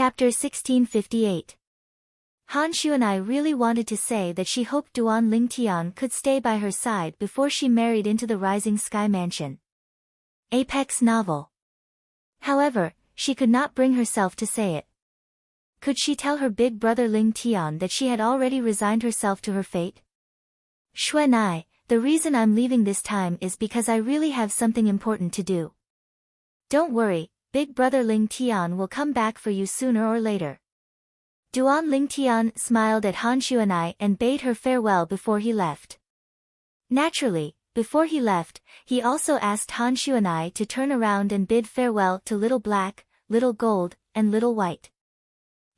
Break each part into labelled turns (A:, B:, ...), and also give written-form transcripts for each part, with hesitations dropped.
A: Chapter 1658. Han Xuanai really wanted to say that she hoped Duan Lingtian could stay by her side before she married into the Rising Sky Mansion. Apex novel. However, she could not bring herself to say it. Could she tell her big brother Ling Tian that she had already resigned herself to her fate? Xuanai, the reason I'm leaving this time is because I really have something important to do. Don't worry, big brother Ling Tian will come back for you sooner or later. Duan Ling Tian smiled at Han Xuanai and bade her farewell before he left. Naturally, before he left, he also asked Han Xuanai to turn around and bid farewell to Little Black, Little Gold, and Little White.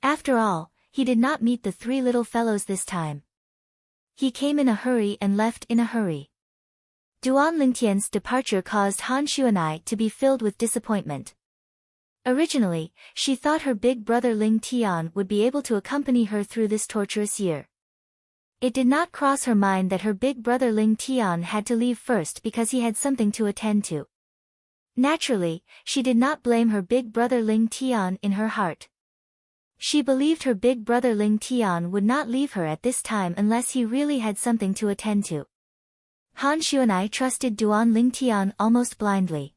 A: After all, he did not meet the three little fellows this time. He came in a hurry and left in a hurry. Duan Lingtian's departure caused Han Xuanai to be filled with disappointment. Originally, she thought her big brother Ling Tian would be able to accompany her through this torturous year. It did not cross her mind that her big brother Ling Tian had to leave first because he had something to attend to. Naturally, she did not blame her big brother Ling Tian in her heart. She believed her big brother Ling Tian would not leave her at this time unless he really had something to attend to. Han Xuanai trusted Duan Lingtian almost blindly.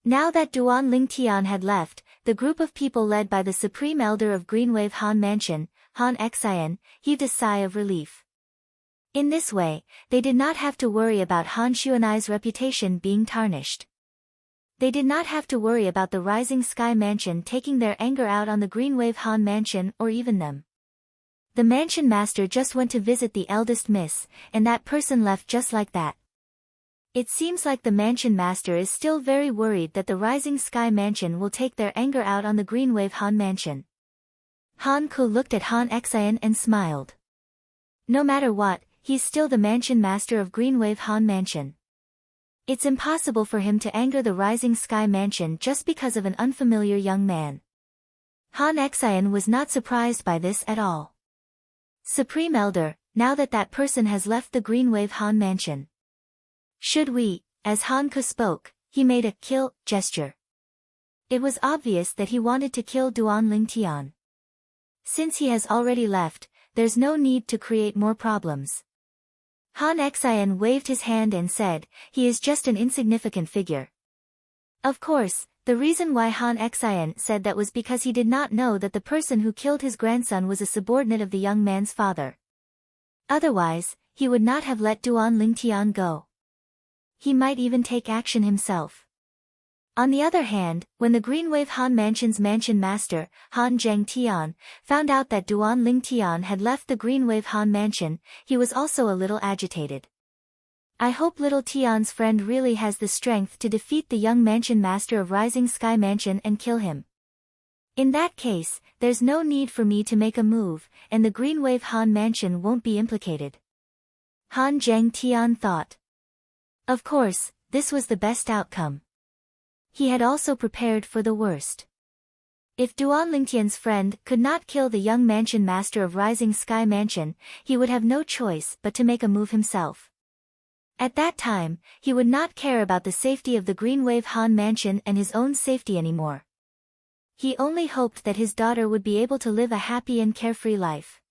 A: Now that Duan Lingtian had left, the group of people led by the Supreme Elder of Greenwave Han Mansion, Han Xian, heaved a sigh of relief. In this way, they did not have to worry about Han Xuanai's reputation being tarnished. They did not have to worry about the Rising Sky Mansion taking their anger out on the Greenwave Han Mansion or even them. The mansion master just went to visit the eldest miss, and that person left just like that. It seems like the mansion master is still very worried that the Rising Sky Mansion will take their anger out on the Greenwave Han Mansion. Han Ku looked at Han Xian and smiled. No matter what, he's still the mansion master of Greenwave Han Mansion. It's impossible for him to anger the Rising Sky Mansion just because of an unfamiliar young man. Han Xian was not surprised by this at all. Supreme Elder, now that that person has left the Greenwave Han Mansion. Should we, as Han Ku spoke, he made a kill gesture. It was obvious that he wanted to kill Duan Lingtian. Since he has already left, there's no need to create more problems. Han Xian waved his hand and said, he is just an insignificant figure. Of course, the reason why Han Xian said that was because he did not know that the person who killed his grandson was a subordinate of the young man's father. Otherwise, he would not have let Duan Lingtian go. He might even take action himself. On the other hand, when the Greenwave Han Mansion's mansion master, Han Zhengtian, found out that Duan Lingtian had left the Greenwave Han Mansion, he was also a little agitated. I hope little Tian's friend really has the strength to defeat the young mansion master of Rising Sky Mansion and kill him. In that case, there's no need for me to make a move, and the Greenwave Han Mansion won't be implicated. Han Zhengtian thought. Of course, this was the best outcome. He had also prepared for the worst. If Duan Lingtian's friend could not kill the young mansion master of Rising Sky Mansion, he would have no choice but to make a move himself. At that time, he would not care about the safety of the Greenwave Han Mansion and his own safety anymore. He only hoped that his daughter would be able to live a happy and carefree life.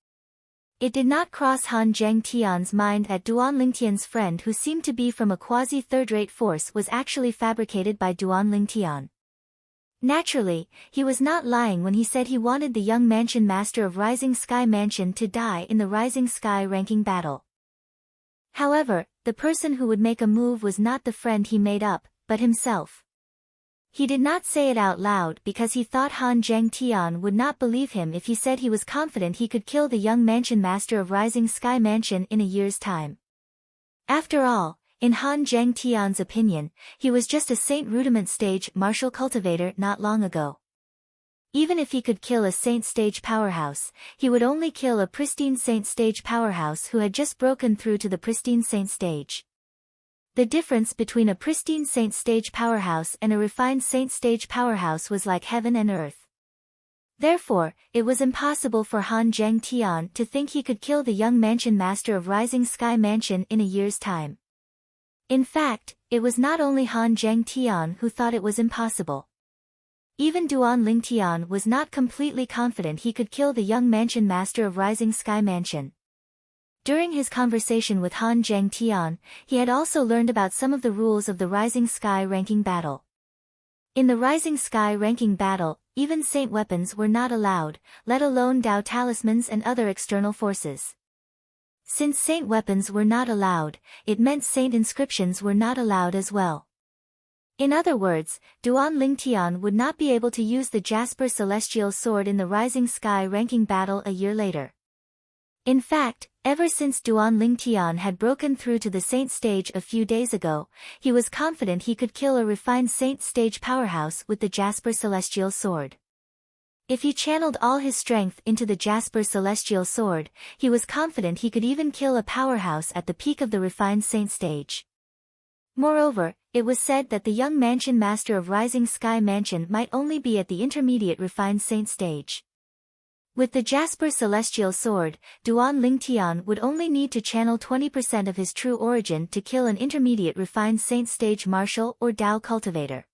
A: It did not cross Han Zhengtian's mind that Duan Lingtian's friend who seemed to be from a quasi-third-rate force was actually fabricated by Duan Lingtian. Naturally, he was not lying when he said he wanted the young mansion master of Rising Sky Mansion to die in the Rising Sky ranking battle. However, the person who would make a move was not the friend he made up, but himself. He did not say it out loud because he thought Han Zhengtian would not believe him if he said he was confident he could kill the young mansion master of Rising Sky Mansion in a year's time. After all, in Han Zhengtian's opinion, he was just a Saint Rudiment stage martial cultivator not long ago. Even if he could kill a Saint stage powerhouse, he would only kill a pristine Saint stage powerhouse who had just broken through to the pristine Saint stage. The difference between a pristine Saint stage powerhouse and a refined Saint stage powerhouse was like heaven and earth. Therefore, it was impossible for Han Zhengtian to think he could kill the young mansion master of Rising Sky Mansion in a year's time. In fact, it was not only Han Zhengtian who thought it was impossible. Even Duan Lingtian was not completely confident he could kill the young mansion master of Rising Sky Mansion. During his conversation with Han Zhangtian, he had also learned about some of the rules of the Rising Sky ranking battle. In the Rising Sky ranking battle, even saint weapons were not allowed, let alone Dao talismans and other external forces. Since saint weapons were not allowed, it meant saint inscriptions were not allowed as well. In other words, Duan Lingtian would not be able to use the Jasper Celestial Sword in the Rising Sky ranking battle a year later. In fact, ever since Duan Lingtian had broken through to the Saint stage a few days ago, he was confident he could kill a refined Saint stage powerhouse with the Jasper Celestial Sword. If he channeled all his strength into the Jasper Celestial Sword, he was confident he could even kill a powerhouse at the peak of the refined Saint stage. Moreover, it was said that the young mansion master of Rising Sky Mansion might only be at the intermediate refined saint stage. With the Jasper Celestial Sword, Duan Lingtian would only need to channel 20% of his true origin to kill an intermediate refined saint stage martial or Dao cultivator.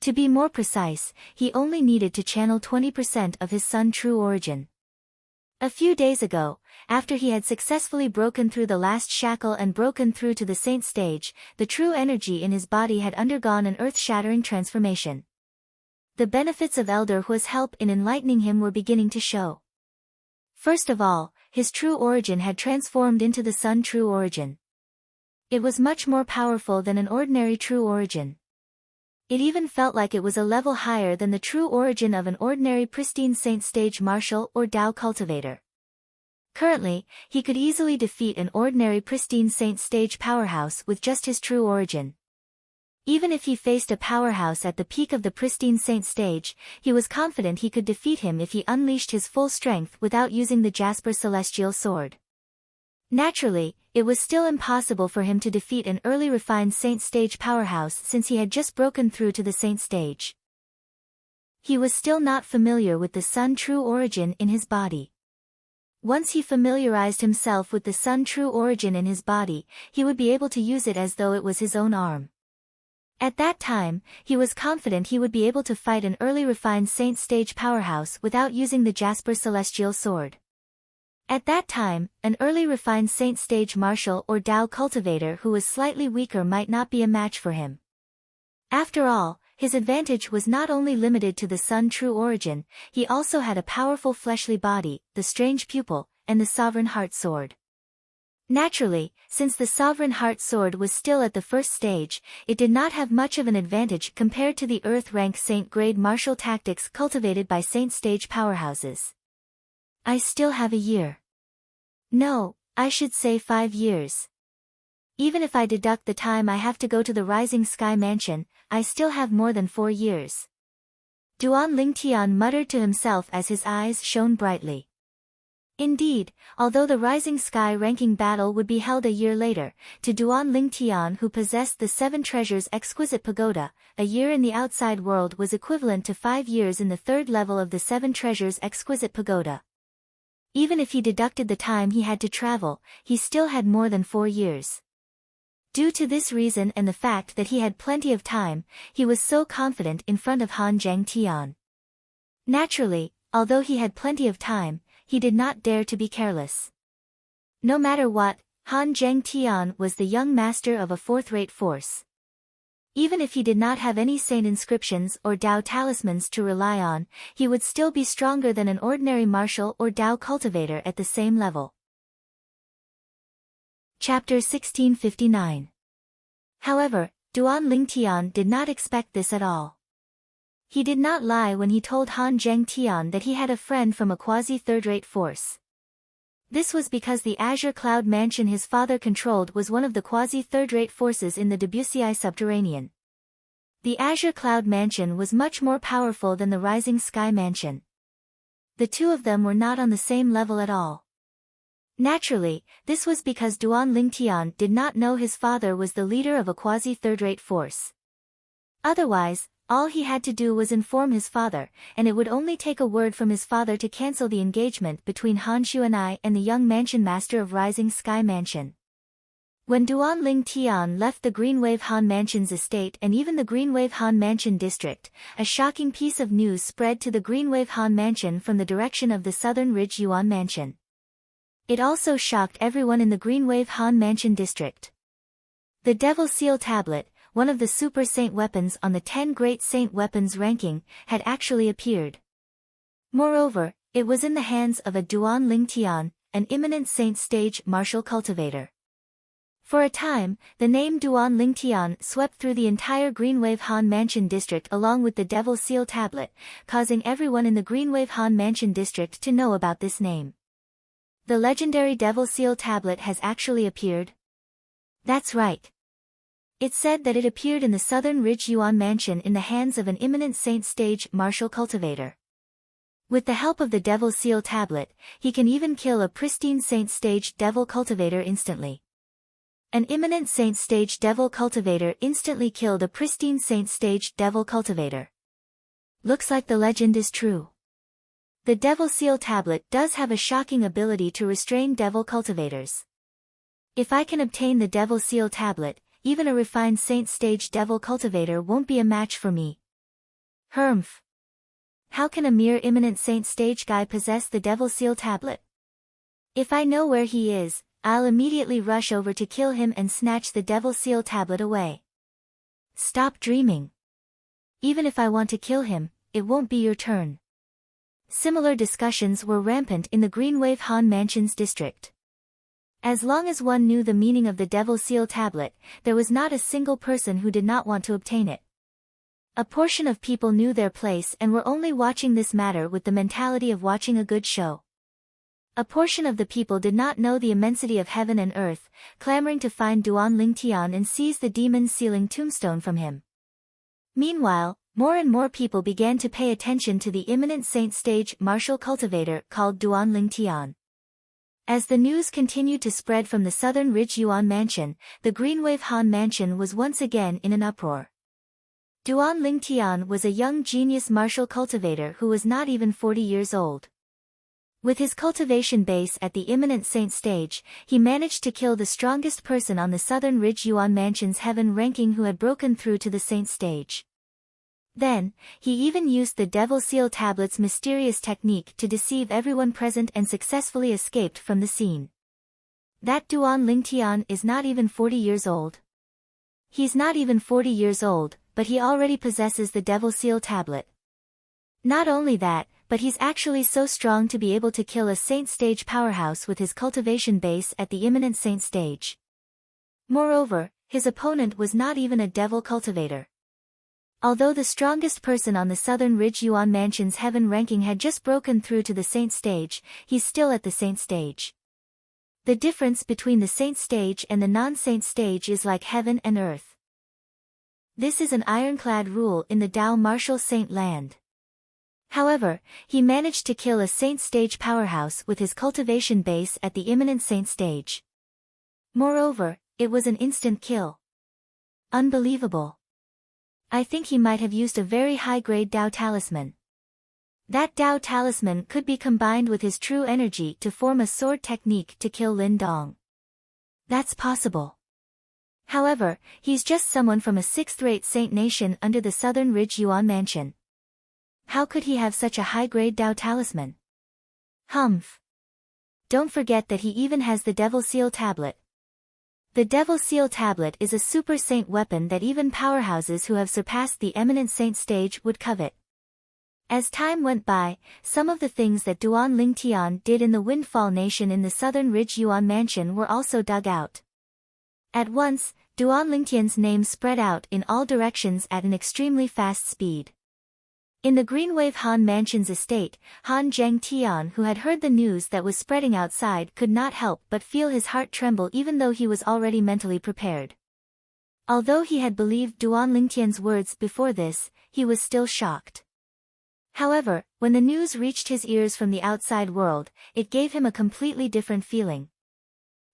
A: To be more precise, he only needed to channel 20% of his Sun true origin. A few days ago, after he had successfully broken through the last shackle and broken through to the saint stage, the true energy in his body had undergone an earth-shattering transformation. The benefits of Elder Hua's help in enlightening him were beginning to show. First of all, his true origin had transformed into the Sun true origin. It was much more powerful than an ordinary true origin. It even felt like it was a level higher than the true origin of an ordinary pristine saint stage martial or Dao cultivator. Currently, he could easily defeat an ordinary pristine saint stage powerhouse with just his true origin. Even if he faced a powerhouse at the peak of the pristine saint stage, he was confident he could defeat him if he unleashed his full strength without using the Jasper Celestial Sword. Naturally, it was still impossible for him to defeat an early refined saint stage powerhouse since he had just broken through to the saint stage. He was still not familiar with the Sun true origin in his body. Once he familiarized himself with the Sun true origin in his body, he would be able to use it as though it was his own arm. At that time, he was confident he would be able to fight an early refined saint stage powerhouse without using the Jasper Celestial Sword. At that time, an early refined saint stage martial or Dao cultivator who was slightly weaker might not be a match for him. After all, his advantage was not only limited to the Sun true origin, he also had a powerful fleshly body, the strange pupil, and the sovereign heart sword. Naturally, since the sovereign heart sword was still at the first stage, it did not have much of an advantage compared to the earth-rank saint-grade martial tactics cultivated by saint stage powerhouses. I still have a year. No, I should say 5 years. Even if I deduct the time I have to go to the Rising Sky Mansion, I still have more than 4 years. Duan Lingtian muttered to himself as his eyes shone brightly. Indeed, although the Rising Sky ranking battle would be held a year later, to Duan Lingtian who possessed the 7 treasures exquisite pagoda, a year in the outside world was equivalent to 5 years in the 3rd level of the 7 treasures exquisite pagoda. Even if he deducted the time he had to travel, he still had more than 4 years. Due to this reason and the fact that he had plenty of time, he was so confident in front of Han Zhangtian. Naturally, although he had plenty of time, he did not dare to be careless. No matter what, Han Zhangtian was the young master of a 4th-rate force. Even if he did not have any saint inscriptions or Dao talismans to rely on, he would still be stronger than an ordinary martial or Dao cultivator at the same level. Chapter 1659. However, Duan Lingtian did not expect this at all. He did not lie when he told Han Zhangtian that he had a friend from a quasi-third-rate force. This was because the Azure Cloud Mansion his father controlled was one of the quasi-third-rate forces in the Debussy Subterranean. The Azure Cloud Mansion was much more powerful than the Rising Sky Mansion. The two of them were not on the same level at all. Naturally, this was because Duan Lingtian did not know his father was the leader of a quasi-third-rate force. Otherwise, all he had to do was inform his father, and it would only take a word from his father to cancel the engagement between Han Xuanai and the young mansion master of Rising Sky Mansion. When Duan Ling Tian left the Greenwave Han Mansion's estate and even the Greenwave Han Mansion district, a shocking piece of news spread to the Greenwave Han Mansion from the direction of the Southern Ridge Yuan Mansion. It also shocked everyone in the Greenwave Han Mansion district. The Devil Seal Tablet, one of the Super Saint weapons on the 10 Great Saint Weapons ranking, had actually appeared. Moreover, it was in the hands of a Duan Ling Tian, an eminent saint stage martial cultivator. For a time, the name Duan Ling Tian swept through the entire Greenwave Han Mansion district along with the Devil Seal Tablet, causing everyone in the Greenwave Han Mansion district to know about this name. The legendary Devil Seal Tablet has actually appeared? That's right. It said that it appeared in the Southern Ridge Yuan Mansion in the hands of an eminent saint stage martial cultivator. With the help of the Devil Seal Tablet, he can even kill a pristine saint stage devil cultivator instantly. An eminent saint stage devil cultivator instantly killed a pristine saint stage devil cultivator. Looks like the legend is true. The Devil Seal Tablet does have a shocking ability to restrain devil cultivators. If I can obtain the Devil Seal Tablet, even a refined saint stage devil cultivator won't be a match for me. Humph. How can a mere eminent saint stage guy possess the Devil Seal Tablet? If I know where he is, I'll immediately rush over to kill him and snatch the Devil Seal Tablet away. Stop dreaming. Even if I want to kill him, it won't be your turn. Similar discussions were rampant in the Greenwave Han Mansion's district. As long as one knew the meaning of the Devil Seal Tablet, there was not a single person who did not want to obtain it. A portion of people knew their place and were only watching this matter with the mentality of watching a good show. A portion of the people did not know the immensity of heaven and earth, clamoring to find Duan Ling Tian and seize the demon-sealing tombstone from him. Meanwhile, more and more people began to pay attention to the eminent saint stage martial cultivator called Duan Ling Tian. As the news continued to spread from the Southern Ridge Yuan Mansion, the Greenwave Han Mansion was once again in an uproar. Duan Ling Tian was a young genius martial cultivator who was not even 40 years old. With his cultivation base at the eminent saint stage, he managed to kill the strongest person on the Southern Ridge Yuan Mansion's heaven ranking who had broken through to the saint stage. Then, he even used the Devil Seal Tablet's mysterious technique to deceive everyone present and successfully escaped from the scene. That Duan Ling Tian is not even 40 years old. He's not even 40 years old, but he already possesses the Devil Seal Tablet. Not only that, but he's actually so strong to be able to kill a saint stage powerhouse with his cultivation base at the eminent saint stage. Moreover, his opponent was not even a devil cultivator. Although the strongest person on the Southern Ridge Yuan Mansion's heaven ranking had just broken through to the saint stage, he's still at the saint stage. The difference between the saint stage and the non-saint stage is like heaven and earth. This is an ironclad rule in the Tao martial saint land. However, he managed to kill a saint stage powerhouse with his cultivation base at the imminent saint stage. Moreover, it was an instant kill. Unbelievable. I think he might have used a very high-grade Tao talisman. That Tao talisman could be combined with his true energy to form a sword technique to kill Lin Dong. That's possible. However, he's just someone from a sixth-rate saint nation under the Southern Ridge Yuan Mansion. How could he have such a high-grade Tao talisman? Humph. Don't forget that he even has the Devil Seal Tablet. The Devil Seal Tablet is a super saint weapon that even powerhouses who have surpassed the eminent saint stage would covet. As time went by, some of the things that Duan Ling Tian did in the Windfall Nation in the Southern Ridge Yuan Mansion were also dug out. At once, Duan Ling Tian's name spread out in all directions at an extremely fast speed. In the Greenwave Han Mansion's estate, Han Zheng Tian, who had heard the news that was spreading outside, could not help but feel his heart tremble even though he was already mentally prepared. Although he had believed Duan Ling Tian's words before this, he was still shocked. However, when the news reached his ears from the outside world, it gave him a completely different feeling.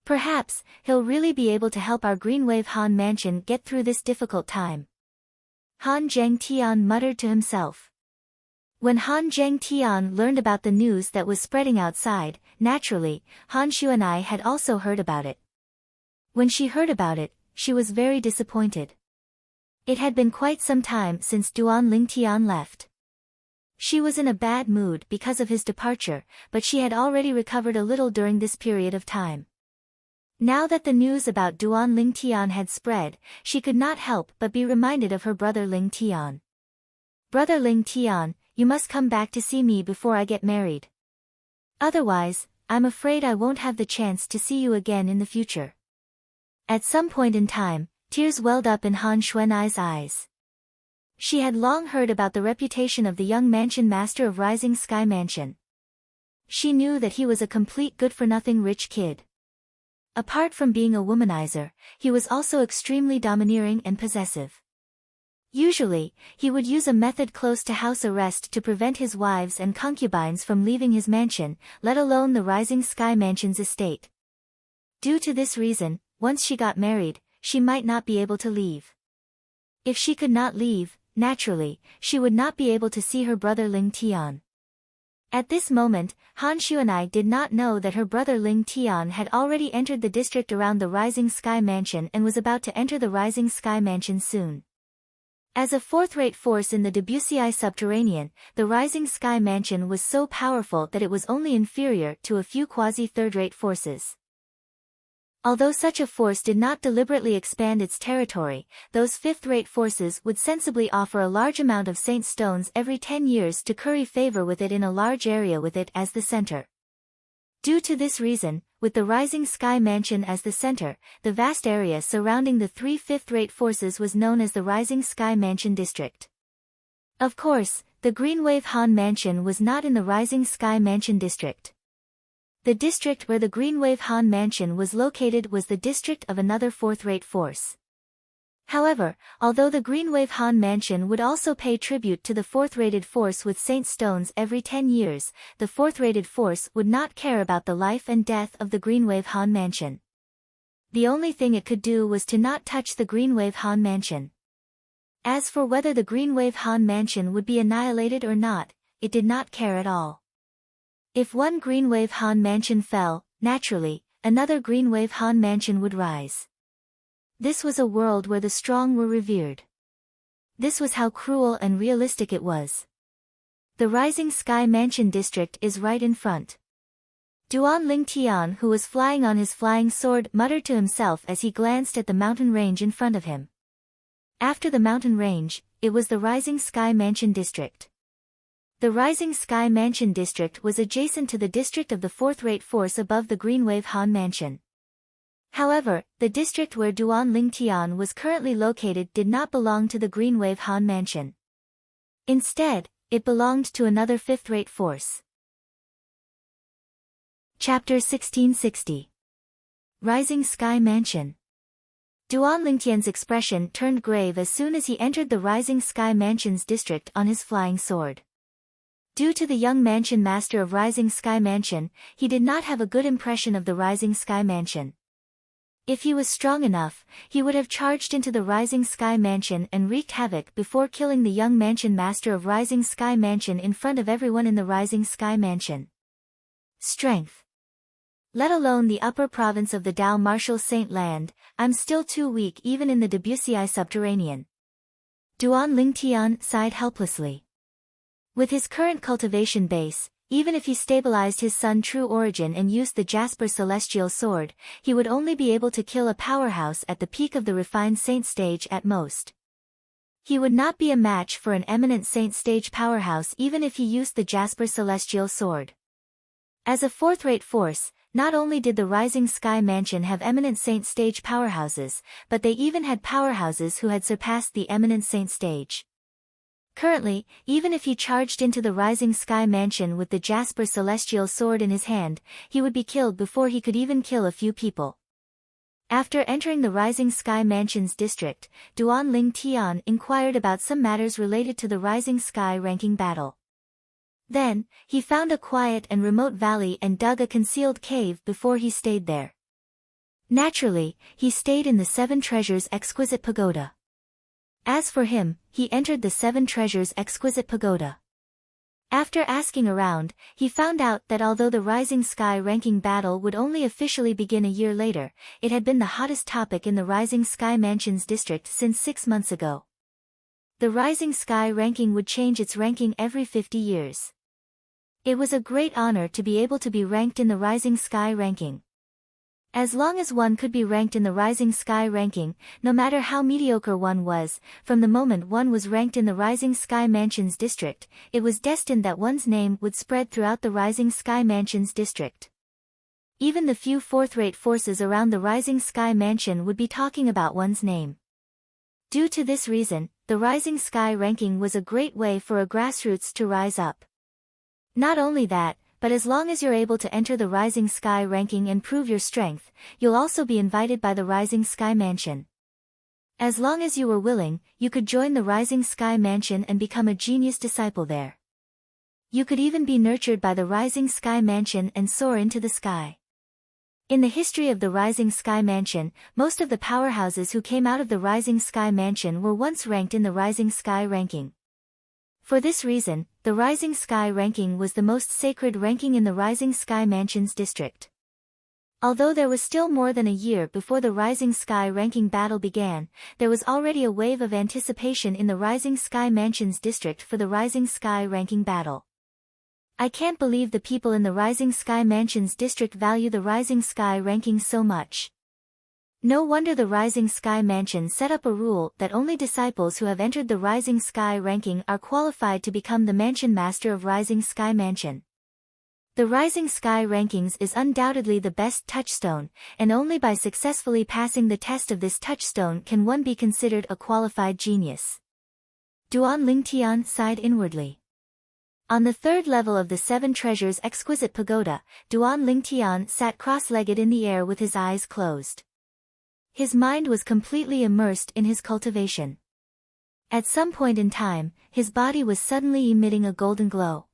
A: Perhaps, he'll really be able to help our Greenwave Han Mansion get through this difficult time. Han Zheng Tian muttered to himself. When Han Zheng Tian learned about the news that was spreading outside, naturally, Han Shu and I had also heard about it. When she heard about it, she was very disappointed. It had been quite some time since Duan Lingtian left. She was in a bad mood because of his departure, but she had already recovered a little during this period of time. Now that the news about Duan Lingtian had spread, she could not help but be reminded of her brother Lingtian. "Brother Lingtian, you must come back to see me before I get married. Otherwise, I'm afraid I won't have the chance to see you again in the future." At some point in time, tears welled up in Han Xuanai's eyes. She had long heard about the reputation of the young mansion master of Rising Sky Mansion. She knew that he was a complete good-for-nothing rich kid. Apart from being a womanizer, he was also extremely domineering and possessive. Usually, he would use a method close to house arrest to prevent his wives and concubines from leaving his mansion, let alone the Rising Sky Mansion's estate. Due to this reason, once she got married, she might not be able to leave. If she could not leave, naturally, she would not be able to see her brother Ling Tian. At this moment, Han Xuanai did not know that her brother Ling Tian had already entered the district around the Rising Sky Mansion and was about to enter the Rising Sky Mansion soon. As a fourth-rate force in the Debussy subterranean, the Rising Sky Mansion was so powerful that it was only inferior to a few quasi-third-rate forces. Although such a force did not deliberately expand its territory, those fifth-rate forces would sensibly offer a large amount of Saint Stones every 10 years to curry favor with it in a large area with it as the center. Due to this reason, with the Rising Sky Mansion as the center, the vast area surrounding the three fifth-rate forces was known as the Rising Sky Mansion District. Of course, the Greenwave Han Mansion was not in the Rising Sky Mansion District. The district where the Greenwave Han Mansion was located was the district of another fourth-rate force. However, although the Greenwave Han Mansion would also pay tribute to the fourth-rated force with Saint Stones every 10 years, the fourth-rated force would not care about the life and death of the Greenwave Han Mansion. The only thing it could do was to not touch the Greenwave Han Mansion. As for whether the Greenwave Han Mansion would be annihilated or not, it did not care at all. If one Greenwave Han Mansion fell, naturally, another Greenwave Han Mansion would rise. This was a world where the strong were revered. This was how cruel and realistic it was. The Rising Sky Mansion district is right in front. Duan Lingtian, who was flying on his flying sword, muttered to himself as he glanced at the mountain range in front of him. After the mountain range, it was the Rising Sky Mansion district. The Rising Sky Mansion district was adjacent to the district of the fourth-rate force above the Greenwave Han Mansion. However, the district where Duan Lingtian was currently located did not belong to the Greenwave Han Mansion. Instead, it belonged to another fifth-rate force. Chapter 1660. Rising Sky Mansion. Duan Lingtian's expression turned grave as soon as he entered the Rising Sky Mansion's district on his flying sword. Due to the young mansion master of Rising Sky Mansion, he did not have a good impression of the Rising Sky Mansion. If he was strong enough, he would have charged into the Rising Sky Mansion and wreaked havoc before killing the young mansion master of Rising Sky Mansion in front of everyone in the Rising Sky Mansion. Strength. Let alone the upper province of the Dao Martial Saint Land, I'm still too weak even in the Debussy subterranean. Duan Lingtian sighed helplessly. With his current cultivation base, even if he stabilized his Sun True Origin and used the Jasper Celestial Sword, he would only be able to kill a powerhouse at the peak of the Refined Saint stage at most. He would not be a match for an Eminent Saint stage powerhouse even if he used the Jasper Celestial Sword. As a fourth-rate force, not only did the Rising Sky Mansion have Eminent Saint stage powerhouses, but they even had powerhouses who had surpassed the Eminent Saint stage. Currently, even if he charged into the Rising Sky Mansion with the Jasper Celestial Sword in his hand, he would be killed before he could even kill a few people. After entering the Rising Sky Mansion's district, Duan Lingtian inquired about some matters related to the Rising Sky ranking battle. Then, he found a quiet and remote valley and dug a concealed cave before he stayed there. Naturally, he stayed in the Seven Treasures Exquisite Pagoda. As for him, he entered the Seven Treasures Exquisite Pagoda. After asking around, he found out that although the Rising Sky ranking battle would only officially begin a year later, it had been the hottest topic in the Rising Sky Mansions district since 6 months ago. The Rising Sky ranking would change its ranking every 50 years. It was a great honor to be able to be ranked in the Rising Sky ranking. As long as one could be ranked in the Rising Sky ranking, no matter how mediocre one was, from the moment one was ranked in the Rising Sky Mansions district, it was destined that one's name would spread throughout the Rising Sky Mansions district. Even the few fourth-rate forces around the Rising Sky Mansion would be talking about one's name. Due to this reason, the Rising Sky ranking was a great way for a grassroots to rise up. Not only that, but as long as you're able to enter the Rising Sky ranking and prove your strength, you'll also be invited by the Rising Sky Mansion. As long as you were willing, you could join the Rising Sky Mansion and become a genius disciple there. You could even be nurtured by the Rising Sky Mansion and soar into the sky. In the history of the Rising Sky Mansion, most of the powerhouses who came out of the Rising Sky Mansion were once ranked in the Rising Sky ranking. For this reason, the Rising Sky ranking was the most sacred ranking in the Rising Sky Mansions district. Although there was still more than a year before the Rising Sky ranking battle began, there was already a wave of anticipation in the Rising Sky Mansions district for the Rising Sky ranking battle. I can't believe the people in the Rising Sky Mansions district value the Rising Sky ranking so much. No wonder the Rising Sky Mansion set up a rule that only disciples who have entered the Rising Sky ranking are qualified to become the Mansion Master of Rising Sky Mansion. The Rising Sky rankings is undoubtedly the best touchstone, and only by successfully passing the test of this touchstone can one be considered a qualified genius. Duan Lingtian sighed inwardly. On the third level of the Seven Treasures exquisite pagoda, Duan Lingtian sat cross-legged in the air with his eyes closed. His mind was completely immersed in his cultivation. At some point in time, his body was suddenly emitting a golden glow.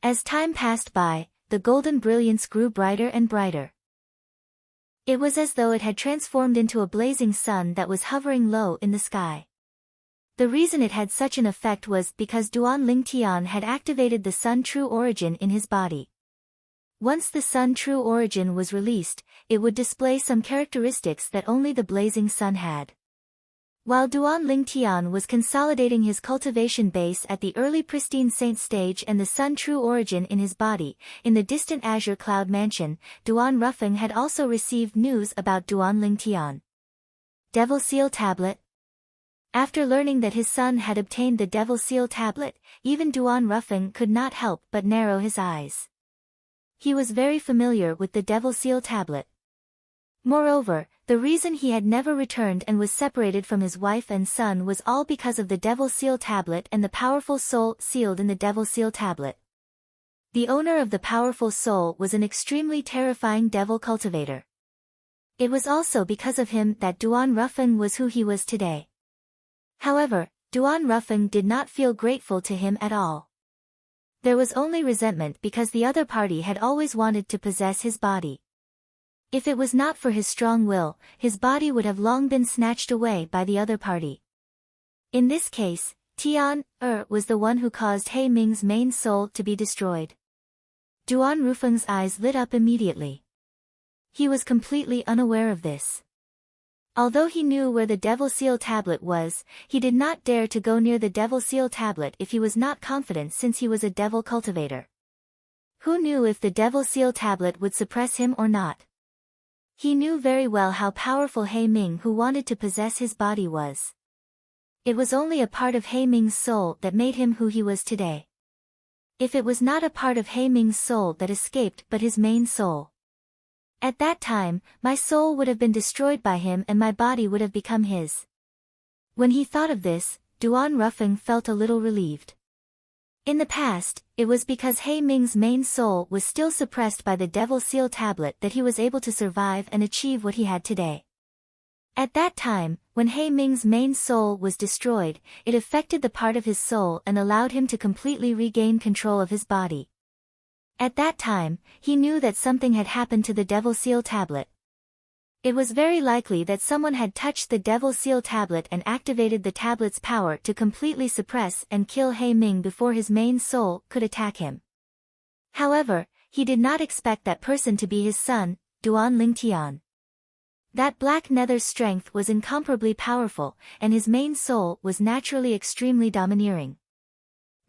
A: As time passed by, the golden brilliance grew brighter and brighter. It was as though it had transformed into a blazing sun that was hovering low in the sky. The reason it had such an effect was because Duan Lingtian had activated the Sun True Origin in his body. Once the Sun True Origin was released, it would display some characteristics that only the blazing sun had. While Duan Lingtian was consolidating his cultivation base at the early pristine saint stage and the Sun True Origin in his body, in the distant Azure Cloud Mansion, Duan Ruffeng had also received news about Duan Lingtian. Devil Seal Tablet. After learning that his son had obtained the Devil Seal Tablet, even Duan Ruffeng could not help but narrow his eyes. He was very familiar with the Devil Seal Tablet. Moreover, the reason he had never returned and was separated from his wife and son was all because of the Devil Seal Tablet and the powerful soul sealed in the Devil Seal Tablet. The owner of the powerful soul was an extremely terrifying devil cultivator. It was also because of him that Duan Ruffeng was who he was today. However, Duan Ruffeng did not feel grateful to him at all. There was only resentment because the other party had always wanted to possess his body. If it was not for his strong will, his body would have long been snatched away by the other party. In this case, Tian was the one who caused He Ming's main soul to be destroyed. Duan Ruffeng's eyes lit up immediately. He was completely unaware of this. Although he knew where the Devil Seal Tablet was, he did not dare to go near the Devil Seal Tablet if he was not confident since he was a devil cultivator. Who knew if the Devil Seal Tablet would suppress him or not? He knew very well how powerful He Ming who wanted to possess his body was. It was only a part of He Ming's soul that made him who he was today. If it was not a part of He Ming's soul that escaped but his main soul. At that time, my soul would have been destroyed by him and my body would have become his. When he thought of this, Duan Ruffeng felt a little relieved. In the past, it was because He Ming's main soul was still suppressed by the Devil Seal Tablet that he was able to survive and achieve what he had today. At that time, when He Ming's main soul was destroyed, it affected the part of his soul and allowed him to completely regain control of his body. At that time, he knew that something had happened to the Devil Seal Tablet. It was very likely that someone had touched the Devil Seal tablet and activated the tablet's power to completely suppress and kill He Ming before his main soul could attack him. However, he did not expect that person to be his son, Duan Lingtian. That black nether's strength was incomparably powerful, and his main soul was naturally extremely domineering.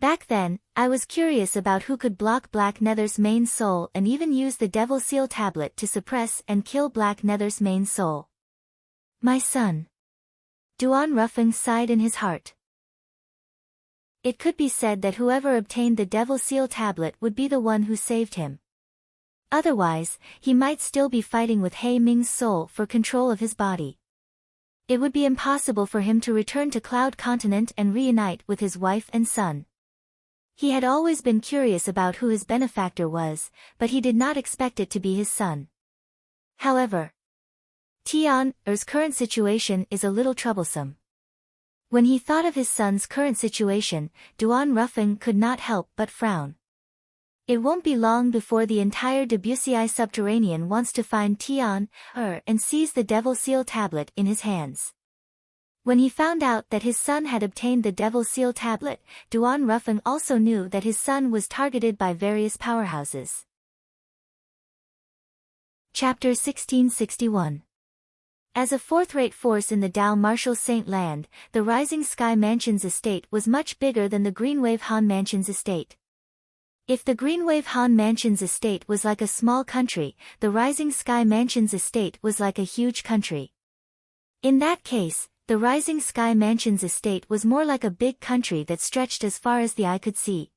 A: Back then, I was curious about who could block Black Nether's main soul and even use the Devil Seal tablet to suppress and kill Black Nether's main soul. My son. Duan Ruffeng sighed in his heart. It could be said that whoever obtained the Devil Seal tablet would be the one who saved him. Otherwise, he might still be fighting with He Ming's soul for control of his body. It would be impossible for him to return to Cloud Continent and reunite with his wife and son. He had always been curious about who his benefactor was, but he did not expect it to be his son. However, Tian's current situation is a little troublesome. When he thought of his son's current situation, Duan Ruffeng could not help but frown. It won't be long before the entire Debussy subterranean wants to find Tian and seize the Devil Seal tablet in his hands. When he found out that his son had obtained the Devil Seal tablet, Duan Ruffeng also knew that his son was targeted by various powerhouses. Chapter 1661. As a fourth-rate force in the Dao Marshal Saint Land, the Rising Sky Mansion's estate was much bigger than the Greenwave Han Mansion's estate. If the Greenwave Han Mansion's estate was like a small country, the Rising Sky Mansion's estate was like a huge country. In that case, the Rising Sky Mansion's estate was more like a big country that stretched as far as the eye could see.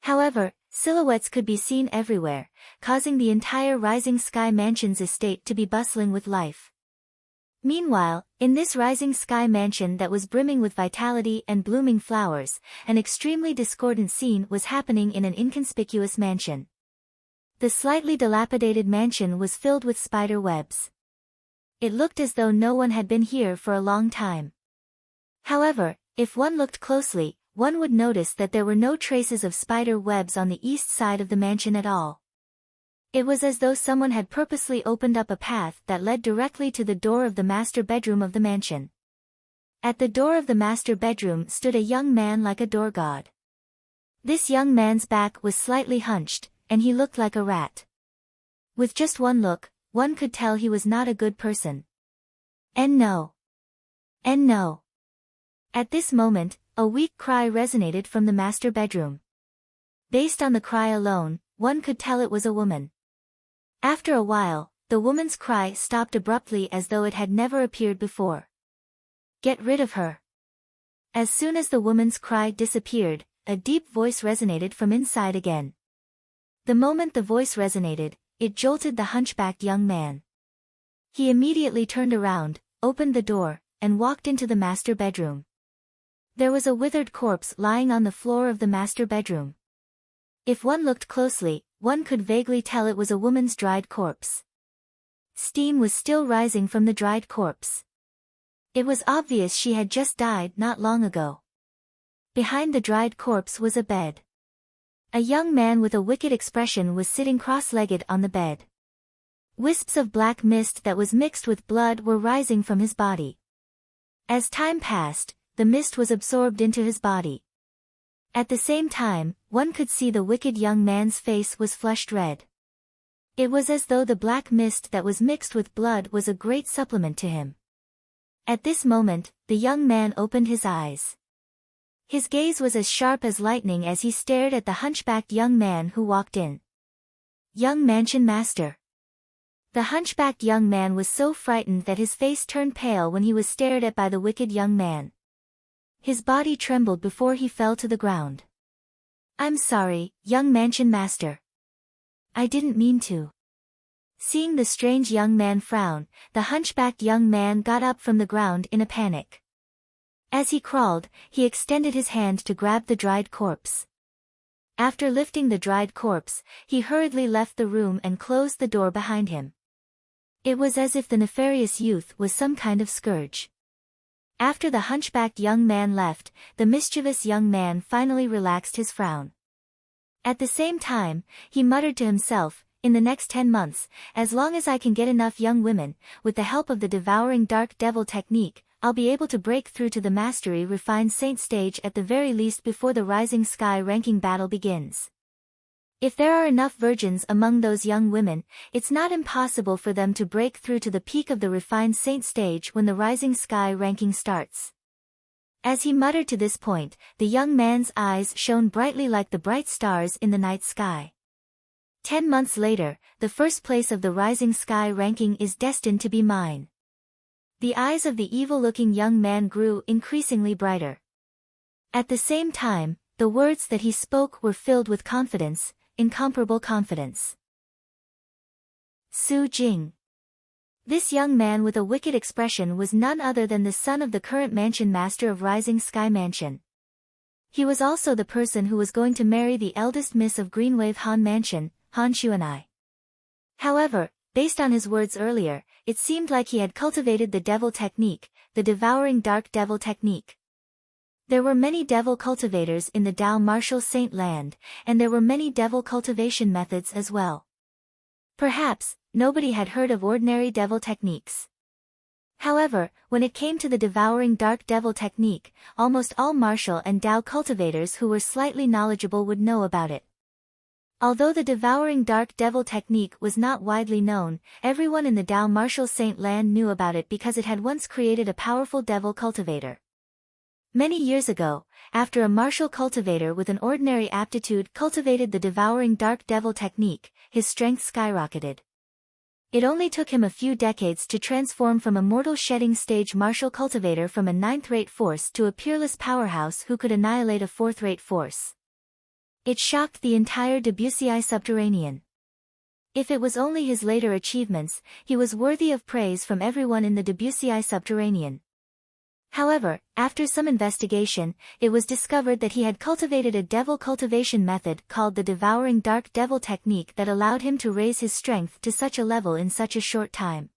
A: However, silhouettes could be seen everywhere, causing the entire Rising Sky Mansion's estate to be bustling with life. Meanwhile, in this Rising Sky Mansion that was brimming with vitality and blooming flowers, an extremely discordant scene was happening in an inconspicuous mansion. The slightly dilapidated mansion was filled with spider webs. It looked as though no one had been here for a long time. However, if one looked closely, one would notice that there were no traces of spider webs on the east side of the mansion at all. It was as though someone had purposely opened up a path that led directly to the door of the master bedroom of the mansion. At the door of the master bedroom stood a young man like a door god. This young man's back was slightly hunched, and he looked like a rat. With just one look, one could tell he was not a good person. And no. At this moment, a weak cry resonated from the master bedroom. Based on the cry alone, one could tell it was a woman. After a while, the woman's cry stopped abruptly as though it had never appeared before. Get rid of her. As soon as the woman's cry disappeared, a deep voice resonated from inside again. The moment the voice resonated, it jolted the hunchbacked young man. He immediately turned around, opened the door, and walked into the master bedroom. There was a withered corpse lying on the floor of the master bedroom. If one looked closely, one could vaguely tell it was a woman's dried corpse. Steam was still rising from the dried corpse. It was obvious she had just died not long ago. Behind the dried corpse was a bed. A young man with a wicked expression was sitting cross-legged on the bed. Wisps of black mist that was mixed with blood were rising from his body. As time passed, the mist was absorbed into his body. At the same time, one could see the wicked young man's face was flushed red. It was as though the black mist that was mixed with blood was a great supplement to him. At this moment, the young man opened his eyes. His gaze was as sharp as lightning as he stared at the hunchbacked young man who walked in. Young Mansion Master. The hunchbacked young man was so frightened that his face turned pale when he was stared at by the wicked young man. His body trembled before he fell to the ground. I'm sorry, young Mansion Master. I didn't mean to. Seeing the strange young man frown, the hunchbacked young man got up from the ground in a panic. As he crawled, he extended his hand to grab the dried corpse. After lifting the dried corpse, he hurriedly left the room and closed the door behind him. It was as if the nefarious youth was some kind of scourge. After the hunchbacked young man left, the mischievous young man finally relaxed his frown. At the same time, he muttered to himself, in the next 10 months, as long as I can get enough young women, with the help of the devouring dark devil technique, I'll be able to break through to the mastery refined saint stage at the very least before the rising sky ranking battle begins. If there are enough virgins among those young women, it's not impossible for them to break through to the peak of the refined saint stage when the rising sky ranking starts. As he muttered to this point, the young man's eyes shone brightly like the bright stars in the night sky. 10 months later, the first place of the rising sky ranking is destined to be mine. The eyes of the evil-looking young man grew increasingly brighter. At the same time, the words that he spoke were filled with confidence, incomparable confidence. Su Jing. This young man with a wicked expression was none other than the son of the current mansion master of Rising Sky Mansion. He was also the person who was going to marry the eldest miss of Greenwave Han Mansion, Han Xuanai. However, based on his words earlier, it seemed like he had cultivated the devil technique, the devouring dark devil technique. There were many devil cultivators in the Dao Martial Saint land, and there were many devil cultivation methods as well. Perhaps, nobody had heard of ordinary devil techniques. However, when it came to the devouring dark devil technique, almost all martial and Dao cultivators who were slightly knowledgeable would know about it. Although the devouring dark devil technique was not widely known, everyone in the Dao Martial Saint land knew about it because it had once created a powerful devil cultivator. Many years ago, after a martial cultivator with an ordinary aptitude cultivated the devouring dark devil technique, his strength skyrocketed. It only took him a few decades to transform from a mortal shedding stage martial cultivator from a 9th-rate force to a peerless powerhouse who could annihilate a 4th-rate force. It shocked the entire Debussy subterranean. If it was only his later achievements, he was worthy of praise from everyone in the Debussy subterranean. However, after some investigation, it was discovered that he had cultivated a devil cultivation method called the devouring dark devil technique that allowed him to raise his strength to such a level in such a short time.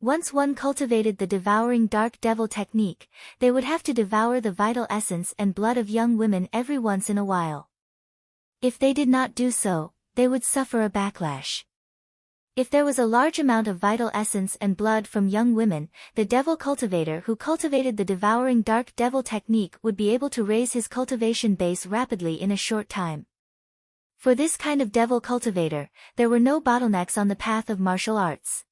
A: Once one cultivated the devouring dark devil technique, they would have to devour the vital essence and blood of young women every once in a while. If they did not do so, they would suffer a backlash. If there was a large amount of vital essence and blood from young women, the devil cultivator who cultivated the devouring dark devil technique would be able to raise his cultivation base rapidly in a short time. For this kind of devil cultivator, there were no bottlenecks on the path of martial arts.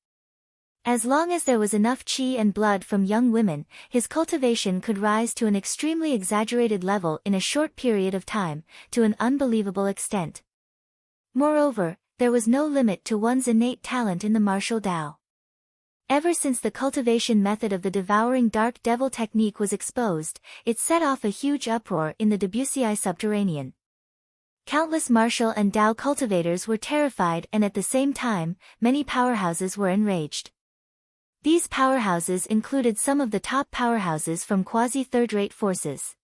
A: As long as there was enough qi and blood from young women, his cultivation could rise to an extremely exaggerated level in a short period of time, to an unbelievable extent. Moreover, there was no limit to one's innate talent in the martial Dao. Ever since the cultivation method of the devouring dark devil technique was exposed, it set off a huge uproar in the Debussy subterranean. Countless martial and Dao cultivators were terrified, and at the same time, many powerhouses were enraged. These powerhouses included some of the top powerhouses from quasi-third-rate forces.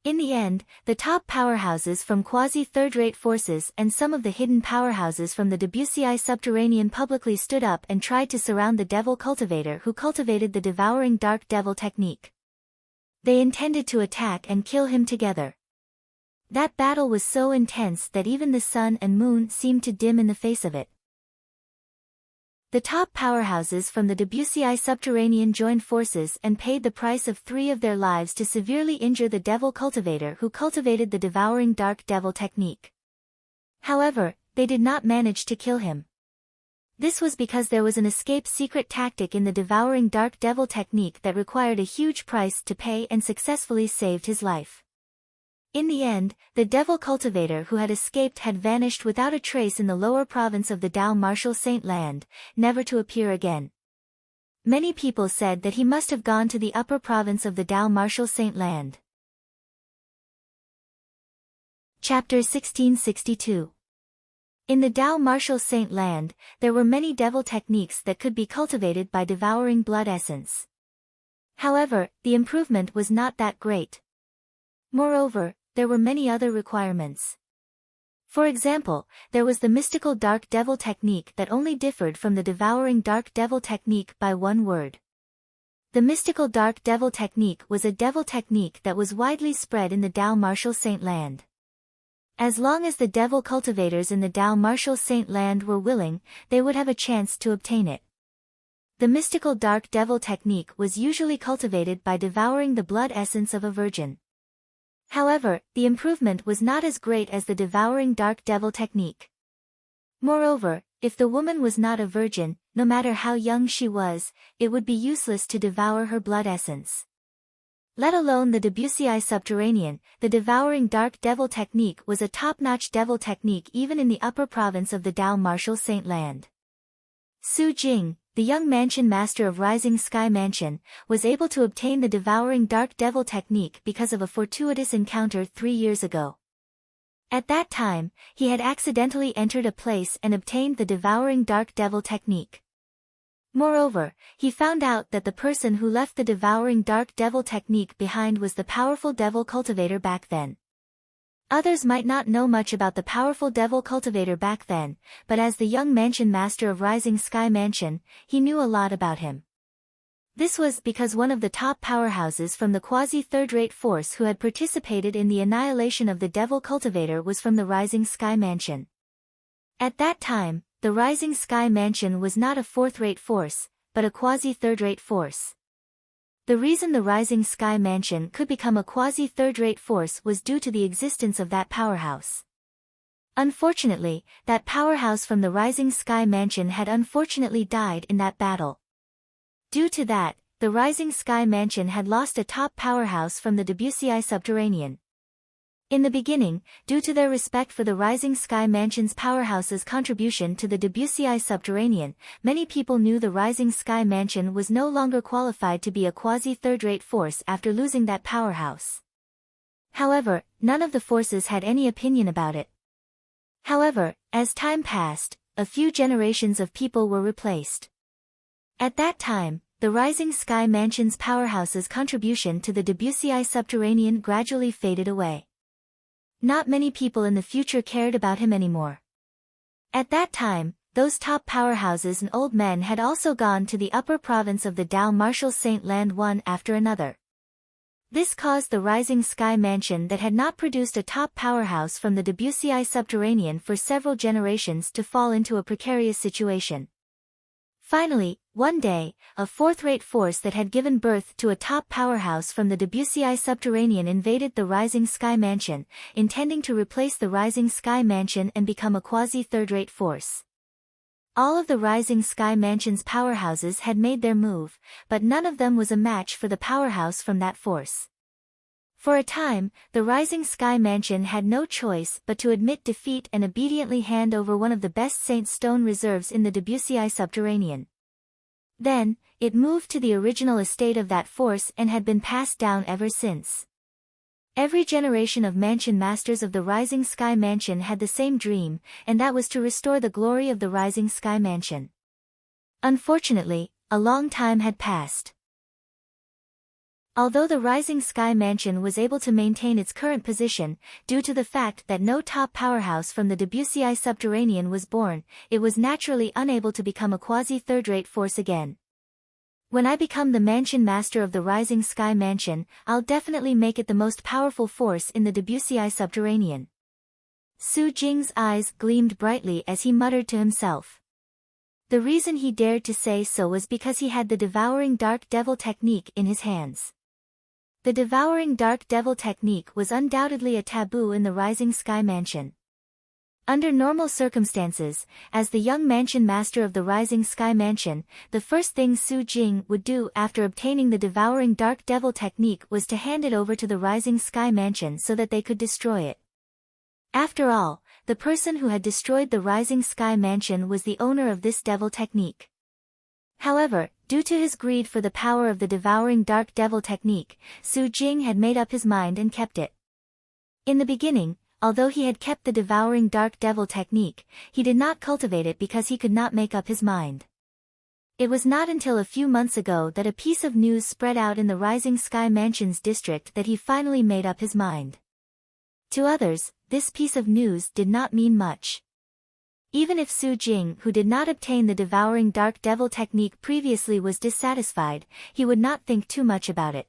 A: In the end, the top powerhouses from quasi-third-rate forces and some of the hidden powerhouses from the Debussy subterranean publicly stood up and tried to surround the devil cultivator who cultivated the devouring dark devil technique. They intended to attack and kill him together. That battle was so intense that even the sun and moon seemed to dim in the face of it. The top powerhouses from the Debussy subterranean joined forces and paid the price of 3 of their lives to severely injure the devil cultivator who cultivated the devouring dark devil technique. However, they did not manage to kill him. This was because there was an escape secret tactic in the devouring dark devil technique that required a huge price to pay and successfully saved his life. In the end, the devil cultivator who had escaped had vanished without a trace in the lower province of the Dao Martial Saint land, never to appear again. Many people said that he must have gone to the upper province of the Dao Martial Saint land. Chapter 1662. In the Dao Martial Saint land, there were many devil techniques that could be cultivated by devouring blood essence. However, the improvement was not that great. Moreover, there were many other requirements. For example, there was the mystical dark devil technique that only differed from the devouring dark devil technique by one word. The mystical dark devil technique was a devil technique that was widely spread in the Dao Martial Saint land. As long as the devil cultivators in the Dao Martial Saint land were willing, they would have a chance to obtain it. The mystical dark devil technique was usually cultivated by devouring the blood essence of a virgin. However, the improvement was not as great as the devouring dark devil technique. Moreover, if the woman was not a virgin, no matter how young she was, it would be useless to devour her blood essence. Let alone the Debussyi subterranean, the devouring dark devil technique was a top-notch devil technique even in the upper province of the Dao Martial Saint land. Su Jing, the young mansion master of Rising Sky Mansion, was able to obtain the devouring dark devil technique because of a fortuitous encounter 3 years ago. At that time, he had accidentally entered a place and obtained the devouring dark devil technique. Moreover, he found out that the person who left the devouring dark devil technique behind was the powerful devil cultivator back then. Others might not know much about the powerful devil cultivator back then, but as the young mansion master of Rising Sky Mansion, he knew a lot about him. This was because one of the top powerhouses from the quasi-third-rate force who had participated in the annihilation of the devil cultivator was from the Rising Sky Mansion. At that time, the Rising Sky Mansion was not a fourth-rate force, but a quasi-third-rate force. The reason the Rising Sky Mansion could become a quasi-third-rate force was due to the existence of that powerhouse. Unfortunately, that powerhouse from the Rising Sky Mansion had unfortunately died in that battle. Due to that, the Rising Sky Mansion had lost a top powerhouse from the Debussyi subterranean. In the beginning, due to their respect for the Rising Sky Mansion's powerhouse's contribution to the Debussyi subterranean, many people knew the Rising Sky Mansion was no longer qualified to be a quasi-third-rate force after losing that powerhouse. However, none of the forces had any opinion about it. However, as time passed, a few generations of people were replaced. At that time, the Rising Sky Mansion's powerhouse's contribution to the Debussyi subterranean gradually faded away. Not many people in the future cared about him anymore. At that time, those top powerhouses and old men had also gone to the upper province of the Dao Martial Saint land one after another. This caused the Rising Sky Mansion that had not produced a top powerhouse from the Debussyi subterranean for several generations to fall into a precarious situation. Finally, one day, a fourth-rate force that had given birth to a top powerhouse from the Debussyi subterranean invaded the Rising Sky Mansion, intending to replace the Rising Sky Mansion and become a quasi-third-rate force. All of the Rising Sky Mansion's powerhouses had made their move, but none of them was a match for the powerhouse from that force. For a time, the Rising Sky Mansion had no choice but to admit defeat and obediently hand over one of the best Saint Stone reserves in the Debussyi subterranean. Then, it moved to the original estate of that force and had been passed down ever since. Every generation of mansion masters of the Rising Sky Mansion had the same dream, and that was to restore the glory of the Rising Sky Mansion. Unfortunately, a long time had passed. Although the Rising Sky Mansion was able to maintain its current position, due to the fact that no top powerhouse from the Debussyi subterranean was born, it was naturally unable to become a quasi-third-rate force again. When I become the mansion master of the Rising Sky Mansion, I'll definitely make it the most powerful force in the Debussyi subterranean. Su Jing's eyes gleamed brightly as he muttered to himself. The reason he dared to say so was because he had the devouring dark devil technique in his hands. The devouring dark devil technique was undoubtedly a taboo in the Rising Sky Mansion. Under normal circumstances, as the young mansion master of the Rising Sky Mansion, the first thing Su Jing would do after obtaining the devouring dark devil technique was to hand it over to the Rising Sky Mansion so that they could destroy it. After all, the person who had destroyed the Rising Sky Mansion was the owner of this devil technique. However, due to his greed for the power of the devouring dark devil technique, Su Jing had made up his mind and kept it. In the beginning, although he had kept the devouring dark devil technique, he did not cultivate it because he could not make up his mind. It was not until a few months ago that a piece of news spread out in the Rising Sky Mansion's district that he finally made up his mind. To others, this piece of news did not mean much. Even if Su Jing, who did not obtain the devouring dark devil technique previously, was dissatisfied, he would not think too much about it.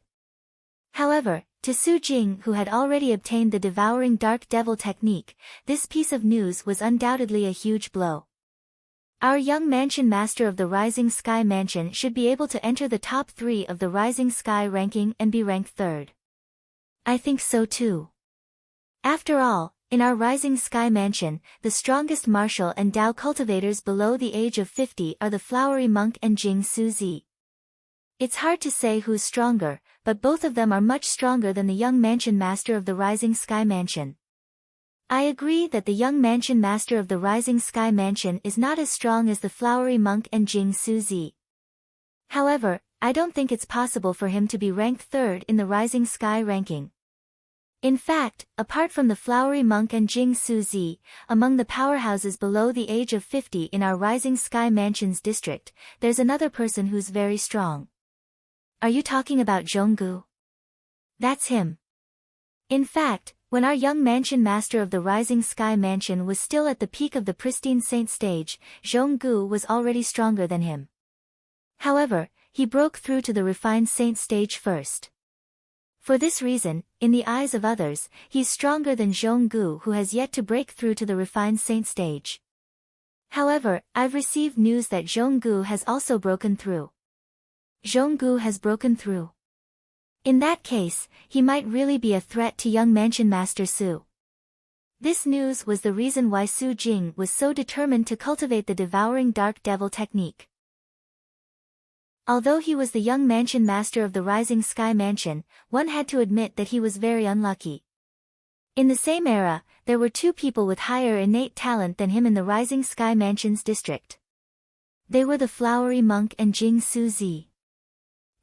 A: However, to Su Jing, who had already obtained the devouring dark devil technique, this piece of news was undoubtedly a huge blow. Our young mansion master of the Rising Sky Mansion should be able to enter the top 3 of the Rising Sky ranking and be ranked 3rd. I think so too. After all, in our Rising Sky Mansion, the strongest martial and Dao cultivators below the age of 50 are the Flowery Monk and Jing Suzi. It's hard to say who's stronger, but both of them are much stronger than the young mansion master of the Rising Sky Mansion. I agree that the young mansion master of the Rising Sky Mansion is not as strong as the Flowery Monk and Jing Suzi. However, I don't think it's possible for him to be ranked 3rd in the Rising Sky ranking. In fact, apart from the Flowery Monk and Jing Suzi, among the powerhouses below the age of 50 in our Rising Sky Mansion's district, there's another person who's very strong. Are you talking about Zhonggu? That's him. In fact, when our young mansion master of the Rising Sky Mansion was still at the peak of the pristine saint stage, Zhonggu was already stronger than him. However, he broke through to the refined saint stage first. For this reason, in the eyes of others, he's stronger than Zhonggu, who has yet to break through to the refined saint stage. However, I've received news that Zhonggu has also broken through. Zhonggu has broken through. In that case, he might really be a threat to young mansion master Su. This news was the reason why Su Jing was so determined to cultivate the devouring dark devil technique. Although he was the young mansion master of the Rising Sky Mansion, one had to admit that he was very unlucky. In the same era, there were 2 people with higher innate talent than him in the Rising Sky Mansion's district. They were the Flowery Monk and Jing Suzi.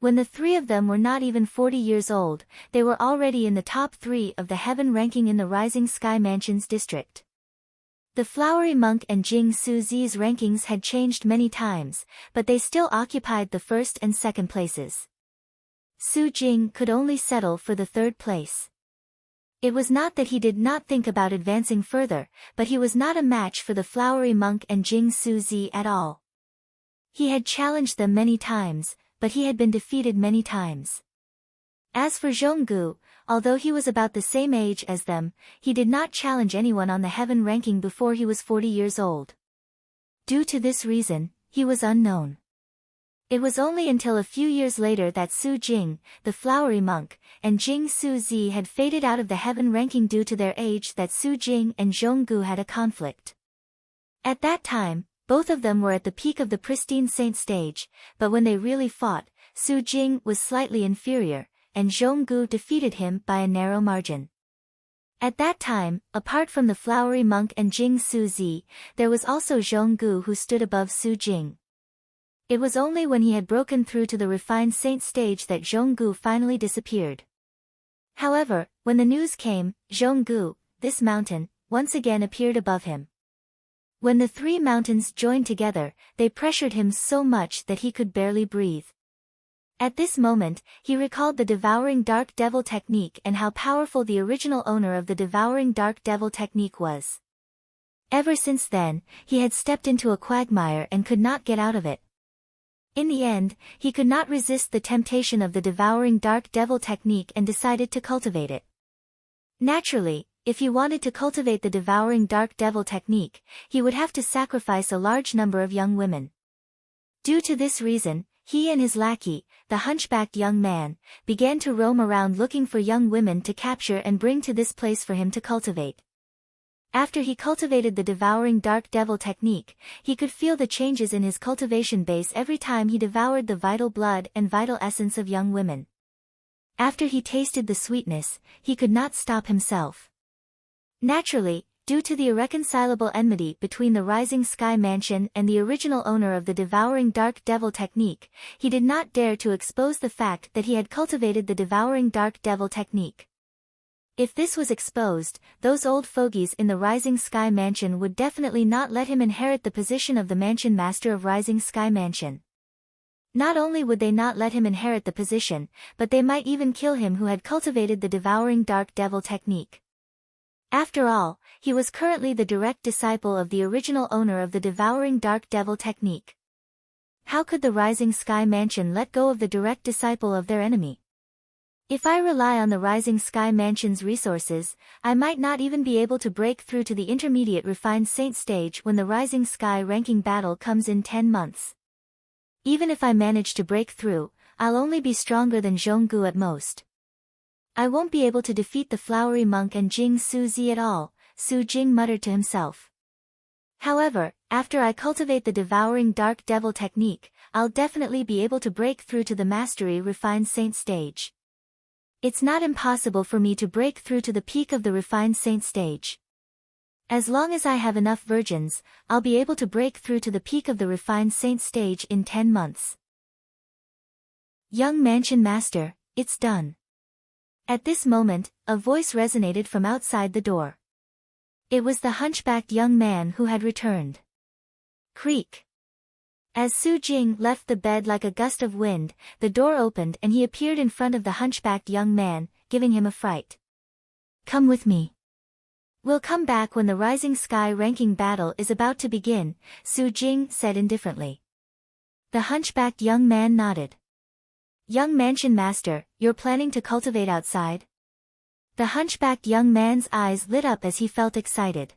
A: When the 3 of them were not even 40 years old, they were already in the top 3 of the heaven ranking in the Rising Sky Mansion's district. The Flowery Monk and Jing Suzi's rankings had changed many times, but they still occupied the 1st and 2nd places. Su Jing could only settle for the 3rd place. It was not that he did not think about advancing further, but he was not a match for the Flowery Monk and Jing Suzi at all. He had challenged them many times, but he had been defeated many times. As for Zhonggu, although he was about the same age as them, he did not challenge anyone on the heaven ranking before he was 40 years old. Due to this reason, he was unknown. It was only until a few years later that Su Jing, the Flowery Monk, and Jing Suzi had faded out of the heaven ranking due to their age that Su Jing and Zhonggu had a conflict. At that time, both of them were at the peak of the pristine saint stage, but when they really fought, Su Jing was slightly inferior, and Zhonggu defeated him by a narrow margin. At that time, apart from the Flowery Monk and Jing Suzi, there was also Zhonggu who stood above Su Jing. It was only when he had broken through to the refined saint stage that Zhonggu finally disappeared. However, when the news came, Zhonggu, this mountain, once again appeared above him. When the 3 mountains joined together, they pressured him so much that he could barely breathe. At this moment, he recalled the devouring dark devil technique and how powerful the original owner of the devouring dark devil technique was. Ever since then, he had stepped into a quagmire and could not get out of it. In the end, he could not resist the temptation of the devouring dark devil technique and decided to cultivate it. Naturally, if he wanted to cultivate the devouring dark devil technique, he would have to sacrifice a large number of young women. Due to this reason, he and his lackey, the hunchbacked young man, began to roam around looking for young women to capture and bring to this place for him to cultivate. After he cultivated the devouring dark devil technique, he could feel the changes in his cultivation base every time he devoured the vital blood and vital essence of young women. After he tasted the sweetness, he could not stop himself. Naturally, due to the irreconcilable enmity between the Rising Sky Mansion and the original owner of the devouring dark devil technique, he did not dare to expose the fact that he had cultivated the devouring dark devil technique. If this was exposed, those old fogies in the Rising Sky Mansion would definitely not let him inherit the position of the Mansion Master of Rising Sky Mansion. Not only would they not let him inherit the position, but they might even kill him who had cultivated the devouring dark devil technique. After all, he was currently the direct disciple of the original owner of the devouring dark devil technique. How could the Rising Sky Mansion let go of the direct disciple of their enemy? If I rely on the Rising Sky Mansion's resources, I might not even be able to break through to the intermediate refined saint stage when the Rising Sky ranking battle comes in 10 months. Even if I manage to break through, I'll only be stronger than Zhonggu at most. I won't be able to defeat the flowery monk and Jing Suzi at all, Su Jing muttered to himself. However, after I cultivate the devouring dark devil technique, I'll definitely be able to break through to the mastery refined saint stage. It's not impossible for me to break through to the peak of the refined saint stage. As long as I have enough virgins, I'll be able to break through to the peak of the refined saint stage in 10 months. Young Mansion Master, it's done. At this moment, a voice resonated from outside the door. It was the hunchbacked young man who had returned. Creak. As Su Jing left the bed like a gust of wind, the door opened and he appeared in front of the hunchbacked young man, giving him a fright. Come with me. We'll come back when the Rising Sky ranking battle is about to begin, Su Jing said indifferently. The hunchbacked young man nodded. Young Mansion Master, you're planning to cultivate outside? The hunchbacked young man's eyes lit up as he felt excited.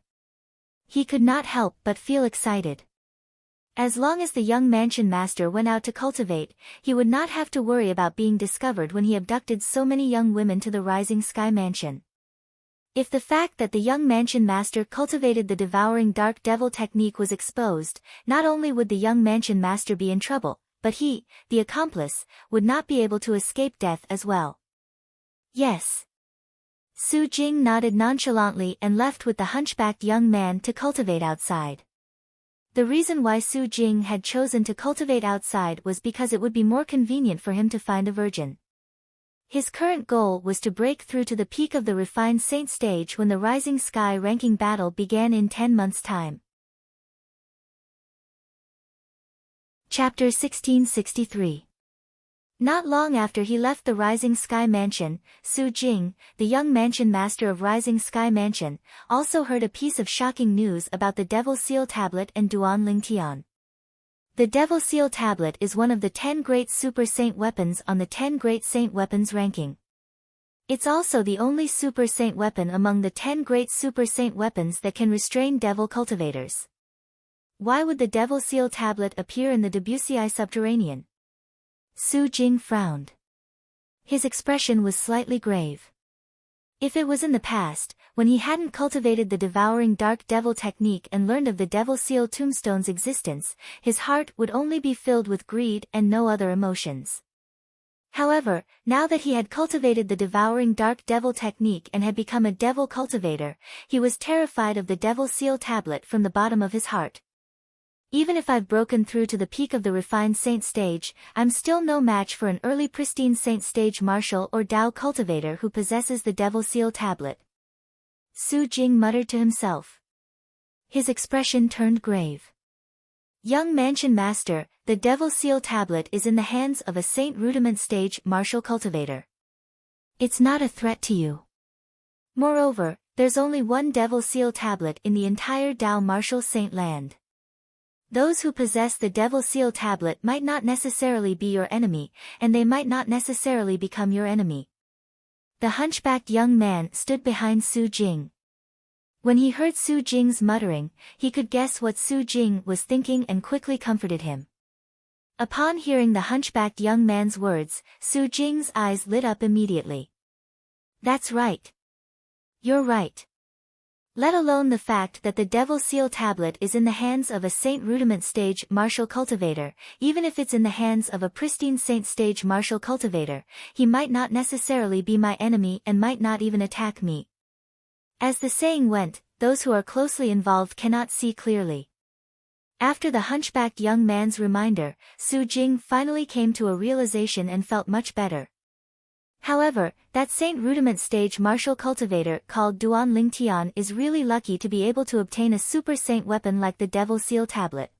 A: He could not help but feel excited. As long as the young mansion master went out to cultivate, he would not have to worry about being discovered when he abducted so many young women to the Rising Sky Mansion. If the fact that the young mansion master cultivated the devouring dark devil technique was exposed, not only would the young mansion master be in trouble, but he, the accomplice, would not be able to escape death as well. Yes. Su Jing nodded nonchalantly and left with the hunchbacked young man to cultivate outside. The reason why Su Jing had chosen to cultivate outside was because it would be more convenient for him to find a virgin. His current goal was to break through to the peak of the refined saint stage when the Rising Sky ranking battle began in 10 months' time. Chapter 1663. Not long after he left the Rising Sky Mansion, Su Jing, the young mansion master of Rising Sky Mansion, also heard a piece of shocking news about the Devil Seal Tablet and Duan Lingtian. The Devil Seal Tablet is one of the 10 Great Super Saint Weapons on the 10 Great Saint Weapons ranking. It's also the only Super Saint weapon among the 10 Great Super Saint Weapons that can restrain devil cultivators. Why would the Devil Seal Tablet appear in the Debussy Subterranean? Su Jing frowned. His expression was slightly grave. If it was in the past, when he hadn't cultivated the devouring dark devil technique and learned of the Devil Seal Tombstone's existence, his heart would only be filled with greed and no other emotions. However, now that he had cultivated the devouring dark devil technique and had become a devil cultivator, he was terrified of the Devil Seal Tablet from the bottom of his heart. Even if I've broken through to the peak of the refined saint stage, I'm still no match for an early pristine saint stage martial or Dao cultivator who possesses the Devil Seal Tablet. Su Jing muttered to himself. His expression turned grave. Young Mansion Master, the Devil Seal Tablet is in the hands of a Saint Rudiment stage martial cultivator. It's not a threat to you. Moreover, there's only one Devil Seal Tablet in the entire Dao martial saint land. Those who possess the Devil Seal Tablet might not necessarily be your enemy, and they might not necessarily become your enemy. The hunchbacked young man stood behind Su Jing. When he heard Su Jing's muttering, he could guess what Su Jing was thinking and quickly comforted him. Upon hearing the hunchbacked young man's words, Su Jing's eyes lit up immediately. That's right. You're right. Let alone the fact that the Devil Seal Tablet is in the hands of a Saint Rudiment stage martial cultivator, even if it's in the hands of a pristine saint stage martial cultivator, he might not necessarily be my enemy and might not even attack me. As the saying went, those who are closely involved cannot see clearly. After the hunchbacked young man's reminder, Su Jing finally came to a realization and felt much better. However, that Saint Rudiment stage martial cultivator called Duan Lingtian is really lucky to be able to obtain a super saint weapon like the Devil Seal Tablet.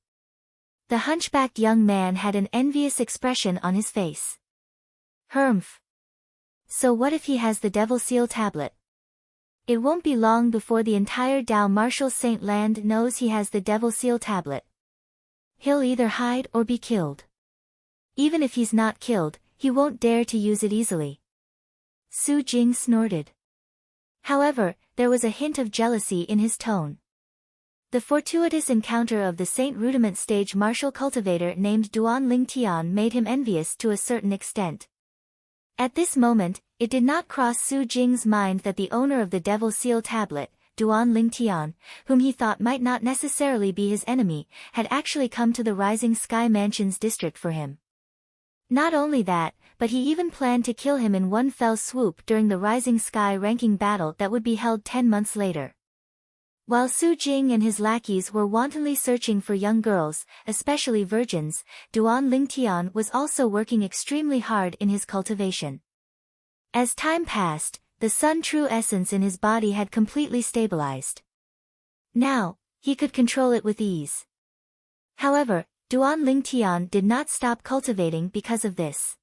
A: The hunchbacked young man had an envious expression on his face. Humph. So what if he has the Devil Seal Tablet? It won't be long before the entire Dao martial saint land knows he has the Devil Seal Tablet. He'll either hide or be killed. Even if he's not killed, he won't dare to use it easily. Su Jing snorted. However, there was a hint of jealousy in his tone. The fortuitous encounter of the Saint Rudiment stage martial cultivator named Duan Lingtian made him envious to a certain extent. At this moment, it did not cross Su Jing's mind that the owner of the Devil Seal tablet, Duan Lingtian, whom he thought might not necessarily be his enemy, had actually come to the Rising Sky Mansion's district for him. Not only that, but he even planned to kill him in one fell swoop during the Rising Sky ranking battle that would be held 10 months later. While Su Jing and his lackeys were wantonly searching for young girls, especially virgins, Duan Lingtian was also working extremely hard in his cultivation. As time passed, the Sun True essence in his body had completely stabilized. Now, he could control it with ease. However, Duan Lingtian did not stop cultivating because of this.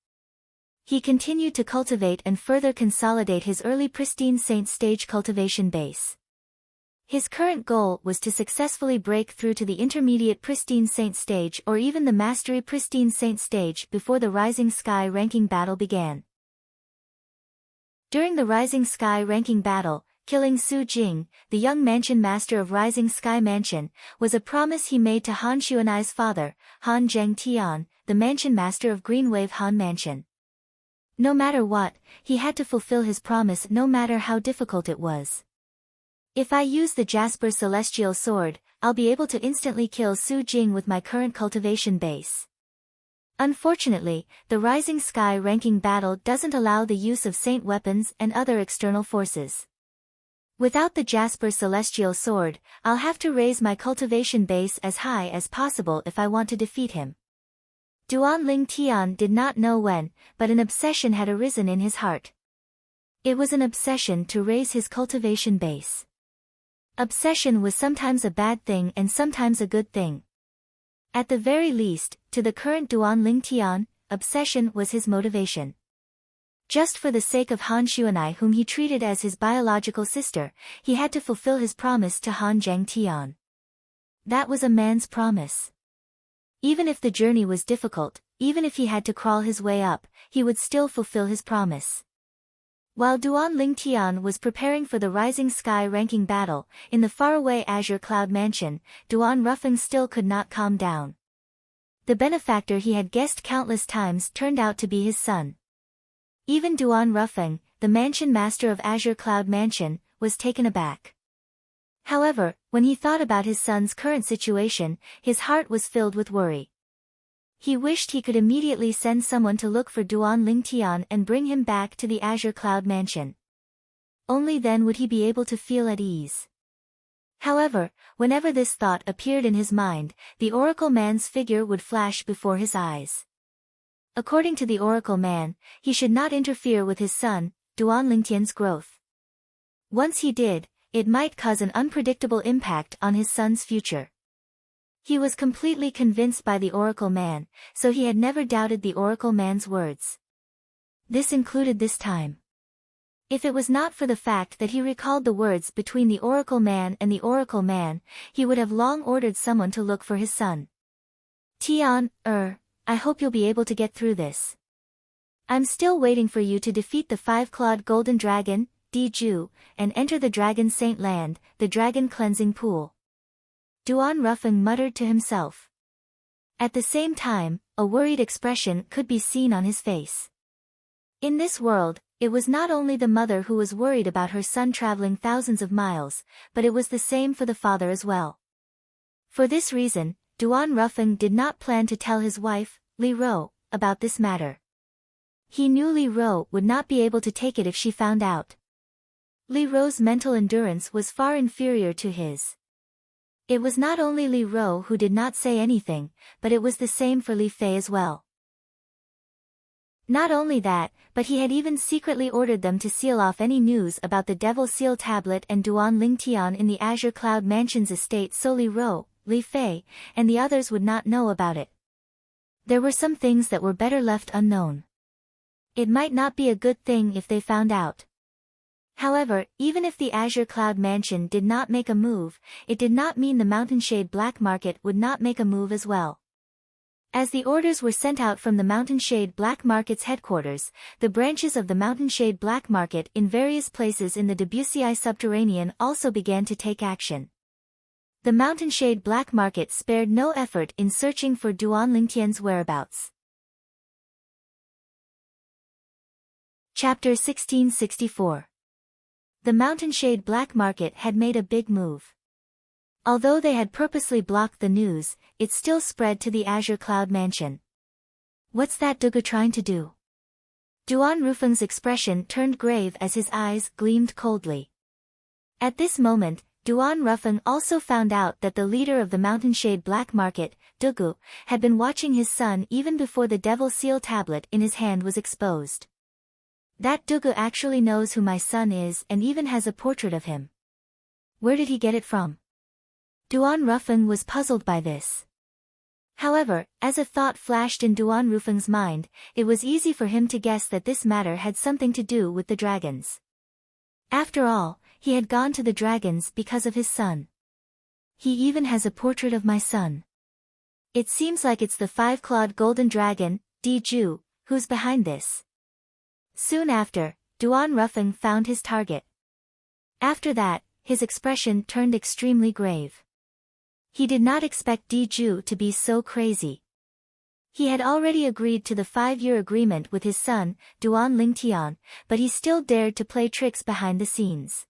A: He continued to cultivate and further consolidate his early pristine Saint stage cultivation base. His current goal was to successfully break through to the intermediate pristine Saint stage or even the mastery pristine Saint stage before the Rising Sky ranking battle began. During the Rising Sky ranking battle, killing Su Jing, the young mansion master of Rising Sky Mansion, was a promise he made to Han Xuanai's father, Han Zhengtian, the mansion master of Greenwave Han Mansion. No matter what, he had to fulfill his promise no matter how difficult it was. If I use the Jasper Celestial Sword, I'll be able to instantly kill Su Jing with my current cultivation base. Unfortunately, the Rising Sky ranking battle doesn't allow the use of Saint weapons and other external forces. Without the Jasper Celestial Sword, I'll have to raise my cultivation base as high as possible if I want to defeat him. Duan Lingtian did not know when, but an obsession had arisen in his heart. It was an obsession to raise his cultivation base. Obsession was sometimes a bad thing and sometimes a good thing. At the very least, to the current Duan Lingtian, obsession was his motivation. Just for the sake of Han Xuanai, whom he treated as his biological sister, he had to fulfill his promise to Han Zhengtian. That was a man's promise. Even if the journey was difficult, even if he had to crawl his way up, he would still fulfill his promise. While Duan Lingtian was preparing for the Rising Sky ranking battle, in the faraway Azure Cloud Mansion, Duan Ruffing still could not calm down. The benefactor he had guessed countless times turned out to be his son. Even Duan Ruffing, the mansion master of Azure Cloud Mansion, was taken aback. However, when he thought about his son's current situation, his heart was filled with worry. He wished he could immediately send someone to look for Duan Lingtian and bring him back to the Azure Cloud Mansion. Only then would he be able to feel at ease. However, whenever this thought appeared in his mind, the Oracle Man's figure would flash before his eyes. According to the Oracle Man, he should not interfere with his son, Duan Lingtian's growth. Once he did, it might cause an unpredictable impact on his son's future. He was completely convinced by the Oracle Man, so he had never doubted the Oracle Man's words. This included this time. If it was not for the fact that he recalled the words between the Oracle Man and the Oracle Man, he would have long ordered someone to look for his son. Tian, I hope you'll be able to get through this. I'm still waiting for you to defeat the five-clawed golden dragon, Diju, and enter the Dragon Saint Land, the Dragon Cleansing Pool. Duan Ruffing muttered to himself. At the same time, a worried expression could be seen on his face. In this world, it was not only the mother who was worried about her son traveling thousands of miles, but it was the same for the father as well. For this reason, Duan Ruffing did not plan to tell his wife, Li Ro, about this matter. He knew Li Ro would not be able to take it if she found out. Li Ro's mental endurance was far inferior to his. It was not only Li Ro who did not say anything, but it was the same for Li Fei as well. Not only that, but he had even secretly ordered them to seal off any news about the Devil Seal tablet and Duan Lingtian in the Azure Cloud Mansion's estate so Li Ro, Li Fei, and the others would not know about it. There were some things that were better left unknown. It might not be a good thing if they found out. However, even if the Azure Cloud Mansion did not make a move, it did not mean the Mountainshade Black Market would not make a move as well. As the orders were sent out from the Mountain Shade Black Market's headquarters, the branches of the Mountain Shade Black Market in various places in the Wuxia subterranean also began to take action. The Mountain Shade Black Market spared no effort in searching for Duan Lingtian's whereabouts. Chapter 1664. The Mountain Shade Black Market had made a big move. Although they had purposely blocked the news, it still spread to the Azure Cloud Mansion. What's that Dugu trying to do? Duan Rufeng's expression turned grave as his eyes gleamed coldly. At this moment, Duan Rufeng also found out that the leader of the Mountain Shade Black Market, Dugu, had been watching his son even before the Devil Seal tablet in his hand was exposed. That Dugu actually knows who my son is and even has a portrait of him. Where did he get it from? Duan Rufeng was puzzled by this. However, as a thought flashed in Duan Rufeng's mind, it was easy for him to guess that this matter had something to do with the dragons. After all, he had gone to the dragons because of his son. He even has a portrait of my son. It seems like it's the five-clawed golden dragon, Di Ju, who's behind this. Soon after, Duan Rufeng found his target. After that, his expression turned extremely grave. He did not expect Di Ju to be so crazy. He had already agreed to the 5-year agreement with his son, Duan Lingtian, but he still dared to play tricks behind the scenes.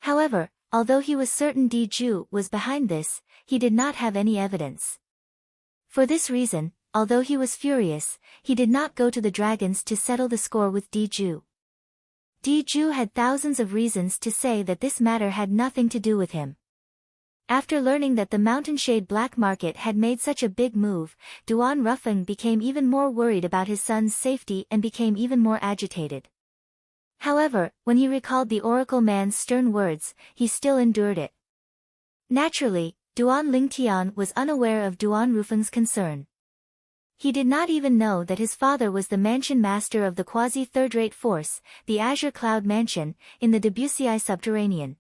A: However, although he was certain Di Ju was behind this, he did not have any evidence. For this reason, although he was furious, he did not go to the dragons to settle the score with Di Ju. Di Ju had thousands of reasons to say that this matter had nothing to do with him. After learning that the Mountain Shade Black Market had made such a big move, Duan Rufeng became even more worried about his son's safety and became even more agitated. However, when he recalled the Oracle man's stern words, he still endured it. Naturally, Duan Lingtian was unaware of Duan Rufeng's concern. He did not even know that his father was the mansion master of the quasi-third-rate force, the Azure Cloud Mansion, in the Wuxia subterranean.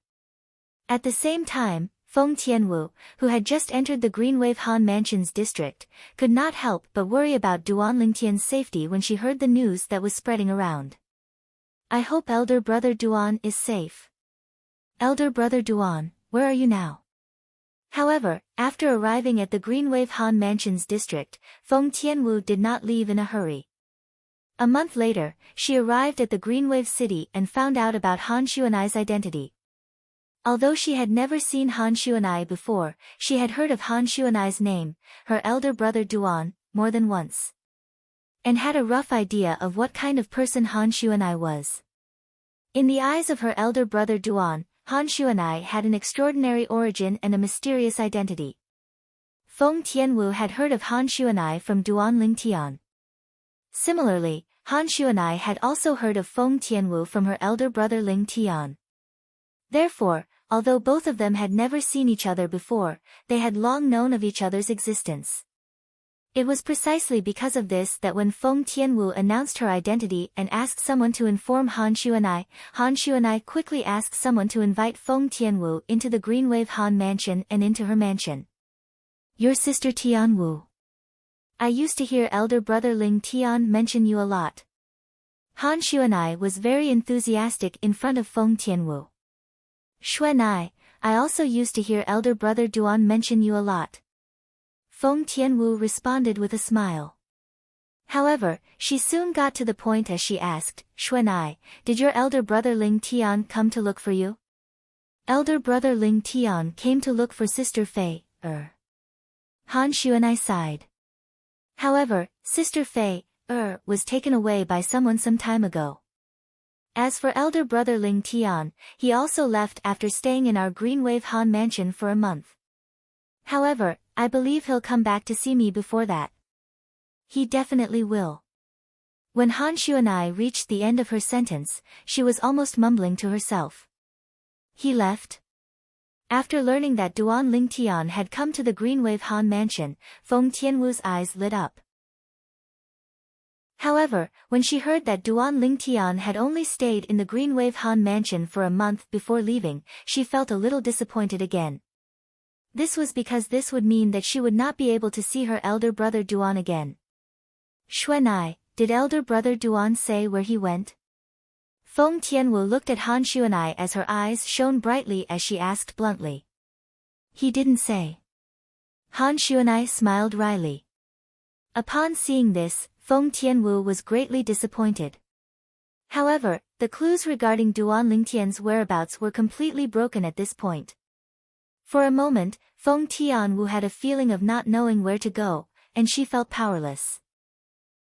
A: At the same time, Feng Tianwu, who had just entered the Greenwave Han Mansion's district, could not help but worry about Duan Lingtian's safety when she heard the news that was spreading around. I hope elder brother Duan is safe. Elder brother Duan, where are you now? However, after arriving at the Greenwave Han Mansion's district, Feng Tianwu did not leave in a hurry. A month later, she arrived at the Greenwave city and found out about Han Xuanai's identity. Although she had never seen Han Xuanai before, she had heard of Han Xuanai's name, her elder brother Duan, more than once. And had a rough idea of what kind of person Han Xuanai was. In the eyes of her elder brother Duan, Han Xuanai had an extraordinary origin and a mysterious identity. Feng Tianwu had heard of Han Xuanai from Duan Lingtian. Similarly, Han Xuanai had also heard of Feng Tianwu from her elder brother Ling Tian. Therefore, although both of them had never seen each other before, they had long known of each other's existence. It was precisely because of this that when Feng Tianwu announced her identity and asked someone to inform Han Xuanai quickly asked someone to invite Feng Tianwu into the Greenwave Han Mansion and into her mansion. Your sister Tianwu. I used to hear elder brother Ling Tian mention you a lot. Han Xuanai was very enthusiastic in front of Feng Tianwu. Xuanai, I also used to hear elder brother Duan mention you a lot. Feng Tianwu responded with a smile. However, she soon got to the point as she asked, Xuanai, did your elder brother Ling Tian come to look for you? Elder brother Ling Tian came to look for sister Fei, Han Xuanai sighed. However, sister Fei, was taken away by someone some time ago. As for elder brother Ling Tian, he also left after staying in our Greenwave Han Mansion for a month. However, I believe he'll come back to see me before that. He definitely will. When Han Xuanai reached the end of her sentence, she was almost mumbling to herself. He left? After learning that Duan Lingtian had come to the Greenwave Han Mansion, Feng Tianwu's eyes lit up. However, when she heard that Duan Lingtian had only stayed in the Greenwave Han Mansion for a month before leaving, she felt a little disappointed again. This was because this would mean that she would not be able to see her elder brother Duan again. Xuanai, did elder brother Duan say where he went? Feng Tianwu looked at Han Xuanai as her eyes shone brightly as she asked bluntly. He didn't say. Han Xuanai smiled wryly. Upon seeing this, Feng Tianwu was greatly disappointed. However, the clues regarding Duan Lingtian's whereabouts were completely broken at this point. For a moment, Feng Tianwu had a feeling of not knowing where to go, and she felt powerless.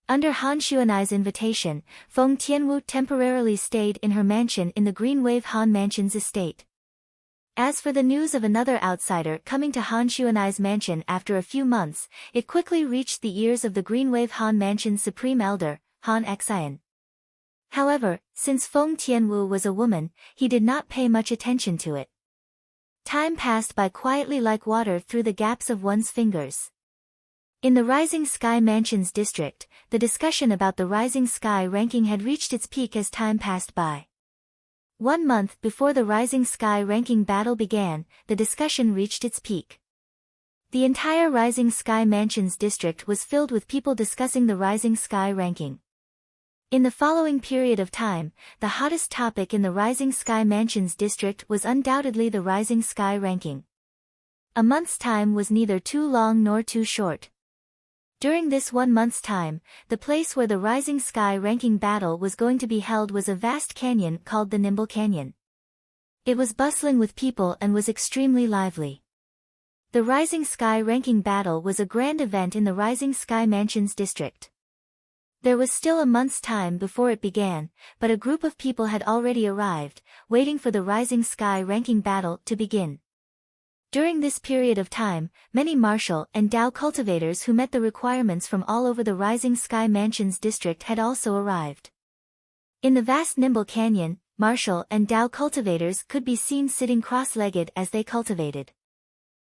A: Under Han Xuanai's invitation, Feng Tianwu temporarily stayed in her mansion in the Green Wave Han Mansion's estate. As for the news of another outsider coming to Han Xuanai's mansion after a few months, it quickly reached the ears of the Green Wave Han Mansion's supreme elder, Han Xian. However, since Feng Tianwu was a woman, he did not pay much attention to it. Time passed by quietly like water through the gaps of one's fingers. In the Rising Sky Mansion's district, the discussion about the Rising Sky ranking had reached its peak as time passed by. 1 month before the Rising Sky ranking battle began, the discussion reached its peak. The entire Rising Sky Mansion's district was filled with people discussing the Rising Sky ranking. In the following period of time, the hottest topic in the Rising Sky Mansion's district was undoubtedly the Rising Sky ranking. A month's time was neither too long nor too short. During this 1 month's time, the place where the Rising Sky ranking battle was going to be held was a vast canyon called the Nimble Canyon. It was bustling with people and was extremely lively. The Rising Sky ranking battle was a grand event in the Rising Sky Mansion's district. There was still a month's time before it began, but a group of people had already arrived, waiting for the Rising Sky ranking battle to begin. During this period of time, many martial and Dao cultivators who met the requirements from all over the Rising Sky Mansion's district had also arrived. In the vast Nimble Canyon, martial and Dao cultivators could be seen sitting cross-legged as they cultivated.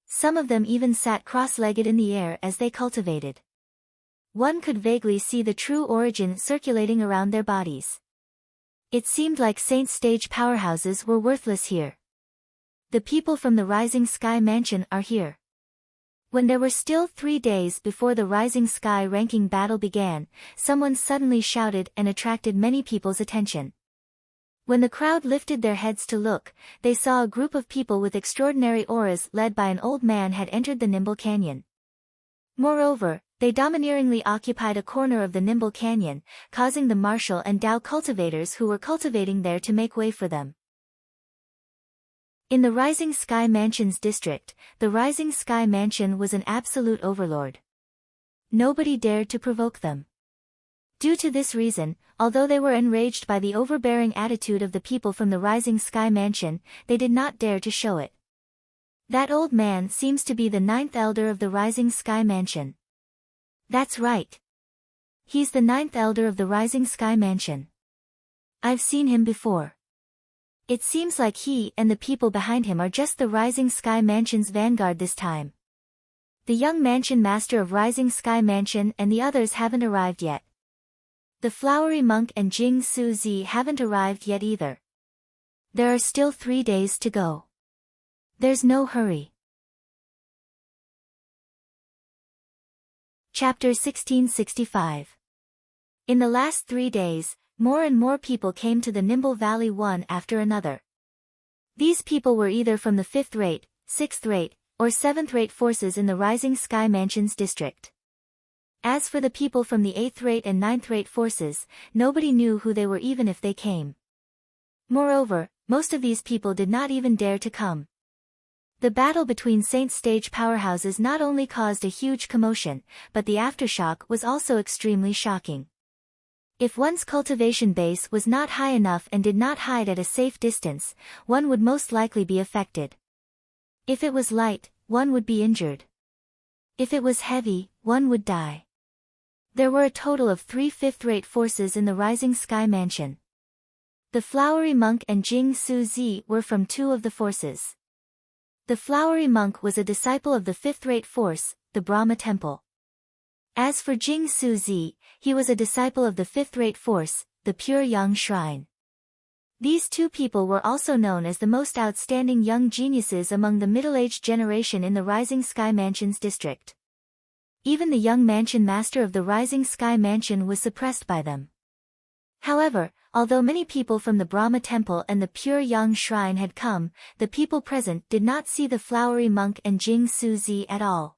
A: Some of them even sat cross-legged in the air as they cultivated. One could vaguely see the true origin circulating around their bodies. It seemed like Saint stage powerhouses were worthless here. The people from the Rising Sky Mansion are here. When there were still 3 days before the Rising Sky ranking battle began, someone suddenly shouted and attracted many people's attention. When the crowd lifted their heads to look, they saw a group of people with extraordinary auras led by an old man had entered the Nimble Canyon. Moreover, they domineeringly occupied a corner of the Nimble Canyon, causing the martial and Dao cultivators who were cultivating there to make way for them. In the Rising Sky Mansion's district, the Rising Sky Mansion was an absolute overlord. Nobody dared to provoke them. Due to this reason, although they were enraged by the overbearing attitude of the people from the Rising Sky Mansion, they did not dare to show it. That old man seems to be the 9th elder of the Rising Sky Mansion. That's right. He's the 9th elder of the Rising Sky Mansion. I've seen him before. It seems like he and the people behind him are just the Rising Sky Mansion's vanguard this time. The young mansion master of Rising Sky Mansion and the others haven't arrived yet. The flowery monk and Jing Su Zi haven't arrived yet either. There are still 3 days to go. There's no hurry. Chapter 1665. In the last 3 days, more and more people came to the Nimble Valley one after another. These people were either from the 5th rate, 6th rate, or 7th rate forces in the Rising Sky Mansion's district. As for the people from the 8th rate and 9th rate forces, nobody knew who they were even if they came. Moreover, most of these people did not even dare to come. The battle between Saint stage powerhouses not only caused a huge commotion, but the aftershock was also extremely shocking. If one's cultivation base was not high enough and did not hide at a safe distance, one would most likely be affected. If it was light, one would be injured. If it was heavy, one would die. There were a total of 3 5th-rate forces in the Rising Sky Mansion. The Flowery Monk and Jing Su Zi were from 2 of the forces. The Flowery Monk was a disciple of the 5th-rate force, the Brahma Temple. As for Jing Su Zi, he was a disciple of the 5th-rate force, the Pure Yang Shrine. These two people were also known as the most outstanding young geniuses among the middle-aged generation in the Rising Sky Mansion's district. Even the young mansion master of the Rising Sky Mansion was suppressed by them. However, although many people from the Brahma Temple and the Pure Yang Shrine had come, the people present did not see the flowery monk and Jing Suzi at all.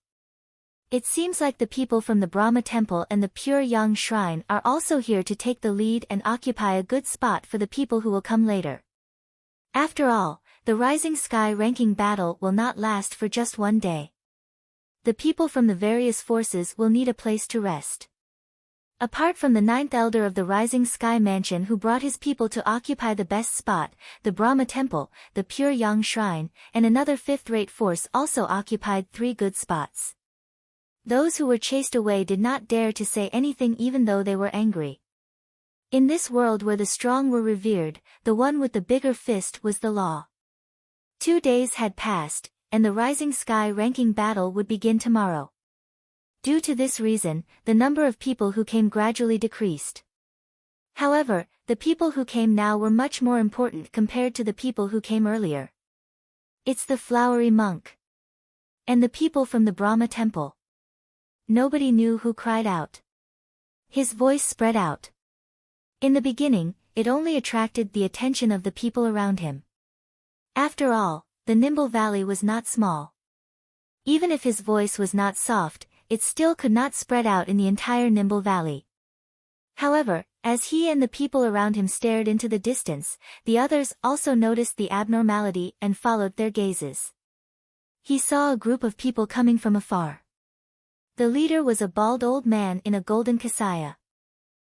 A: It seems like the people from the Brahma Temple and the Pure Yang Shrine are also here to take the lead and occupy a good spot for the people who will come later. After all, the Rising Sky ranking battle will not last for just one day. The people from the various forces will need a place to rest. Apart from the ninth elder of the Rising Sky Mansion who brought his people to occupy the best spot, the Brahma Temple, the Pure Yang Shrine, and another fifth-rate force also occupied 3 good spots. Those who were chased away did not dare to say anything even though they were angry. In this world where the strong were revered, the one with the bigger fist was the law. 2 days had passed, and the Rising Sky ranking battle would begin tomorrow. Due to this reason, the number of people who came gradually decreased. However, the people who came now were much more important compared to the people who came earlier. It's the flowery monk. And the people from the Brahma Temple. Nobody knew who cried out. His voice spread out. In the beginning, it only attracted the attention of the people around him. After all, the Nimble Valley was not small. Even if his voice was not soft, it still could not spread out in the entire Nimble Valley. However, as he and the people around him stared into the distance, the others also noticed the abnormality and followed their gazes. He saw a group of people coming from afar. The leader was a bald old man in a golden kasaya.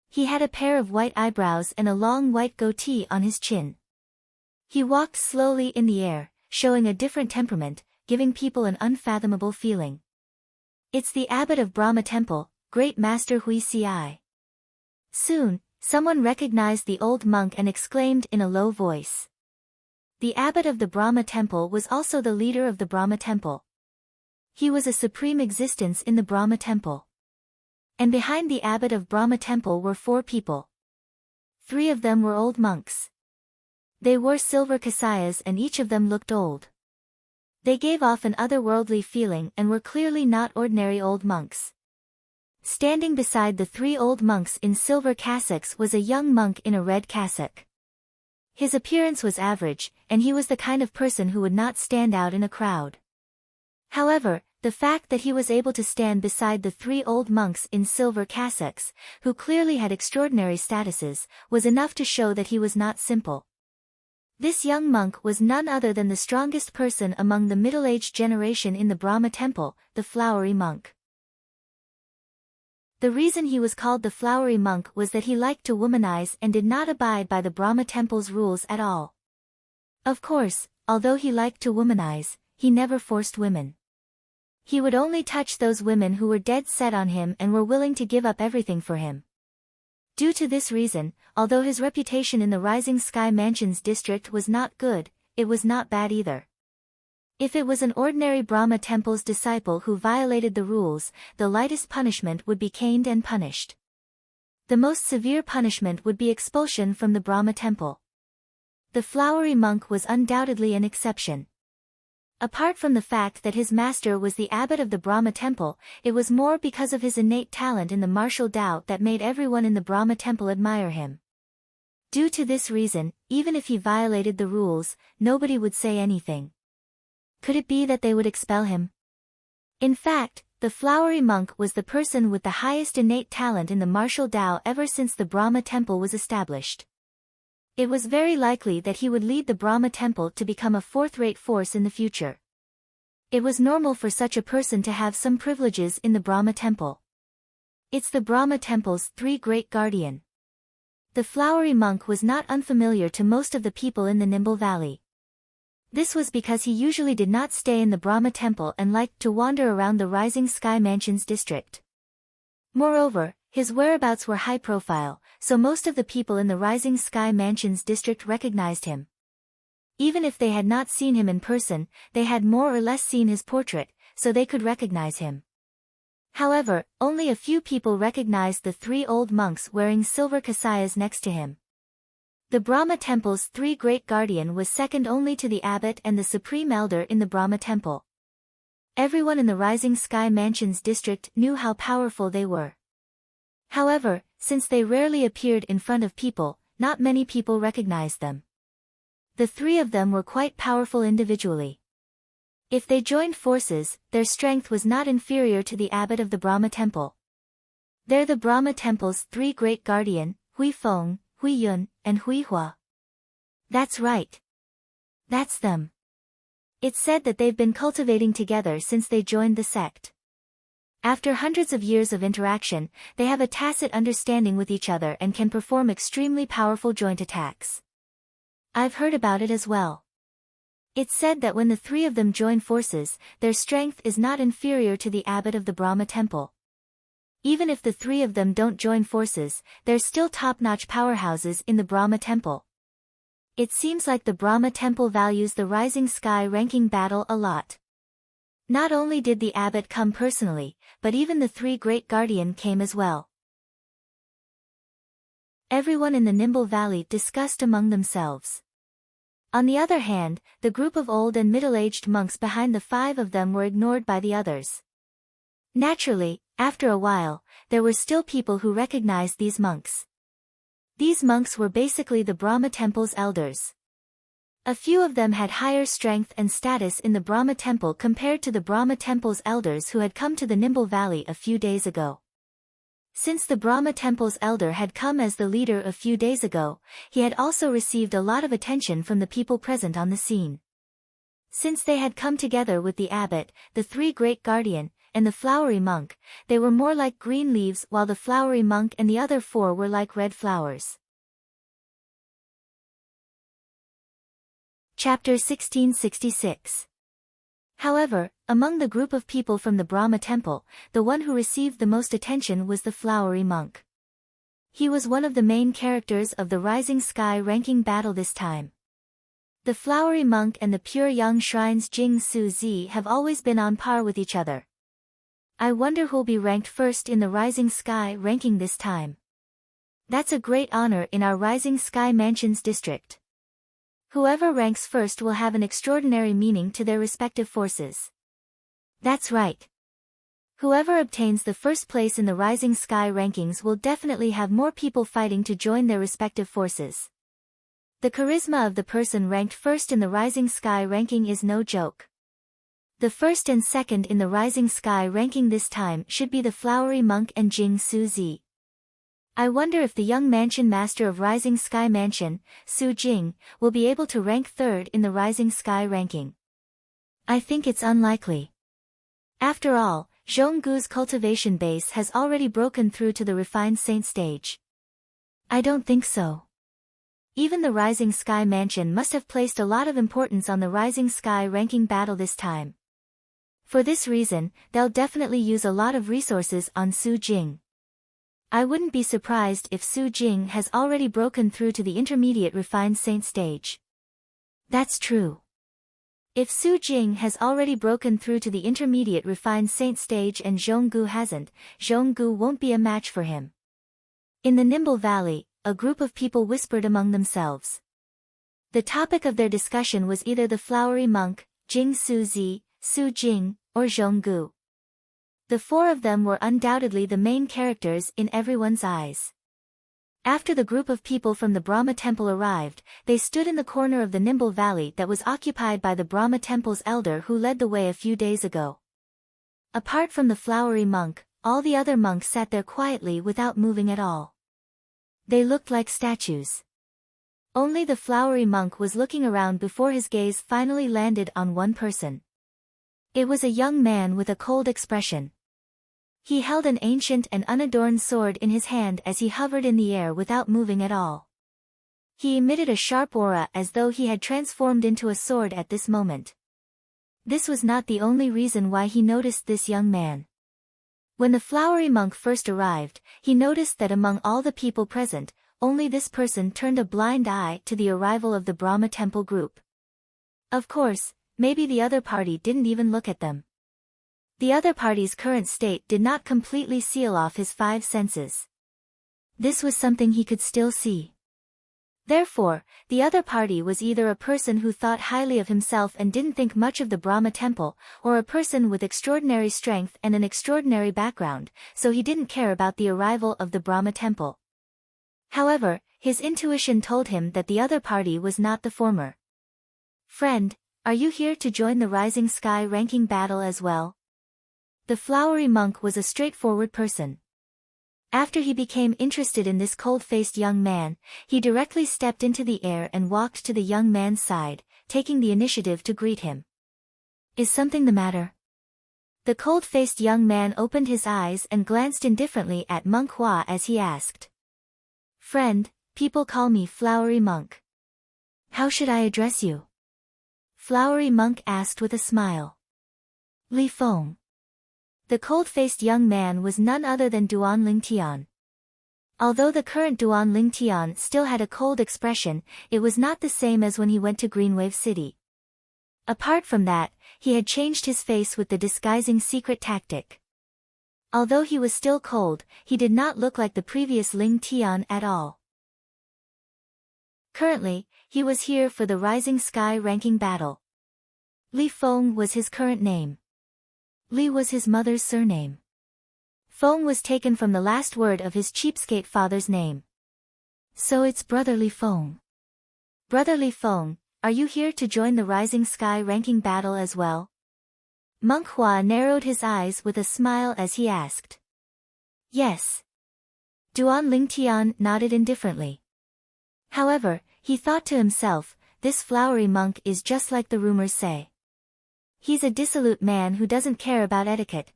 A: He had a pair of white eyebrows and a long white goatee on his chin. He walked slowly in the air, showing a different temperament, giving people an unfathomable feeling. It's the abbot of Brahma Temple, Great Master Wuxia. Soon, someone recognized the old monk and exclaimed in a low voice. The abbot of the Brahma Temple was also the leader of the Brahma Temple. He was a supreme existence in the Brahma Temple. And behind the abbot of Brahma Temple were 4 people. 3 of them were old monks. They wore silver kasayas and each of them looked old. They gave off an otherworldly feeling and were clearly not ordinary old monks. Standing beside the 3 old monks in silver cassocks was a young monk in a red cassock. His appearance was average, and he was the kind of person who would not stand out in a crowd. However, the fact that he was able to stand beside the 3 old monks in silver cassocks, who clearly had extraordinary statuses, was enough to show that he was not simple. This young monk was none other than the strongest person among the middle-aged generation in the Brahma Temple, the flowery monk. The reason he was called the flowery monk was that he liked to womanize and did not abide by the Brahma Temple's rules at all. Of course, although he liked to womanize, he never forced women. He would only touch those women who were dead set on him and were willing to give up everything for him. Due to this reason, although his reputation in the Rising Sky Mansion's district was not good, it was not bad either. If it was an ordinary Brahma Temple's disciple who violated the rules, the lightest punishment would be caned and punished. The most severe punishment would be expulsion from the Brahma Temple. The flowery monk was undoubtedly an exception. Apart from the fact that his master was the abbot of the Brahma Temple, it was more because of his innate talent in the martial Tao that made everyone in the Brahma Temple admire him. Due to this reason, even if he violated the rules, nobody would say anything. Could it be that they would expel him? In fact, the flowery monk was the person with the highest innate talent in the martial Tao ever since the Brahma Temple was established. It was very likely that he would lead the Brahma Temple to become a 4th-rate force in the future. It was normal for such a person to have some privileges in the Brahma Temple. It's the Brahma Temple's 3 great guardian. The flowery monk was not unfamiliar to most of the people in the Nimble Valley. This was because he usually did not stay in the Brahma Temple and liked to wander around the Rising Sky Mansion's district. Moreover, his whereabouts were high profile, so most of the people in the Rising Sky Mansion's district recognized him. Even if they had not seen him in person, they had more or less seen his portrait, so they could recognize him. However, only a few people recognized the 3 old monks wearing silver kasayas next to him. The Brahma Temple's three great guardian was second only to the abbot and the supreme elder in the Brahma Temple. Everyone in the Rising Sky Mansion's district knew how powerful they were. However, since they rarely appeared in front of people, not many people recognized them. The three of them were quite powerful individually. If they joined forces, their strength was not inferior to the abbot of the Brahma Temple. They're the Brahma Temple's three great guardian, Hui Feng, Hui Yun, and Hui Hua. That's right. That's them. It's said that they've been cultivating together since they joined the sect. After hundreds of years of interaction, they have a tacit understanding with each other and can perform extremely powerful joint attacks. I've heard about it as well. It's said that when the three of them join forces, their strength is not inferior to the abbot of the Brahma Temple. Even if the three of them don't join forces, they're still top-notch powerhouses in the Brahma Temple. It seems like the Brahma Temple values the Rising Sky ranking battle a lot. Not only did the abbot come personally, but even the three great guardian came as well. Everyone in the Nimble Valley discussed among themselves. On the other hand, the group of old and middle-aged monks behind the five of them were ignored by the others. Naturally, after a while, there were still people who recognized these monks. These monks were basically the Brahma Temple's elders. A few of them had higher strength and status in the Brahma Temple compared to the Brahma Temple's elders who had come to the Nimble Valley a few days ago. Since the Brahma Temple's elder had come as the leader a few days ago, he had also received a lot of attention from the people present on the scene. Since they had come together with the abbot, the three great guardian, and the flowery monk, they were more like green leaves while the flowery monk and the other four were like red flowers. Chapter 1666. However, among the group of people from the Brahma Temple, the one who received the most attention was the flowery monk. He was one of the main characters of the Rising Sky ranking battle this time. The flowery monk and the pure young shrine's Jing Su Zi have always been on par with each other. I wonder who'll be ranked first in the Rising Sky ranking this time. That's a great honor in our Rising Sky Mansion's district. Whoever ranks first will have an extraordinary meaning to their respective forces. That's right. Whoever obtains the first place in the Rising Sky rankings will definitely have more people fighting to join their respective forces. The charisma of the person ranked first in the Rising Sky ranking is no joke. The first and second in the Rising Sky ranking this time should be the flowery monk and Jing Su Zi. I wonder if the young mansion master of Rising Sky Mansion, Su Jing, will be able to rank third in the Rising Sky ranking. I think it's unlikely. After all, Zhonggu's cultivation base has already broken through to the refined saint stage. I don't think so. Even the Rising Sky Mansion must have placed a lot of importance on the Rising Sky ranking battle this time. For this reason, they'll definitely use a lot of resources on Su Jing. I wouldn't be surprised if Su Jing has already broken through to the intermediate refined saint stage. That's true. If Su Jing has already broken through to the intermediate refined saint stage and Zhonggu hasn't, Zhonggu won't be a match for him. In the Nimble Valley, a group of people whispered among themselves. The topic of their discussion was either the flowery monk, Jing Su Zi, Su Jing, or Zhonggu. The four of them were undoubtedly the main characters in everyone's eyes. After the group of people from the Brahma Temple arrived, they stood in the corner of the Nimble Valley that was occupied by the Brahma Temple's elder who led the way a few days ago. Apart from the flowery monk, all the other monks sat there quietly without moving at all. They looked like statues. Only the flowery monk was looking around before his gaze finally landed on one person. It was a young man with a cold expression. He held an ancient and unadorned sword in his hand as he hovered in the air without moving at all. He emitted a sharp aura as though he had transformed into a sword at this moment. This was not the only reason why he noticed this young man. When the flowery monk first arrived, he noticed that among all the people present, only this person turned a blind eye to the arrival of the Brahma Temple group. Of course, maybe the other party didn't even look at them. The other party's current state did not completely seal off his five senses. This was something he could still see. Therefore, the other party was either a person who thought highly of himself and didn't think much of the Brahma temple, or a person with extraordinary strength and an extraordinary background, so he didn't care about the arrival of the Brahma temple. However, his intuition told him that the other party was not the former. "Friend, are you here to join the Rising Sky ranking battle as well?" The flowery monk was a straightforward person. After he became interested in this cold-faced young man, he directly stepped into the air and walked to the young man's side, taking the initiative to greet him. "Is something the matter?" The cold-faced young man opened his eyes and glanced indifferently at Monk Hua as he asked. "Friend, people call me Flowery Monk. How should I address you?" Flowery Monk asked with a smile. "Li Feng." The cold-faced young man was none other than Duan Lingtian. Although the current Duan Lingtian still had a cold expression, it was not the same as when he went to Greenwave City. Apart from that, he had changed his face with the disguising secret tactic. Although he was still cold, he did not look like the previous Ling Tian at all. Currently, he was here for the Rising Sky ranking battle. Li Feng was his current name. Li was his mother's surname. Feng was taken from the last word of his cheapskate father's name. So it's Brother Li Feng. "Brother Li Feng, are you here to join the Rising Sky ranking battle as well?" Monk Hua narrowed his eyes with a smile as he asked. "Yes." Duan Lingtian nodded indifferently. However, he thought to himself, this flowery monk is just like the rumors say. He's a dissolute man who doesn't care about etiquette.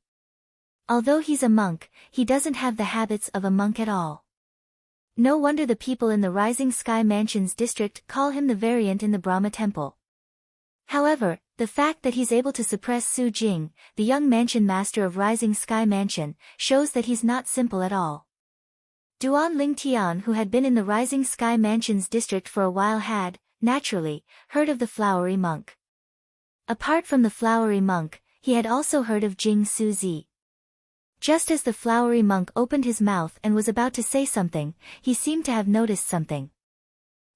A: Although he's a monk, he doesn't have the habits of a monk at all. No wonder the people in the Rising Sky Mansions district call him the variant in the Brahma temple. However, the fact that he's able to suppress Su Jing, the young mansion master of Rising Sky Mansion, shows that he's not simple at all. Duan Lingtian, who had been in the Rising Sky Mansions district for a while, had, naturally, heard of the flowery monk. Apart from the flowery monk, he had also heard of Jing Suzi. Just as the flowery monk opened his mouth and was about to say something, he seemed to have noticed something.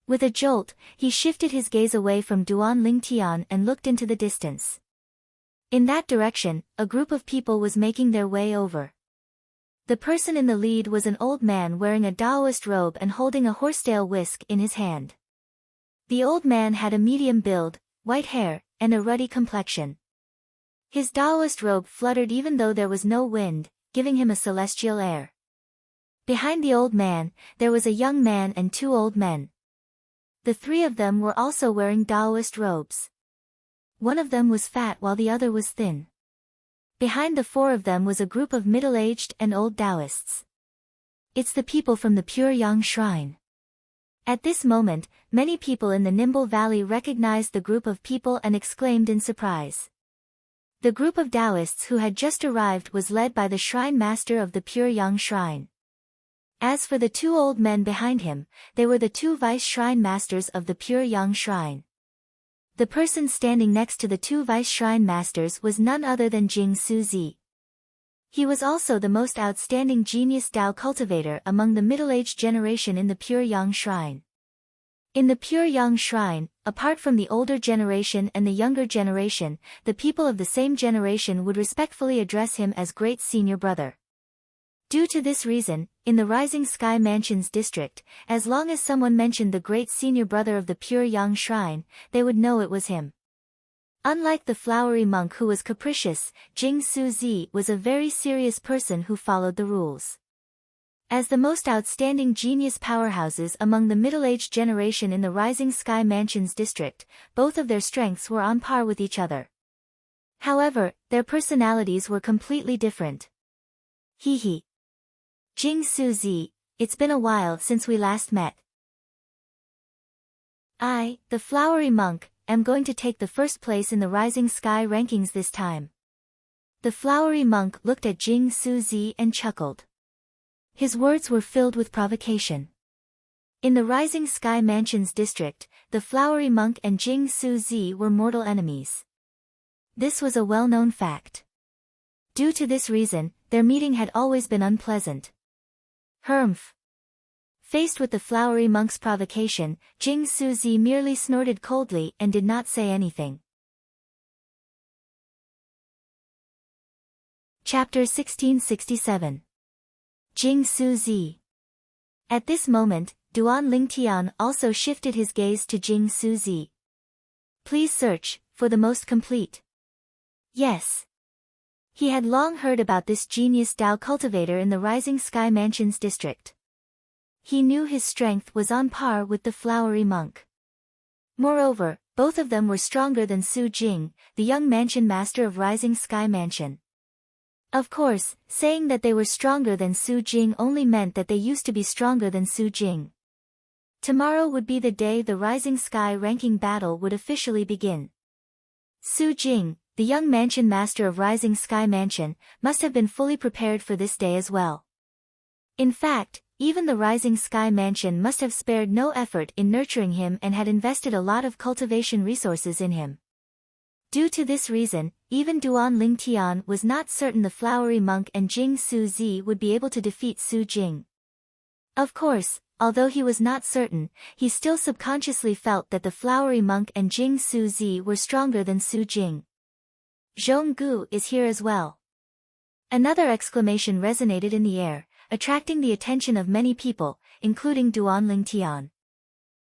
A: With a jolt, he shifted his gaze away from Duan Lingtian and looked into the distance. In that direction, a group of people was making their way over. The person in the lead was an old man wearing a Taoist robe and holding a horsetail whisk in his hand. The old man had a medium build, white hair, and a ruddy complexion. His Taoist robe fluttered even though there was no wind, giving him a celestial air. Behind the old man, there was a young man and two old men. The three of them were also wearing Taoist robes. One of them was fat while the other was thin. Behind the four of them was a group of middle-aged and old Taoists. It's the people from the Pure Yang Shrine. At this moment, many people in the Nimble Valley recognized the group of people and exclaimed in surprise. The group of Taoists who had just arrived was led by the shrine master of the Pure Yang Shrine. As for the two old men behind him, they were the two vice shrine masters of the Pure Yang Shrine. The person standing next to the two vice shrine masters was none other than Jing Suzi. He was also the most outstanding genius Tao cultivator among the middle-aged generation in the Pure Yang Shrine. In the Pure Yang Shrine, apart from the older generation and the younger generation, the people of the same generation would respectfully address him as Great Senior Brother. Due to this reason, in the Rising Sky Mansions district, as long as someone mentioned the Great Senior Brother of the Pure Yang Shrine, they would know it was him. Unlike the flowery monk who was capricious, Jing Suzi was a very serious person who followed the rules. As the most outstanding genius powerhouses among the middle-aged generation in the Rising Sky Mansions district, both of their strengths were on par with each other. However, their personalities were completely different. Hee hee. Jing Suzi, it's been a while since we last met. I, the flowery monk, am going to take the first place in the Rising Sky rankings this time. The flowery monk looked at Jing Suzi and chuckled. His words were filled with provocation. In the Rising Sky Mansions district, the flowery monk and Jing Suzi were mortal enemies. This was a well-known fact. Due to this reason, their meeting had always been unpleasant. Humph. Faced with the flowery monk's provocation, Jing Suzi merely snorted coldly and did not say anything. Chapter 1667. Jing Suzi. At this moment, Duan Lingtian also shifted his gaze to Jing Suzi. Please search for the most complete. Yes. He had long heard about this genius Dao cultivator in the Rising Sky Mansions district. He knew his strength was on par with the flowery monk. Moreover, both of them were stronger than Su Jing, the young mansion master of Rising Sky Mansion. Of course, saying that they were stronger than Su Jing only meant that they used to be stronger than Su Jing. Tomorrow would be the day the Rising Sky ranking battle would officially begin. Su Jing, the young mansion master of Rising Sky Mansion, must have been fully prepared for this day as well. In fact, even the Rising Sky Mansion must have spared no effort in nurturing him and had invested a lot of cultivation resources in him. Due to this reason, even Duan Lingtian was not certain the flowery monk and Jing Suzi would be able to defeat Su Jing. Of course, although he was not certain, he still subconsciously felt that the flowery monk and Jing Suzi were stronger than Su Jing. Zhonggu is here as well. Another exclamation resonated in the air, attracting the attention of many people, including Duan Lingtian.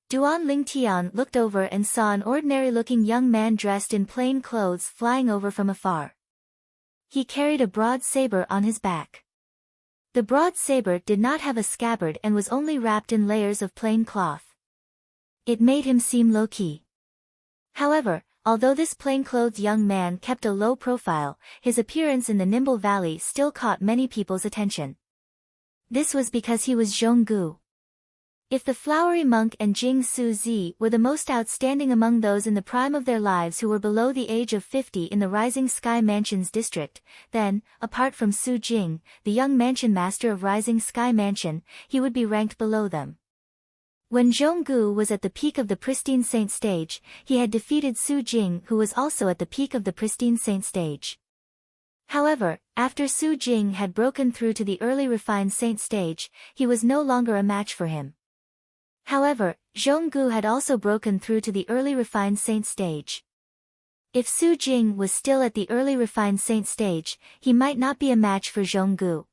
A: Duan Lingtian looked over and saw an ordinary-looking young man dressed in plain clothes flying over from afar. He carried a broad saber on his back. The broad saber did not have a scabbard and was only wrapped in layers of plain cloth. It made him seem low-key. However, although this plain-clothed young man kept a low profile, his appearance in the Nimble Valley still caught many people's attention. This was because he was Zhonggu. If the flowery monk and Jing Suzi were the most outstanding among those in the prime of their lives who were below the age of 50 in the Rising Sky Mansions district, then, apart from Su Jing, the young mansion master of Rising Sky Mansion, he would be ranked below them. When Zhonggu was at the peak of the Pristine Saint stage, he had defeated Su Jing, who was also at the peak of the Pristine Saint stage. However, after Su Jing had broken through to the early refined Saint stage, he was no longer a match for him. However, Zhonggu had also broken through to the early refined Saint stage. If Su Jing was still at the early refined Saint stage, he might not be a match for Zhonggu.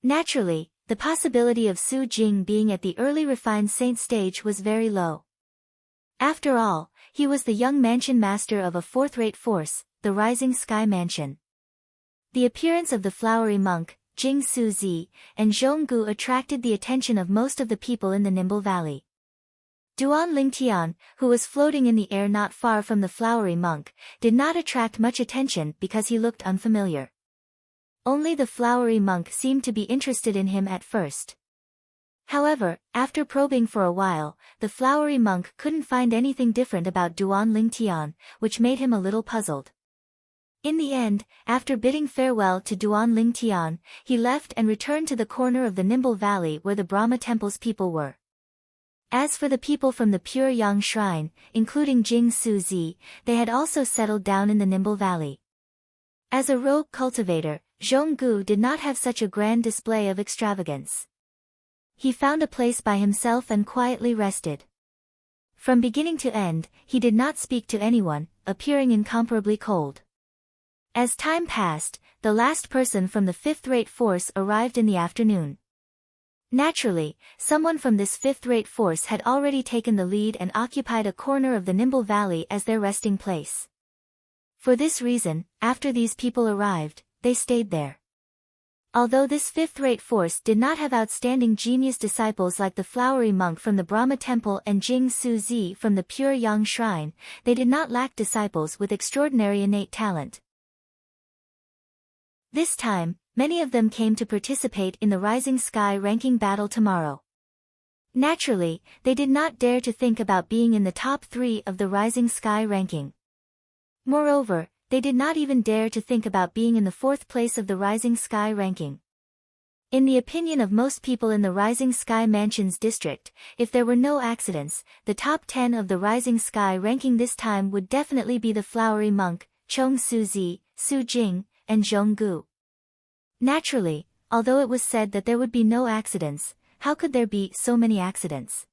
A: Naturally, the possibility of Su Jing being at the early refined Saint stage was very low. After all, he was the young mansion master of a fourth-rate force, the Rising Sky Mansion. The appearance of the flowery monk, Jing Suzi, and Zhonggu attracted the attention of most of the people in the Nimble Valley. Duan Lingtian, who was floating in the air not far from the flowery monk, did not attract much attention because he looked unfamiliar. Only the flowery monk seemed to be interested in him at first. However, after probing for a while, the flowery monk couldn't find anything different about Duan Lingtian, which made him a little puzzled. In the end, after bidding farewell to Duan Lingtian, he left and returned to the corner of the Nimble Valley where the Brahma Temple's people were. As for the people from the Pure Yang Shrine, including Jing Suzi, they had also settled down in the Nimble Valley. As a rogue cultivator, Zhonggu did not have such a grand display of extravagance. He found a place by himself and quietly rested. From beginning to end, he did not speak to anyone, appearing incomparably cold. As time passed, the last person from the fifth-rate force arrived in the afternoon. Naturally, someone from this fifth-rate force had already taken the lead and occupied a corner of the Nimble Valley as their resting place. For this reason, after these people arrived, they stayed there. Although this fifth-rate force did not have outstanding genius disciples like the flowery monk from the Brahma Temple and Jing Suzi from the Pure Yang Shrine, they did not lack disciples with extraordinary innate talent. This time, many of them came to participate in the Rising Sky ranking battle tomorrow. Naturally, they did not dare to think about being in the top 3 of the Rising Sky ranking. Moreover, they did not even dare to think about being in the 4th place of the Rising Sky ranking. In the opinion of most people in the Rising Sky Mansions district, if there were no accidents, the top 10 of the Rising Sky ranking this time would definitely be the flowery monk, Chong Suzi, Su Jing, and Zhonggu. Naturally, although it was said that there would be no accidents, how could there be so many accidents?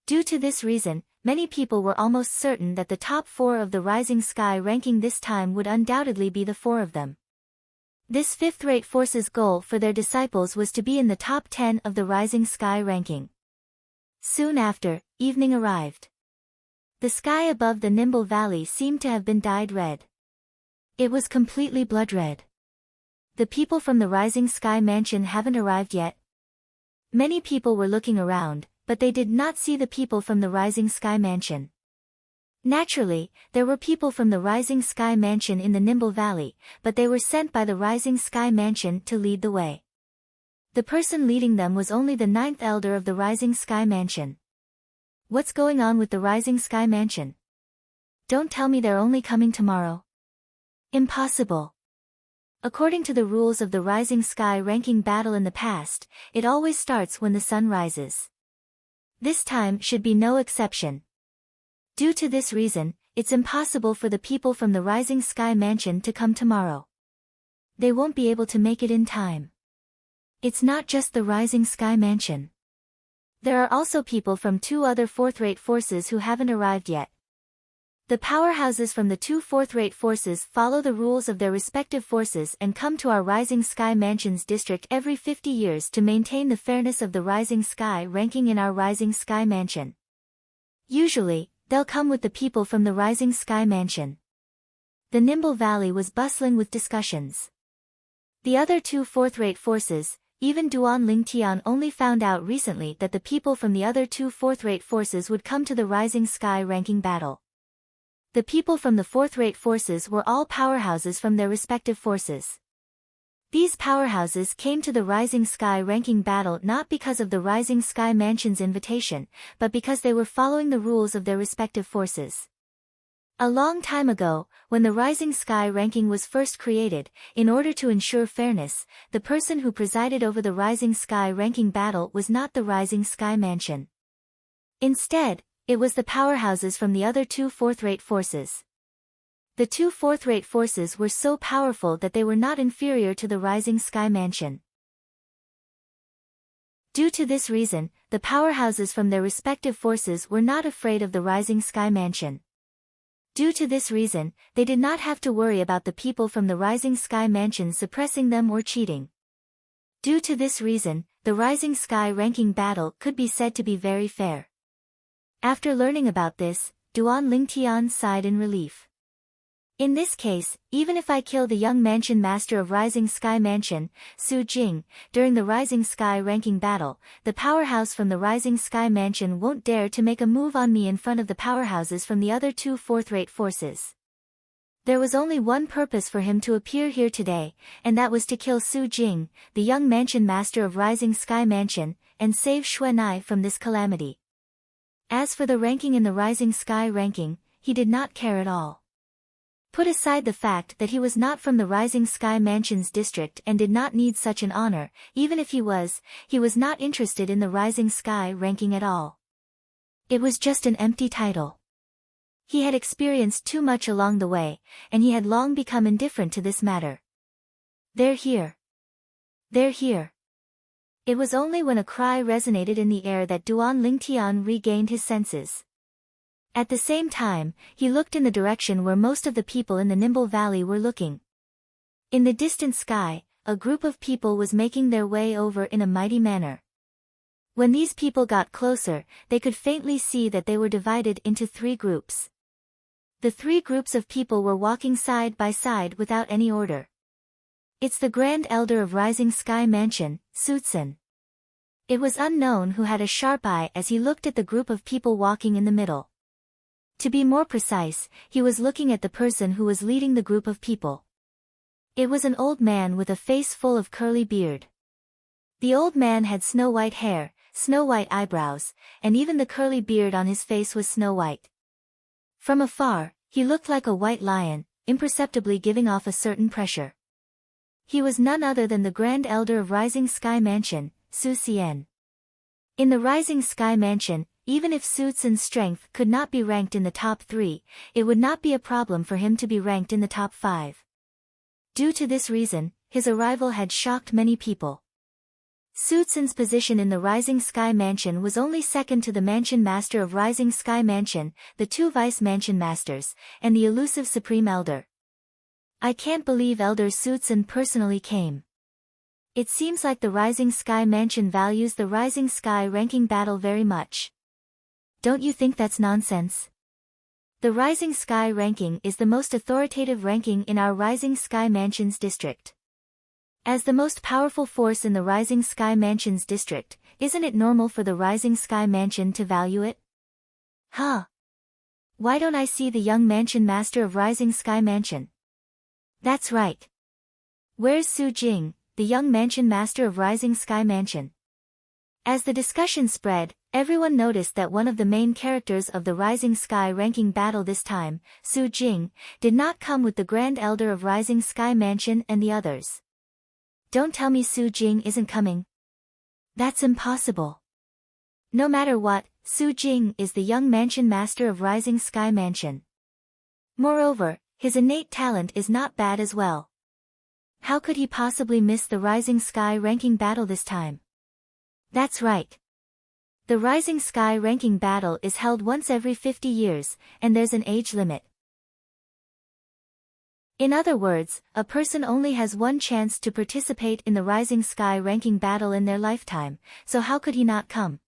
A: Due to this reason, many people were almost certain that the top 4 of the Rising Sky ranking this time would undoubtedly be the 4 of them. This fifth-rate force's goal for their disciples was to be in the top 10 of the Rising Sky ranking. Soon after, evening arrived. The sky above the Nimble Valley seemed to have been dyed red. It was completely blood red. The people from the Rising Sky Mansion haven't arrived yet. Many people were looking around, but they did not see the people from the Rising Sky Mansion. Naturally, there were people from the Rising Sky Mansion in the Nimble Valley, but they were sent by the Rising Sky Mansion to lead the way. The person leading them was only the 9th elder of the Rising Sky Mansion. What's going on with the Rising Sky Mansion? Don't tell me they're only coming tomorrow. Impossible. According to the rules of the Rising Sky ranking battle in the past, it always starts when the sun rises. This time should be no exception. Due to this reason, it's impossible for the people from the Rising Sky Mansion to come tomorrow. They won't be able to make it in time. It's not just the Rising Sky Mansion. There are also people from 2 other 4th-rate forces who haven't arrived yet. The powerhouses from the 2 4th-rate forces follow the rules of their respective forces and come to our Rising Sky Mansion's district every 50 years to maintain the fairness of the Rising Sky ranking in our Rising Sky Mansion. Usually, they'll come with the people from the Rising Sky Mansion. The Nimble Valley was bustling with discussions. The other 2 4th-rate forces, even Duan Lingtian, only found out recently that the people from the other 2 4th-rate forces would come to the Rising Sky ranking battle. The people from the 4th-rate forces were all powerhouses from their respective forces. These powerhouses came to the Rising Sky ranking battle not because of the Rising Sky Mansion's invitation, but because they were following the rules of their respective forces. A long time ago, when the Rising Sky ranking was first created, in order to ensure fairness, the person who presided over the Rising Sky ranking battle was not the Rising Sky Mansion. Instead, it was the powerhouses from the other 2 4th-rate forces. The 2 4th-rate forces were so powerful that they were not inferior to the Rising Sky Mansion. Due to this reason, the powerhouses from their respective forces were not afraid of the Rising Sky Mansion. Due to this reason, they did not have to worry about the people from the Rising Sky Mansion suppressing them or cheating. Due to this reason, the Rising Sky ranking battle could be said to be very fair. After learning about this, Duan Lingtian sighed in relief. In this case, even if I kill the young mansion master of Rising Sky Mansion, Su Jing, during the Rising Sky ranking battle, the powerhouse from the Rising Sky Mansion won't dare to make a move on me in front of the powerhouses from the other 2 4th-rate forces. There was only one purpose for him to appear here today, and that was to kill Su Jing, the young mansion master of Rising Sky Mansion, and save Xuanai from this calamity. As for the ranking in the Rising Sky ranking, he did not care at all. Put aside the fact that he was not from the Rising Sky Mansion's district and did not need such an honor, even if he was not interested in the Rising Sky ranking at all. It was just an empty title. He had experienced too much along the way, and he had long become indifferent to this matter. They're here. They're here. It was only when a cry resonated in the air that Duan Lingtian regained his senses. At the same time, he looked in the direction where most of the people in the Nimble Valley were looking. In the distant sky, a group of people was making their way over in a mighty manner. When these people got closer, they could faintly see that they were divided into 3 groups. The 3 groups of people were walking side by side without any order. It's the Grand Elder of Rising Sky Mansion, Sutsun. It was unknown who had a sharp eye as he looked at the group of people walking in the middle. To be more precise, he was looking at the person who was leading the group of people. It was an old man with a face full of curly beard. The old man had snow-white hair, snow-white eyebrows, and even the curly beard on his face was snow-white. From afar, he looked like a white lion, imperceptibly giving off a certain pressure. He was none other than the Grand Elder of Rising Sky Mansion, Su Xian. In the Rising Sky Mansion, even if Su Tsun's strength could not be ranked in the top 3, it would not be a problem for him to be ranked in the top 5. Due to this reason, his arrival had shocked many people. Su Tsun's position in the Rising Sky Mansion was only second to the Mansion Master of Rising Sky Mansion, the two Vice Mansion Masters, and the elusive Supreme Elder. I can't believe Elder Su Tsun personally came. It seems like the Rising Sky Mansion values the Rising Sky ranking battle very much. Don't you think that's nonsense? The Rising Sky ranking is the most authoritative ranking in our Rising Sky Mansion's district. As the most powerful force in the Rising Sky Mansion's district, isn't it normal for the Rising Sky Mansion to value it? Huh? Why don't I see the young Mansion Master of Rising Sky Mansion? That's right. Where's Su Jing, the young Mansion Master of Rising Sky Mansion? As the discussion spread, everyone noticed that one of the main characters of the Rising Sky ranking battle this time, Su Jing, did not come with the Grand Elder of Rising Sky Mansion and the others. Don't tell me Su Jing isn't coming. That's impossible. No matter what, Su Jing is the young Mansion Master of Rising Sky Mansion. Moreover, his innate talent is not bad as well. How could he possibly miss the Rising Sky ranking battle this time? That's right. The Rising Sky ranking battle is held once every 50 years, and there's an age limit. In other words, a person only has one chance to participate in the Rising Sky ranking battle in their lifetime, so how could he not come?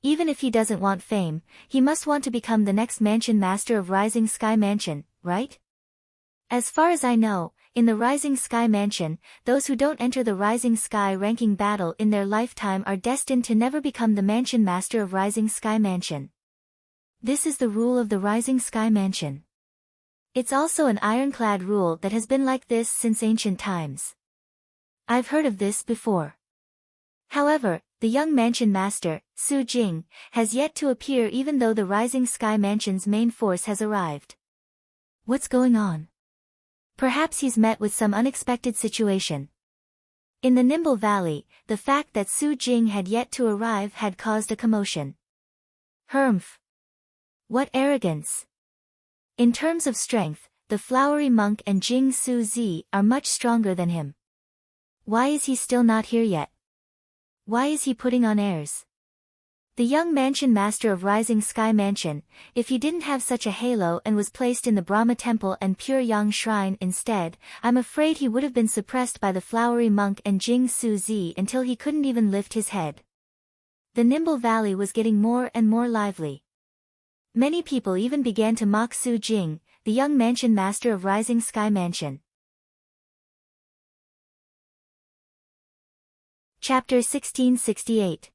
A: Even if he doesn't want fame, he must want to become the next Mansion Master of Rising Sky Mansion, right? As far as I know, in the Rising Sky Mansion, those who don't enter the Rising Sky ranking battle in their lifetime are destined to never become the Mansion Master of Rising Sky Mansion. This is the rule of the Rising Sky Mansion. It's also an ironclad rule that has been like this since ancient times. I've heard of this before. However, the young Mansion Master, Su Jing, has yet to appear even though the Rising Sky Mansion's main force has arrived. What's going on? Perhaps he's met with some unexpected situation. In the Nimble Valley, the fact that Su Jing had yet to arrive had caused a commotion. Humph! What arrogance! In terms of strength, the Flowery Monk and Jing Su Zi are much stronger than him. Why is he still not here yet? Why is he putting on airs? The young Mansion Master of Rising Sky Mansion, if he didn't have such a halo and was placed in the Brahma Temple and Pure Yang Shrine instead, I'm afraid he would have been suppressed by the Flowery Monk and Jing Su Zi until he couldn't even lift his head. The Nimble Valley was getting more and more lively. Many people even began to mock Su Jing, the young Mansion Master of Rising Sky Mansion. Chapter 1668.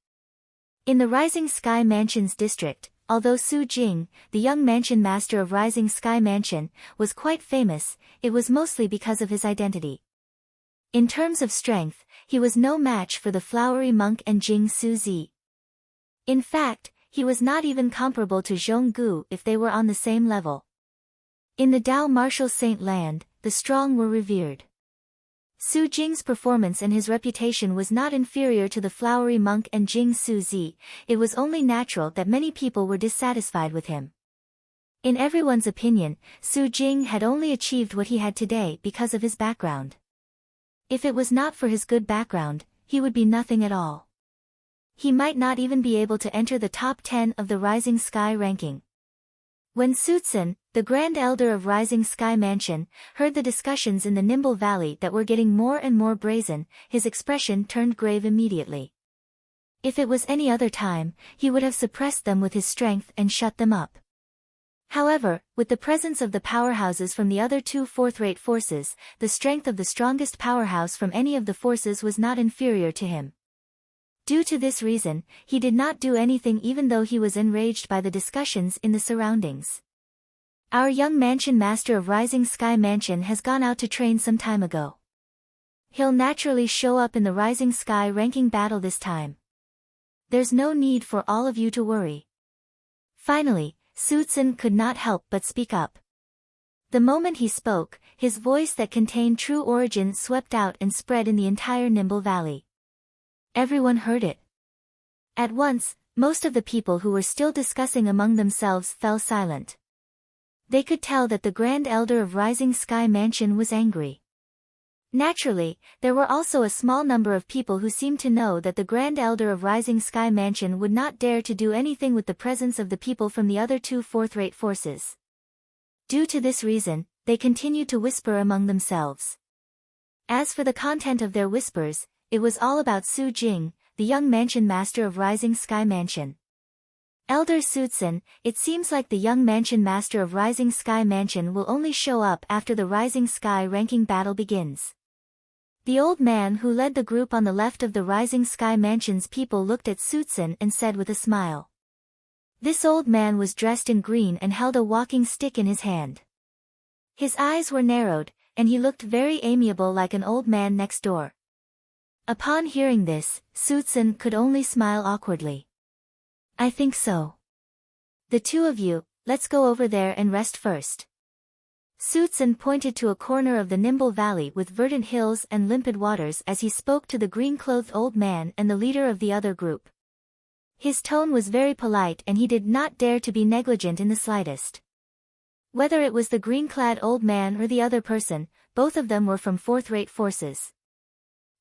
A: In the Rising Sky Mansion's district, although Su Jing, the young Mansion Master of Rising Sky Mansion, was quite famous, it was mostly because of his identity. In terms of strength, he was no match for the Flowery Monk and Jing Su Zi. In fact, he was not even comparable to Zhong Gu if they were on the same level. In the Dao Martial Saint Land, the strong were revered. Su Jing's performance and his reputation was not inferior to the Flowery Monk and Jing Su Zi, it was only natural that many people were dissatisfied with him. In everyone's opinion, Su Jing had only achieved what he had today because of his background. If it was not for his good background, he would be nothing at all. He might not even be able to enter the top 10 of the Rising Sky ranking. When Su Tsun, the Grand Elder of Rising Sky Mansion, heard the discussions in the Nimble Valley that were getting more and more brazen, his expression turned grave immediately. If it was any other time, he would have suppressed them with his strength and shut them up. However, with the presence of the powerhouses from the other two fourth-rate forces, the strength of the strongest powerhouse from any of the forces was not inferior to him. Due to this reason, he did not do anything even though he was enraged by the discussions in the surroundings. Our young Mansion Master of Rising Sky Mansion has gone out to train some time ago. He'll naturally show up in the Rising Sky ranking battle this time. There's no need for all of you to worry. Finally, Su Tsun could not help but speak up. The moment he spoke, his voice that contained true origin swept out and spread in the entire Nimble Valley. Everyone heard it. At once, most of the people who were still discussing among themselves fell silent. They could tell that the Grand Elder of Rising Sky Mansion was angry. Naturally, there were also a small number of people who seemed to know that the Grand Elder of Rising Sky Mansion would not dare to do anything with the presence of the people from the other two fourth-rate forces. Due to this reason, they continued to whisper among themselves. As for the content of their whispers, it was all about Su Jing, the young mansion master of Rising Sky Mansion. Elder Suitsun, it seems like the young mansion master of Rising Sky Mansion will only show up after the Rising Sky ranking battle begins. The old man who led the group on the left of the Rising Sky Mansion's people looked at Suitsun and said with a smile. This old man was dressed in green and held a walking stick in his hand. His eyes were narrowed, and he looked very amiable like an old man next door. Upon hearing this, Suitsun could only smile awkwardly. I think so. The two of you, let's go over there and rest first. Suitsun pointed to a corner of the Nimble Valley with verdant hills and limpid waters as he spoke to the green-clothed old man and the leader of the other group. His tone was very polite and he did not dare to be negligent in the slightest. Whether it was the green-clad old man or the other person, both of them were from fourth-rate forces.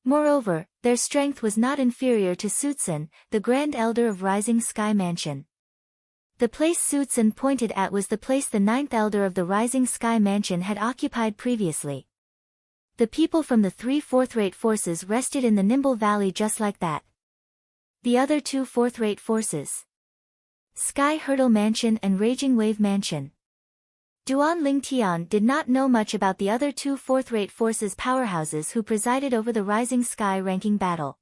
A: Moreover, their strength was not inferior to Suitsun, the Grand Elder of Rising Sky Mansion. The place Suitsun pointed at was the place the Ninth Elder of the Rising Sky Mansion had occupied previously. The people from the three fourth-rate forces rested in the Nimble Valley just like that. The other two fourth-rate forces, Sky Hurdle Mansion and Raging Wave Mansion. Duan Lingtian did not know much about the other two fourth-rate forces powerhouses who presided over the Rising Sky ranking battle.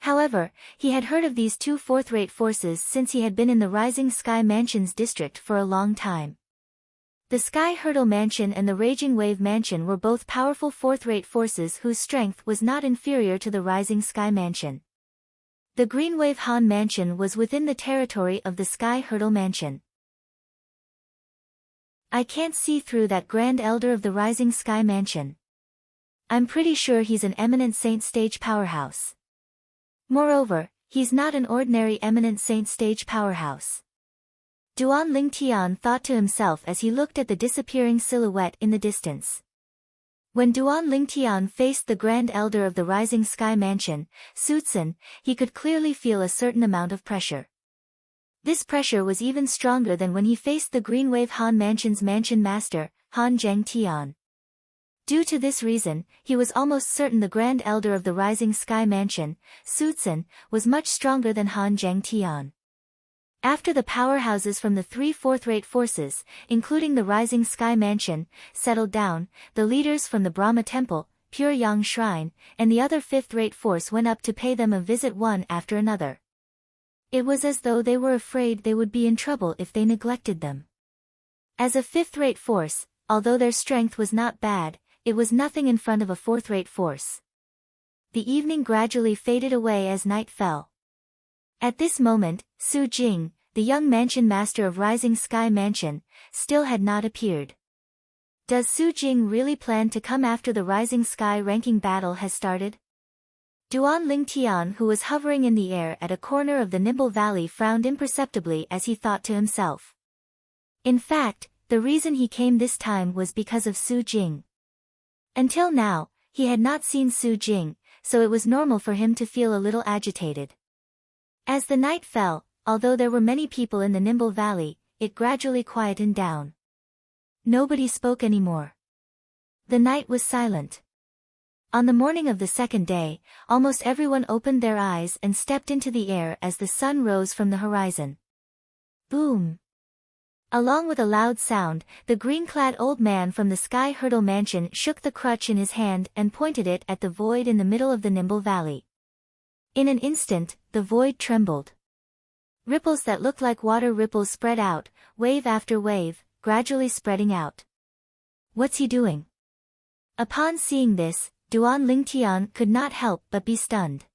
A: However, he had heard of these two fourth-rate forces since he had been in the Rising Sky Mansion's district for a long time. The Sky Hurdle Mansion and the Raging Wave Mansion were both powerful fourth-rate forces whose strength was not inferior to the Rising Sky Mansion. The Green Wave Han Mansion was within the territory of the Sky Hurdle Mansion. I can't see through that Grand Elder of the Rising Sky Mansion. I'm pretty sure he's an eminent saint stage powerhouse. Moreover, he's not an ordinary eminent saint stage powerhouse. Duan Lingtian thought to himself as he looked at the disappearing silhouette in the distance. When Duan Lingtian faced the Grand Elder of the Rising Sky Mansion, Suitsun, he could clearly feel a certain amount of pressure. This pressure was even stronger than when he faced the Green Wave Han Mansion's mansion master, Han Zhengtian. Due to this reason, he was almost certain the Grand Elder of the Rising Sky Mansion, Suitsun, was much stronger than Han Zhengtian. After the powerhouses from the three fourth-rate forces, including the Rising Sky Mansion, settled down, the leaders from the Brahma Temple, Pure Yang Shrine, and the other fifth-rate force went up to pay them a visit one after another. It was as though they were afraid they would be in trouble if they neglected them. As a fifth-rate force, although their strength was not bad, it was nothing in front of a fourth-rate force. The evening gradually faded away as night fell. At this moment, Su Jing, the young mansion master of Rising Sky Mansion, still had not appeared. Does Su Jing really plan to come after the Rising Sky ranking battle has started? Duan Lingtian, who was hovering in the air at a corner of the Nimble Valley, frowned imperceptibly as he thought to himself. In fact, the reason he came this time was because of Su Jing. Until now, he had not seen Su Jing, so it was normal for him to feel a little agitated. As the night fell, although there were many people in the Nimble Valley, it gradually quietened down. Nobody spoke anymore. The night was silent. On the morning of the second day, almost everyone opened their eyes and stepped into the air as the sun rose from the horizon. Boom! Along with a loud sound, the green-clad old man from the Sky Hurdle Mansion shook the crutch in his hand and pointed it at the void in the middle of the Nimble Valley. In an instant, the void trembled. Ripples that looked like water ripples spread out, wave after wave, gradually spreading out. What's he doing? Upon seeing this, Duan Lingtian could not help but be stunned.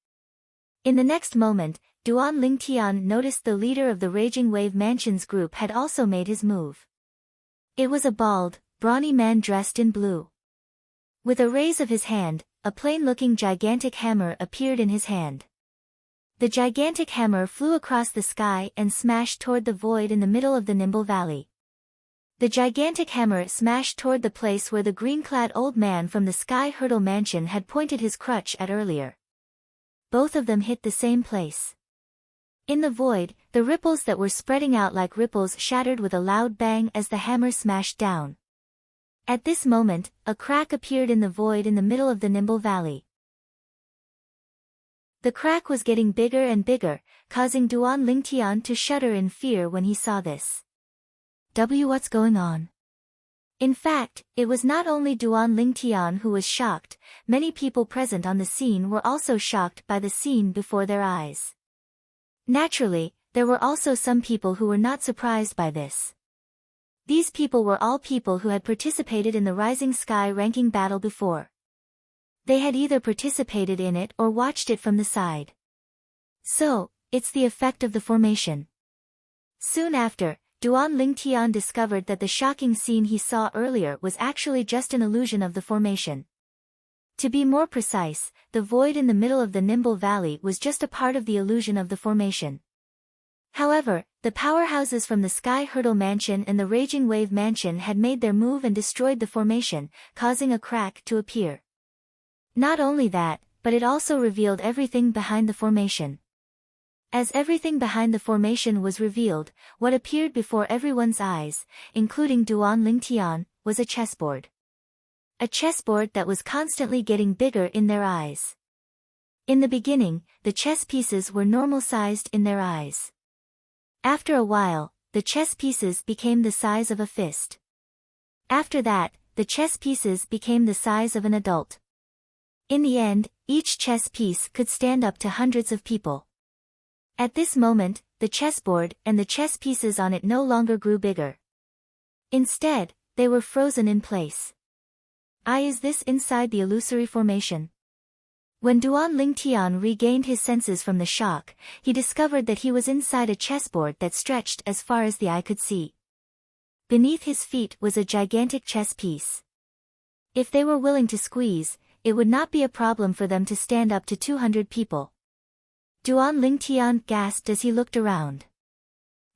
A: In the next moment, Duan Lingtian noticed the leader of the Raging Wave Mansion's group had also made his move. It was a bald, brawny man dressed in blue. With a raise of his hand, a plain-looking gigantic hammer appeared in his hand. The gigantic hammer flew across the sky and smashed toward the void in the middle of the Nimble Valley. The gigantic hammer smashed toward the place where the green-clad old man from the Sky Hurdle Mansion had pointed his crutch at earlier. Both of them hit the same place. In the void, the ripples that were spreading out like ripples shattered with a loud bang as the hammer smashed down. At this moment, a crack appeared in the void in the middle of the Nimble Valley. The crack was getting bigger and bigger, causing Duan Lingtian to shudder in fear when he saw this. What's going on? In fact, it was not only Duan Lingtian who was shocked, many people present on the scene were also shocked by the scene before their eyes. Naturally, there were also some people who were not surprised by this. These people were all people who had participated in the Rising Sky ranking battle before. They had either participated in it or watched it from the side. So, it's the effect of the formation. Soon after, Duan Lingtian discovered that the shocking scene he saw earlier was actually just an illusion of the formation. To be more precise, the void in the middle of the Nimble Valley was just a part of the illusion of the formation. However, the powerhouses from the Sky Hurdle Mansion and the Raging Wave Mansion had made their move and destroyed the formation, causing a crack to appear. Not only that, but it also revealed everything behind the formation. As everything behind the formation was revealed, what appeared before everyone's eyes, including Duan Lingtian, was a chessboard. A chessboard that was constantly getting bigger in their eyes. In the beginning, the chess pieces were normal-sized in their eyes. After a while, the chess pieces became the size of a fist. After that, the chess pieces became the size of an adult. In the end, each chess piece could stand up to hundreds of people. At this moment, the chessboard and the chess pieces on it no longer grew bigger. Instead, they were frozen in place. Is this inside the illusory formation? When Duan Lingtian regained his senses from the shock, he discovered that he was inside a chessboard that stretched as far as the eye could see. Beneath his feet was a gigantic chess piece. If they were willing to squeeze, it would not be a problem for them to stand up to 200 people. Duan Lingtian gasped as he looked around.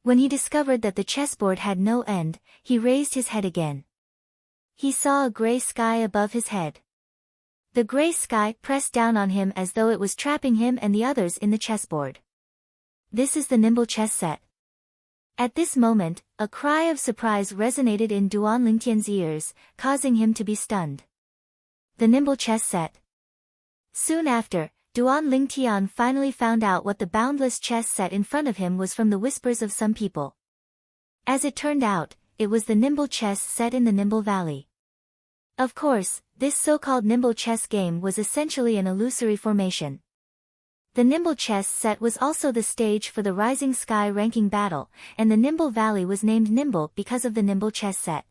A: When he discovered that the chessboard had no end, he raised his head again. He saw a gray sky above his head. The gray sky pressed down on him as though it was trapping him and the others in the chessboard. This is the Nimble chess set. At this moment, a cry of surprise resonated in Duan Lingtian's ears, causing him to be stunned. The Nimble chess set. Soon after, Duan Lingtian finally found out what the boundless chess set in front of him was from the whispers of some people. As it turned out, it was the Nimble chess set in the Nimble Valley. Of course, this so-called Nimble chess game was essentially an illusory formation. The Nimble chess set was also the stage for the Rising Sky ranking battle, and the Nimble Valley was named Nimble because of the Nimble chess set.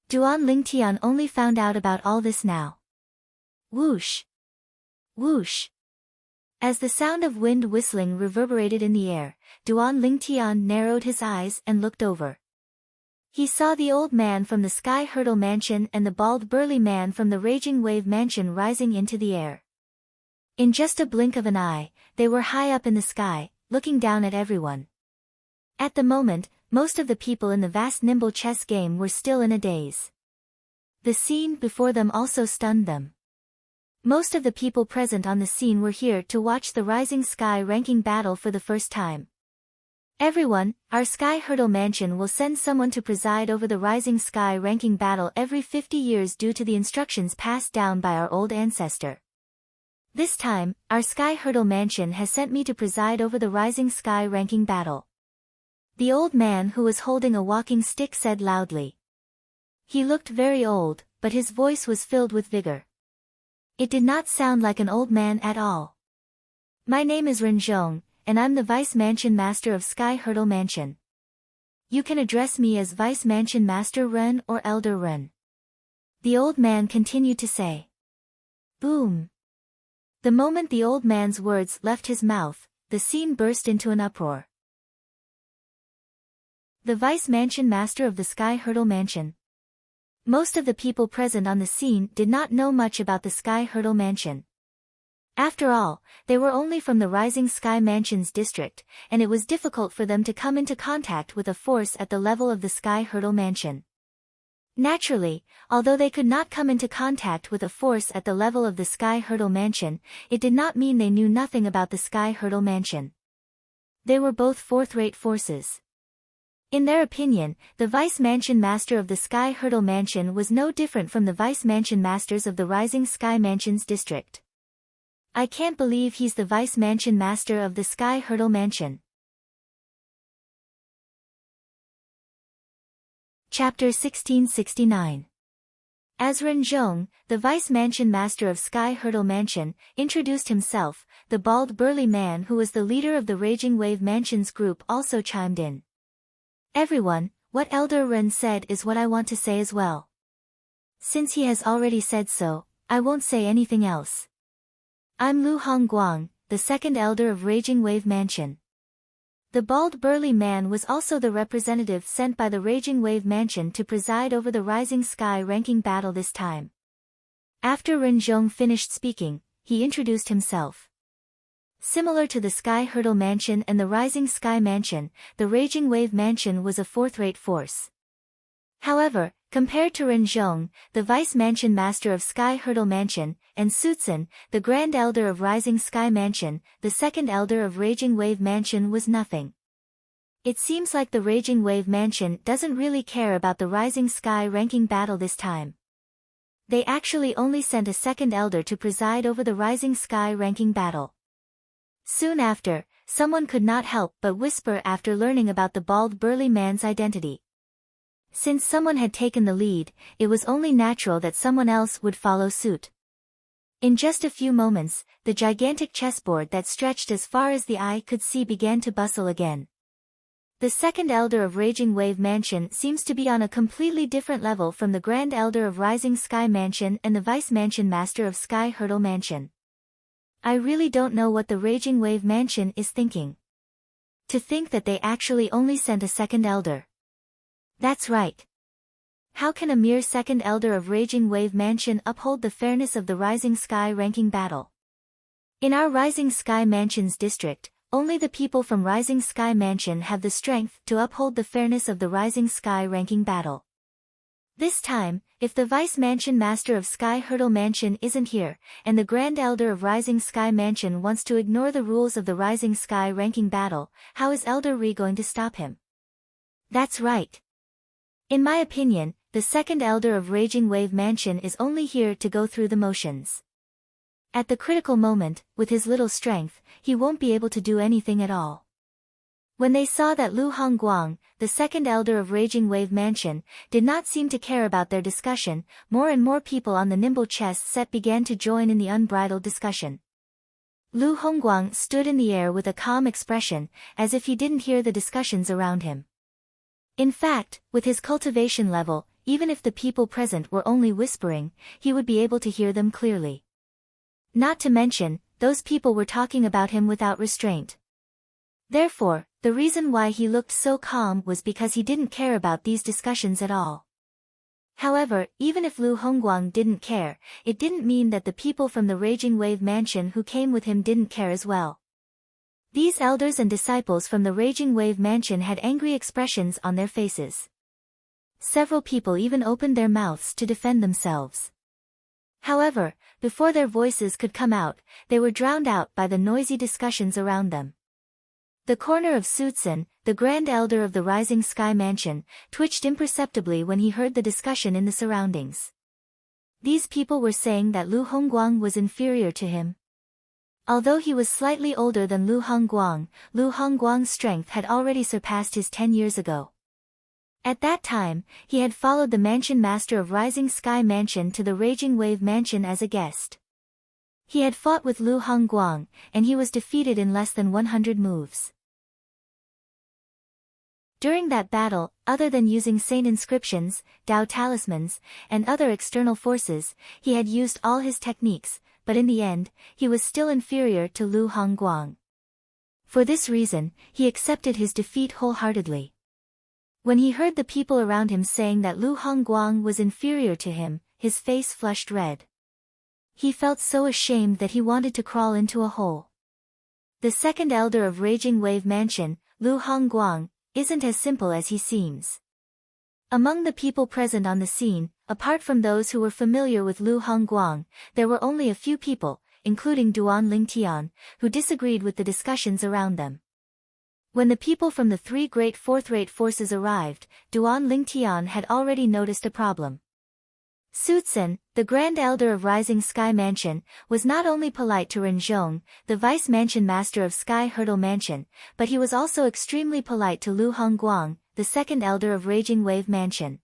A: Duan Lingtian only found out about all this now. Whoosh! Whoosh! As the sound of wind whistling reverberated in the air, Duan Lingtian narrowed his eyes and looked over. He saw the old man from the Sky Hurdle Mansion and the bald burly man from the Raging Wave Mansion rising into the air. In just a blink of an eye, they were high up in the sky, looking down at everyone. At the moment, most of the people in the vast Nimble chess game were still in a daze. The scene before them also stunned them. Most of the people present on the scene were here to watch the Rising Sky ranking battle for the first time. Everyone, our Sky Hurdle Mansion will send someone to preside over the Rising Sky ranking battle every 50 years due to the instructions passed down by our old ancestor. This time, our Sky Hurdle Mansion has sent me to preside over the Rising Sky ranking battle. The old man who was holding a walking stick said loudly. He looked very old, but his voice was filled with vigor. It did not sound like an old man at all. My name is Renzhong, and I'm the Vice Mansion Master of Sky Hurdle Mansion. You can address me as Vice Mansion Master Ren or Elder Ren. The old man continued to say. Boom! The moment the old man's words left his mouth, the scene burst into an uproar. The Vice Mansion Master of the Sky Hurdle Mansion. Most of the people present on the scene did not know much about the Sky Hurdle Mansion. After all, they were only from the Rising Sky Mansion's district, and it was difficult for them to come into contact with a force at the level of the Sky Hurdle Mansion. Naturally, although they could not come into contact with a force at the level of the Sky Hurdle Mansion, it did not mean they knew nothing about the Sky Hurdle Mansion. They were both fourth-rate forces. In their opinion, the Vice Mansion Master of the Sky Hurdle Mansion was no different from the Vice Mansion Masters of the Rising Sky Mansion's district. I can't believe he's the Vice Mansion Master of the Sky Hurdle Mansion. Chapter 1669. As Renjong, the Vice Mansion Master of Sky Hurdle Mansion, introduced himself, the bald burly man who was the leader of the Raging Wave Mansion's group also chimed in. Everyone, what Elder Ren said is what I want to say as well. Since he has already said so, I won't say anything else. I'm Lu Hongguang, the second elder of Raging Wave Mansion. The bald burly man was also the representative sent by the Raging Wave Mansion to preside over the Rising Sky ranking battle this time. After Renjong finished speaking, he introduced himself. Similar to the Sky Hurdle Mansion and the Rising Sky Mansion, the Raging Wave Mansion was a fourth-rate force. However, compared to Renjong, the Vice Mansion Master of Sky Hurdle Mansion, and Sutsun, the Grand Elder of Rising Sky Mansion, the second Elder of Raging Wave Mansion was nothing. It seems like the Raging Wave Mansion doesn't really care about the Rising Sky ranking battle this time. They actually only sent a second Elder to preside over the Rising Sky ranking battle. Soon after, someone could not help but whisper after learning about the bald burly man's identity. Since someone had taken the lead, it was only natural that someone else would follow suit. In just a few moments, the gigantic chessboard that stretched as far as the eye could see began to bustle again. The second Elder of Raging Wave Mansion seems to be on a completely different level from the Grand Elder of Rising Sky Mansion and the Vice Mansion Master of Sky Hurdle Mansion. I really don't know what the Raging Wave Mansion is thinking. To think that they actually only sent a second Elder. That's right. How can a mere second Elder of Raging Wave Mansion uphold the fairness of the Rising Sky ranking battle? In our Rising Sky Mansion's district, only the people from Rising Sky Mansion have the strength to uphold the fairness of the Rising Sky ranking battle. This time, if the Vice Mansion Master of Sky Hurdle Mansion isn't here, and the Grand Elder of Rising Sky Mansion wants to ignore the rules of the Rising Sky ranking battle, how is Elder Ri going to stop him? That's right. In my opinion, the second Elder of Raging Wave Mansion is only here to go through the motions. At the critical moment, with his little strength, he won't be able to do anything at all. When they saw that Lu Hongguang, the second Elder of Raging Wave Mansion, did not seem to care about their discussion, more and more people on the nimble chess set began to join in the unbridled discussion. Lu Hongguang stood in the air with a calm expression, as if he didn't hear the discussions around him. In fact, with his cultivation level, even if the people present were only whispering, he would be able to hear them clearly. Not to mention, those people were talking about him without restraint. Therefore, the reason why he looked so calm was because he didn't care about these discussions at all. However, even if Lu Hongguang didn't care, it didn't mean that the people from the Raging Wave Mansion who came with him didn't care as well. These elders and disciples from the Raging Wave Mansion had angry expressions on their faces. Several people even opened their mouths to defend themselves. However, before their voices could come out, they were drowned out by the noisy discussions around them. The corner of Sutsun, the Grand Elder of the Rising Sky Mansion, twitched imperceptibly when he heard the discussion in the surroundings. These people were saying that Lu Hongguang was inferior to him. Although he was slightly older than Lu Hongguang's strength had already surpassed his 10 years ago. At that time, he had followed the Mansion Master of Rising Sky Mansion to the Raging Wave Mansion as a guest. He had fought with Lu Hongguang, and he was defeated in less than 100 moves. During that battle, other than using saint inscriptions, Dao talismans, and other external forces, he had used all his techniques, but in the end, he was still inferior to Lu Hongguang. For this reason, he accepted his defeat wholeheartedly. When he heard the people around him saying that Lu Hongguang was inferior to him, his face flushed red. He felt so ashamed that he wanted to crawl into a hole. The second elder of Raging Wave Mansion, Lu Hongguang, isn't as simple as he seems. Among the people present on the scene, apart from those who were familiar with Lu Hongguang, there were only a few people, including Duan Lingtian, who disagreed with the discussions around them. When the people from the three great fourth-rate forces arrived, Duan Lingtian had already noticed a problem. Suitsen, the Grand Elder of Rising Sky Mansion, was not only polite to Renzhong, the Vice Mansion Master of Sky Hurdle Mansion, but he was also extremely polite to Lu Hongguang, the Second Elder of Raging Wave Mansion.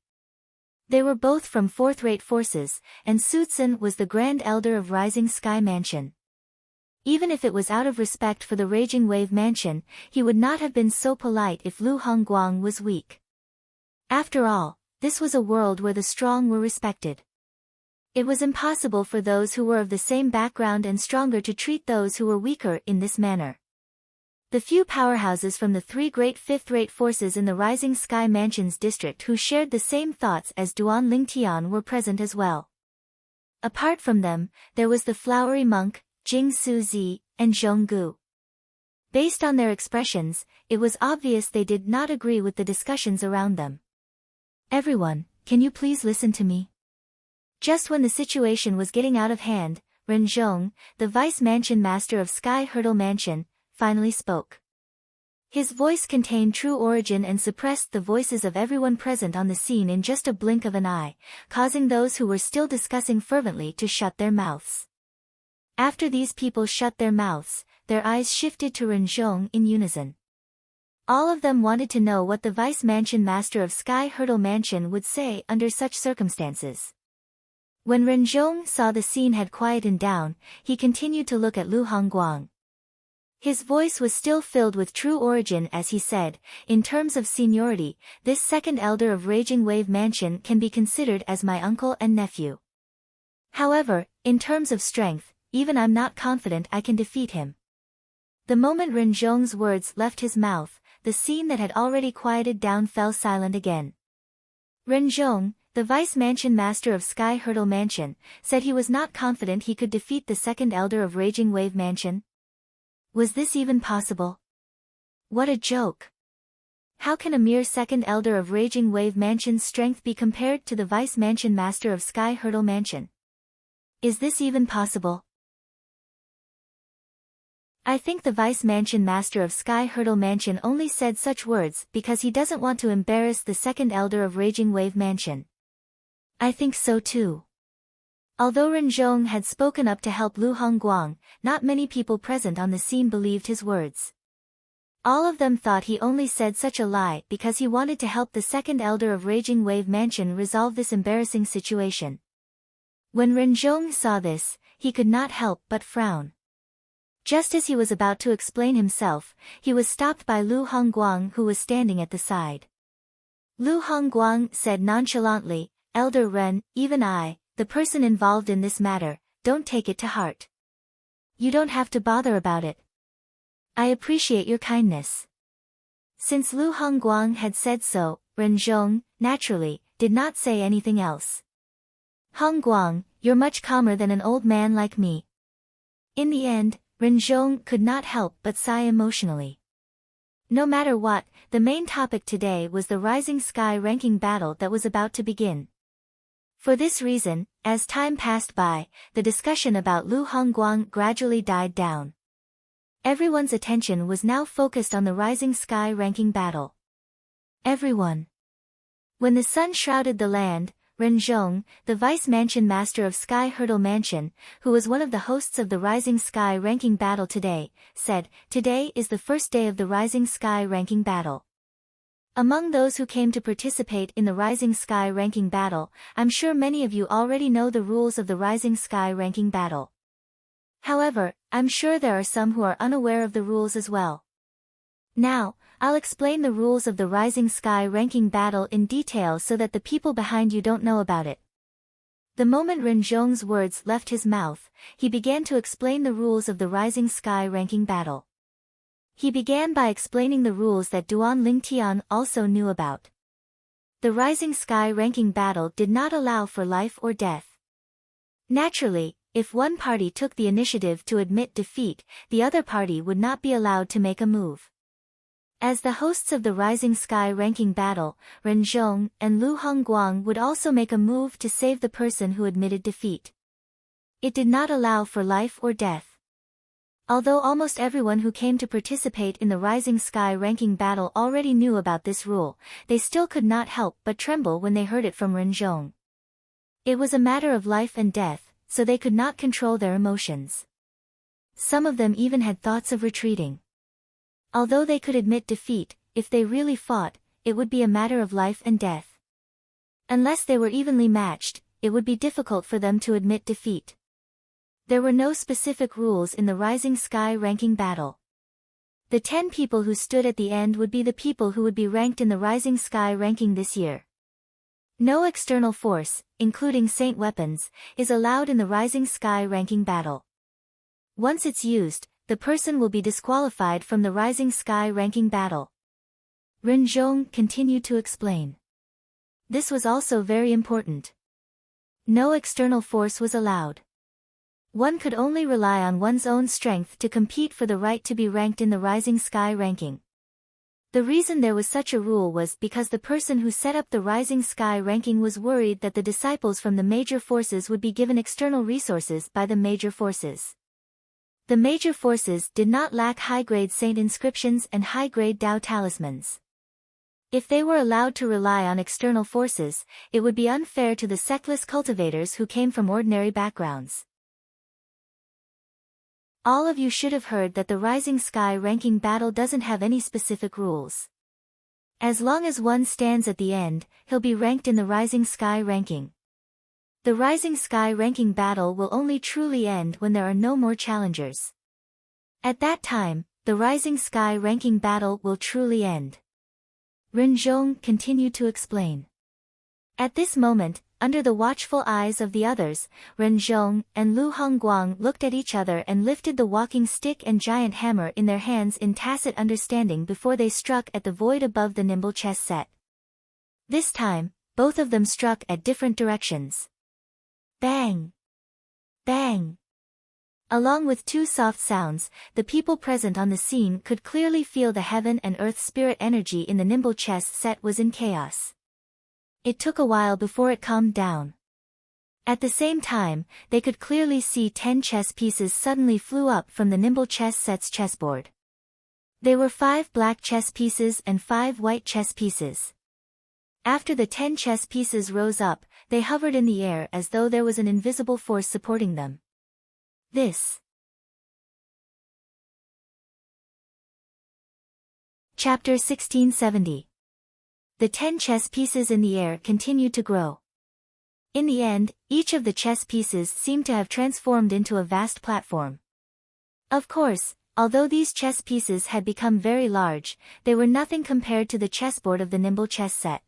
A: They were both from fourth-rate forces, and Suitsen was the Grand Elder of Rising Sky Mansion. Even if it was out of respect for the Raging Wave Mansion, he would not have been so polite if Lu Hongguang was weak. After all, this was a world where the strong were respected. It was impossible for those who were of the same background and stronger to treat those who were weaker in this manner. The few powerhouses from the three great fifth-rate forces in the Rising Sky Mansion's district who shared the same thoughts as Duan Lingtian were present as well. Apart from them, there was the Flowery Monk, Jing Suzi, and Zhong Gu. Based on their expressions, it was obvious they did not agree with the discussions around them. Everyone, can you please listen to me? Just when the situation was getting out of hand, Renzhong, the Vice Mansion Master of Sky Hurdle Mansion, finally spoke. His voice contained true origin and suppressed the voices of everyone present on the scene in just a blink of an eye, causing those who were still discussing fervently to shut their mouths. After these people shut their mouths, their eyes shifted to Renzhong in unison. All of them wanted to know what the Vice Mansion Master of Sky Hurdle Mansion would say under such circumstances. When Renzhong saw the scene had quietened down, he continued to look at Lu Hongguang. His voice was still filled with true origin as he said, in terms of seniority, this second elder of Raging Wave Mansion can be considered as my uncle and nephew. However, in terms of strength, even I'm not confident I can defeat him. The moment Renzhong's words left his mouth, the scene that had already quieted down fell silent again. Renzhong, the Vice Mansion Master of Sky Hurdle Mansion, said he was not confident he could defeat the second elder of Raging Wave Mansion. Was this even possible? What a joke! How can a mere second elder of Raging Wave Mansion's strength be compared to the Vice Mansion Master of Sky Hurdle Mansion? Is this even possible? I think the Vice Mansion Master of Sky Hurdle Mansion only said such words because he doesn't want to embarrass the second elder of Raging Wave Mansion. I think so too. Although Renzhong had spoken up to help Lu Hongguang, not many people present on the scene believed his words. All of them thought he only said such a lie because he wanted to help the second elder of Raging Wave Mansion resolve this embarrassing situation. When Renzhong saw this, he could not help but frown. Just as he was about to explain himself, he was stopped by Lu Hongguang who was standing at the side. Lu Hongguang said nonchalantly, Elder Ren, even I, the person involved in this matter, don't take it to heart. You don't have to bother about it. I appreciate your kindness. Since Lu Hongguang had said so, Renzhong, naturally, did not say anything else. Hongguang, you're much calmer than an old man like me. In the end, Renzhong could not help but sigh emotionally. No matter what, the main topic today was the Rising Sky ranking battle that was about to begin. For this reason, as time passed by, the discussion about Lu Hongguang gradually died down. Everyone's attention was now focused on the Rising Sky ranking battle. Everyone. When the sun shrouded the land, Renzhong, the Vice Mansion Master of Sky Hurdle Mansion, who was one of the hosts of the Rising Sky ranking battle today, said, Today is the first day of the Rising Sky ranking battle. Among those who came to participate in the Rising Sky ranking battle, I'm sure many of you already know the rules of the Rising Sky ranking battle. However, I'm sure there are some who are unaware of the rules as well. Now, I'll explain the rules of the Rising Sky ranking battle in detail so that the people behind you don't know about it. The moment Renzhong's words left his mouth, he began to explain the rules of the Rising Sky ranking battle. He began by explaining the rules that Duan Lingtian also knew about. The Rising Sky ranking battle did not allow for life or death. Naturally, if one party took the initiative to admit defeat, the other party would not be allowed to make a move. As the hosts of the Rising Sky ranking battle, Ren Zhong and Lu Hongguang would also make a move to save the person who admitted defeat. It did not allow for life or death. Although almost everyone who came to participate in the Rising Sky ranking battle already knew about this rule, they still could not help but tremble when they heard it from Ren Zhong. It was a matter of life and death, so they could not control their emotions. Some of them even had thoughts of retreating. Although they could admit defeat, if they really fought, it would be a matter of life and death. Unless they were evenly matched, it would be difficult for them to admit defeat. There were no specific rules in the Rising Sky ranking battle. The 10 people who stood at the end would be the people who would be ranked in the Rising Sky ranking this year. No external force, including saint weapons, is allowed in the Rising Sky ranking battle. Once it's used, the person will be disqualified from the Rising Sky ranking battle. Ren Zhong continued to explain. This was also very important. No external force was allowed. One could only rely on one's own strength to compete for the right to be ranked in the Rising Sky ranking. The reason there was such a rule was because the person who set up the Rising Sky ranking was worried that the disciples from the major forces would be given external resources by the major forces. The major forces did not lack high-grade saint inscriptions and high-grade Dao talismans. If they were allowed to rely on external forces, it would be unfair to the sectless cultivators who came from ordinary backgrounds. All of you should have heard that the Rising Sky ranking battle doesn't have any specific rules. As long as one stands at the end, he'll be ranked in the Rising Sky ranking. The Rising Sky ranking battle will only truly end when there are no more challengers. At that time, the Rising Sky ranking battle will truly end. Ren Zhong continued to explain. At this moment, under the watchful eyes of the others, Ren Zhong and Lu Hongguang looked at each other and lifted the walking stick and giant hammer in their hands in tacit understanding before they struck at the void above the nimble chess set. This time, both of them struck at different directions. Bang! Bang! Along with two soft sounds, the people present on the scene could clearly feel the heaven and earth spirit energy in the nimble chess set was in chaos. It took a while before it calmed down. At the same time, they could clearly see 10 chess pieces suddenly flew up from the nimble chess set's chessboard. They were 5 black chess pieces and 5 white chess pieces. After the 10 chess pieces rose up, they hovered in the air as though there was an invisible force supporting them. This. Chapter 1670. The 10 chess pieces in the air continued to grow. In the end, each of the chess pieces seemed to have transformed into a vast platform. Of course, although these chess pieces had become very large, they were nothing compared to the chessboard of the nimble chess set.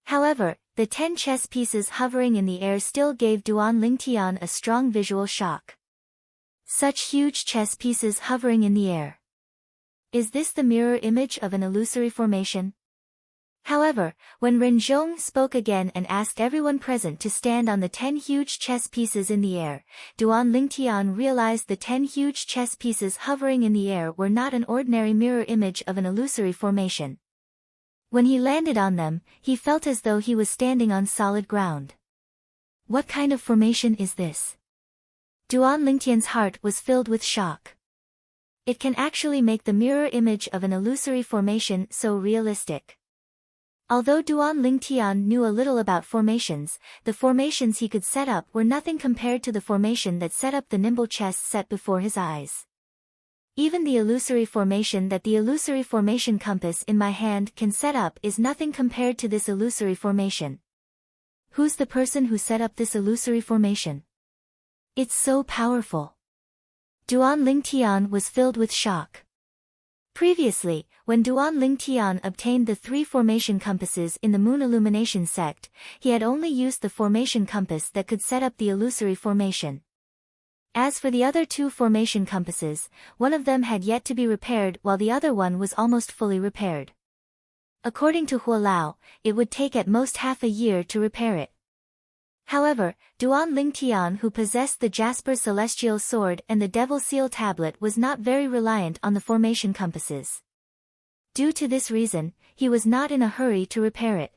A: However, the 10 chess pieces hovering in the air still gave Duan Lingtian a strong visual shock. Such huge chess pieces hovering in the air. Is this the mirror image of an illusory formation? However, when Ren Zhong spoke again and asked everyone present to stand on the 10 huge chess pieces in the air, Duan Lingtian realized the 10 huge chess pieces hovering in the air were not an ordinary mirror image of an illusory formation. When he landed on them, he felt as though he was standing on solid ground. What kind of formation is this? Duan Lingtian's heart was filled with shock. It can actually make the mirror image of an illusory formation so realistic. Although Duan Lingtian knew a little about formations, the formations he could set up were nothing compared to the formation that set up the nimble chess set before his eyes. Even the illusory formation that the illusory formation compass in my hand can set up is nothing compared to this illusory formation. Who's the person who set up this illusory formation? It's so powerful. Duan Lingtian was filled with shock. Previously, when Duan Lingtian obtained the 3 formation compasses in the Moon Illumination sect, he had only used the formation compass that could set up the illusory formation. As for the other 2 formation compasses, one of them had yet to be repaired while the other one was almost fully repaired. According to Hua Lao, it would take at most half a year to repair it. However, Duan Lingtian, who possessed the Jasper Celestial Sword and the Devil Seal Tablet, was not very reliant on the formation compasses. Due to this reason, he was not in a hurry to repair it.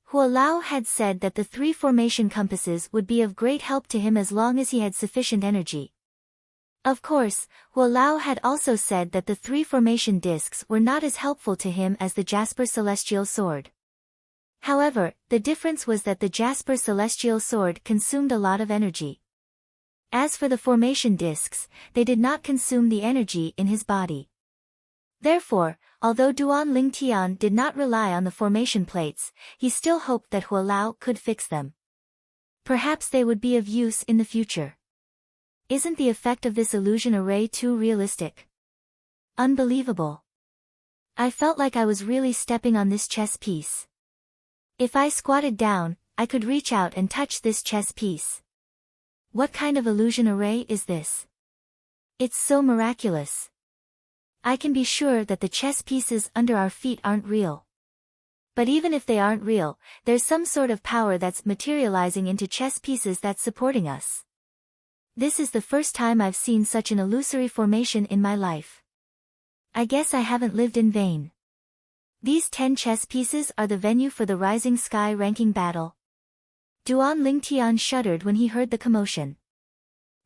A: Hua Lao had said that the 3 formation compasses would be of great help to him as long as he had sufficient energy. Of course, Hua Lao had also said that the 3 formation discs were not as helpful to him as the Jasper Celestial Sword. However, the difference was that the Jasper Celestial Sword consumed a lot of energy. As for the formation discs, they did not consume the energy in his body. Therefore, although Duan Lingtian did not rely on the formation plates, he still hoped that Hua Lao could fix them. Perhaps they would be of use in the future. Isn't the effect of this illusion array too realistic? Unbelievable. I felt like I was really stepping on this chess piece. If I squatted down, I could reach out and touch this chess piece. What kind of illusion array is this? It's so miraculous. I can be sure that the chess pieces under our feet aren't real. But even if they aren't real, there's some sort of power that's materializing into chess pieces that's supporting us. This is the first time I've seen such an illusory formation in my life. I guess I haven't lived in vain. These 10 chess pieces are the venue for the Rising Sky ranking battle. Duan Lingtian shuddered when he heard the commotion.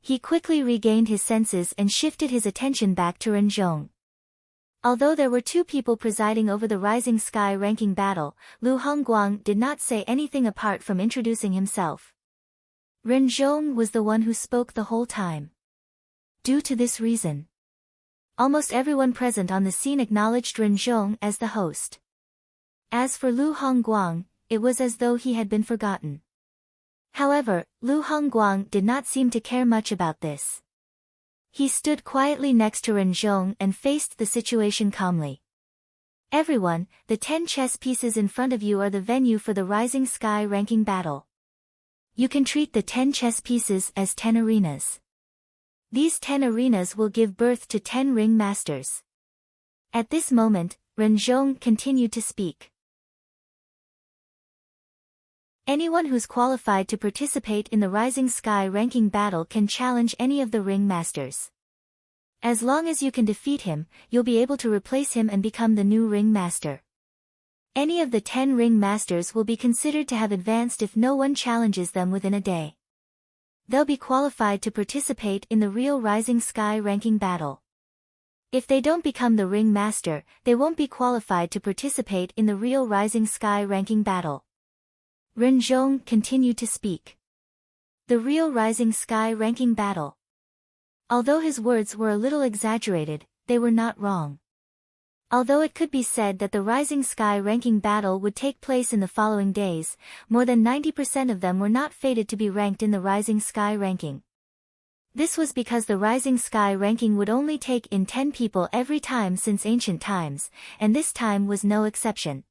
A: He quickly regained his senses and shifted his attention back to Renzhong. Although there were 2 people presiding over the Rising Sky ranking battle, Lu Hongguang did not say anything apart from introducing himself. Renzhong was the one who spoke the whole time. Due to this reason, almost everyone present on the scene acknowledged Renzhong as the host. As for Lu Hongguang, it was as though he had been forgotten. However, Lu Hongguang did not seem to care much about this. He stood quietly next to Renzhong and faced the situation calmly. Everyone, the 10 chess pieces in front of you are the venue for the Rising Sky ranking battle. You can treat the 10 chess pieces as 10 arenas. These 10 arenas will give birth to 10 ring masters. At this moment, Renzhong continued to speak. Anyone who's qualified to participate in the Rising Sky ranking battle can challenge any of the ring masters. As long as you can defeat him, you'll be able to replace him and become the new ring master. Any of the 10 ring masters will be considered to have advanced if no one challenges them within a day. They'll be qualified to participate in the real Rising Sky ranking battle. If they don't become the ring master, they won't be qualified to participate in the real Rising Sky ranking battle. Renzhong continued to speak. The real Rising Sky ranking battle. Although his words were a little exaggerated, they were not wrong. Although it could be said that the Rising Sky ranking battle would take place in the following days, more than 90% of them were not fated to be ranked in the Rising Sky ranking. This was because the Rising Sky ranking would only take in 10 people every time since ancient times, and this time was no exception.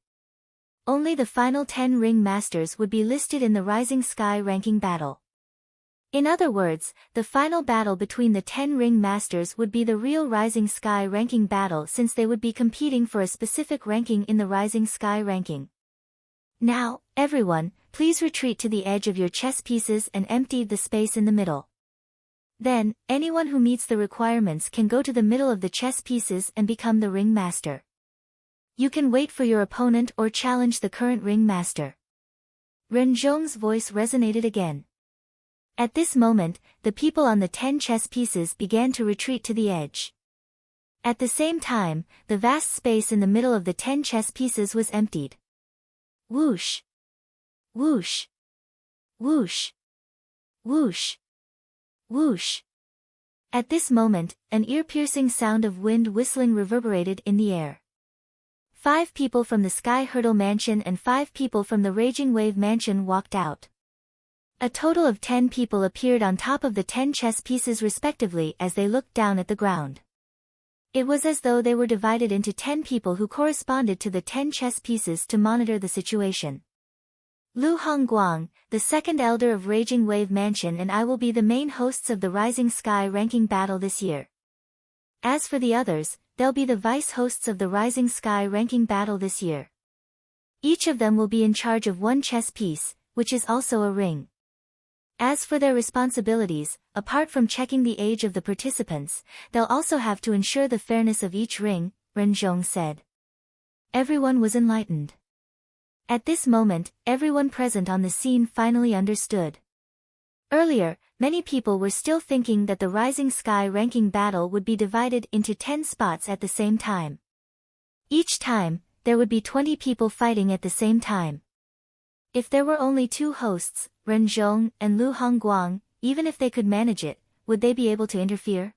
A: Only the final 10 ring masters would be listed in the Rising Sky ranking battle. In other words, the final battle between the 10 ring masters would be the real Rising Sky ranking battle, since they would be competing for a specific ranking in the Rising Sky ranking. Now, everyone, please retreat to the edge of your chess pieces and empty the space in the middle. Then, anyone who meets the requirements can go to the middle of the chess pieces and become the ring master. You can wait for your opponent or challenge the current ring master. Renzhong's voice resonated again. At this moment, the people on the 10 chess pieces began to retreat to the edge. At the same time, the vast space in the middle of the 10 chess pieces was emptied. Whoosh! Whoosh! Whoosh! Whoosh! Whoosh! At this moment, an ear-piercing sound of wind whistling reverberated in the air. 5 people from the Sky Hurdle Mansion and 5 people from the Raging Wave Mansion walked out. A total of 10 people appeared on top of the 10 chess pieces respectively as they looked down at the ground. It was as though they were divided into 10 people who corresponded to the 10 chess pieces to monitor the situation. Lu Hongguang, the second elder of Raging Wave Mansion, and I will be the main hosts of the Rising Sky ranking battle this year. As for the others, they'll be the vice hosts of the Rising Sky ranking battle this year. Each of them will be in charge of one chess piece, which is also a ring. As for their responsibilities, apart from checking the age of the participants, they'll also have to ensure the fairness of each ring, Renjong said. Everyone was enlightened. At this moment, everyone present on the scene finally understood. Earlier, many people were still thinking that the Rising Sky ranking battle would be divided into 10 spots at the same time. Each time, there would be 20 people fighting at the same time. If there were only 2 hosts, Renjong and Lu Hongguang, even if they could manage it, would they be able to interfere?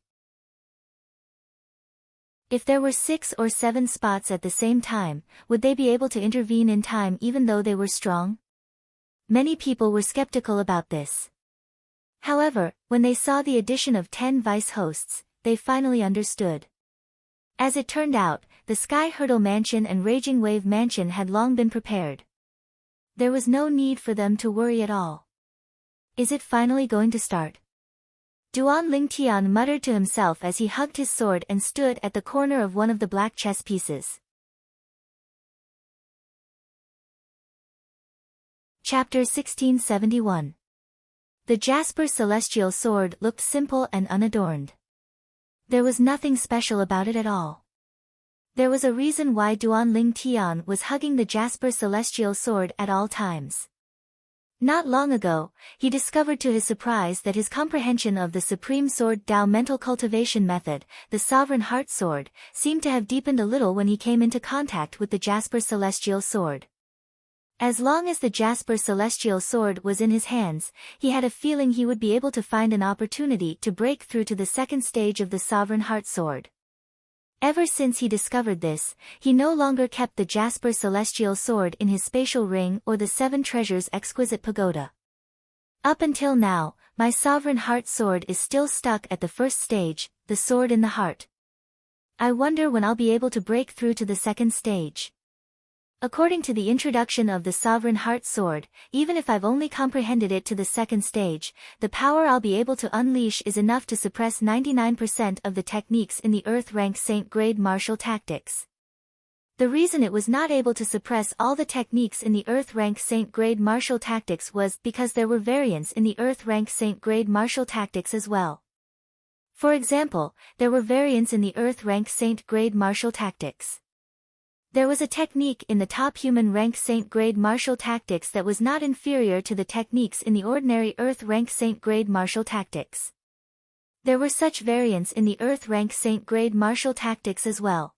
A: If there were 6 or 7 spots at the same time, would they be able to intervene in time even though they were strong? Many people were skeptical about this. However, when they saw the addition of 10 vice hosts, they finally understood. As it turned out, the Sky Hurdle Mansion and Raging Wave Mansion had long been prepared. There was no need for them to worry at all. Is it finally going to start? Duan Lingtian muttered to himself as he hugged his sword and stood at the corner of one of the black chess pieces. Chapter 1671. The Jasper Celestial Sword looked simple and unadorned. There was nothing special about it at all. There was a reason why Duan Lingtian was hugging the Jasper Celestial Sword at all times. Not long ago, he discovered to his surprise that his comprehension of the Supreme Sword Tao mental cultivation method, the Sovereign Heart Sword, seemed to have deepened a little when he came into contact with the Jasper Celestial Sword. As long as the Jasper Celestial Sword was in his hands, he had a feeling he would be able to find an opportunity to break through to the second stage of the Sovereign Heart Sword. Ever since he discovered this, he no longer kept the Jasper Celestial Sword in his spatial ring or the 7 Treasures Exquisite Pagoda. Up until now, my Sovereign Heart Sword is still stuck at the first stage, the sword in the heart. I wonder when I'll be able to break through to the second stage. According to the introduction of the Sovereign Heart Sword, even if I've only comprehended it to the second stage, the power I'll be able to unleash is enough to suppress 99% of the techniques in the Earth Rank Saint Grade martial tactics. The reason it was not able to suppress all the techniques in the Earth Rank Saint Grade martial tactics was because there were variants in the Earth Rank Saint Grade martial tactics as well. For example, there were variants in the Earth Rank Saint Grade martial tactics. There was a technique in the top human rank Saint Grade martial tactics that was not inferior to the techniques in the ordinary Earth rank Saint Grade martial tactics. There were such variants in the Earth rank Saint Grade martial tactics as well.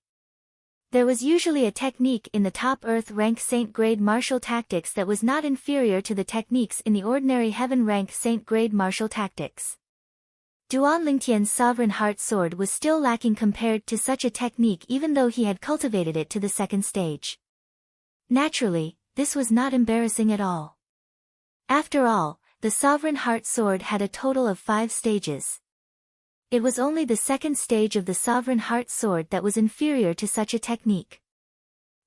A: There was usually a technique in the top Earth rank Saint Grade martial tactics that was not inferior to the techniques in the ordinary Heaven rank Saint Grade martial tactics. Duan Lingtian's Sovereign Heart Sword was still lacking compared to such a technique even though he had cultivated it to the second stage. Naturally, this was not embarrassing at all. After all, the Sovereign Heart Sword had a total of 5 stages. It was only the second stage of the Sovereign Heart Sword that was inferior to such a technique.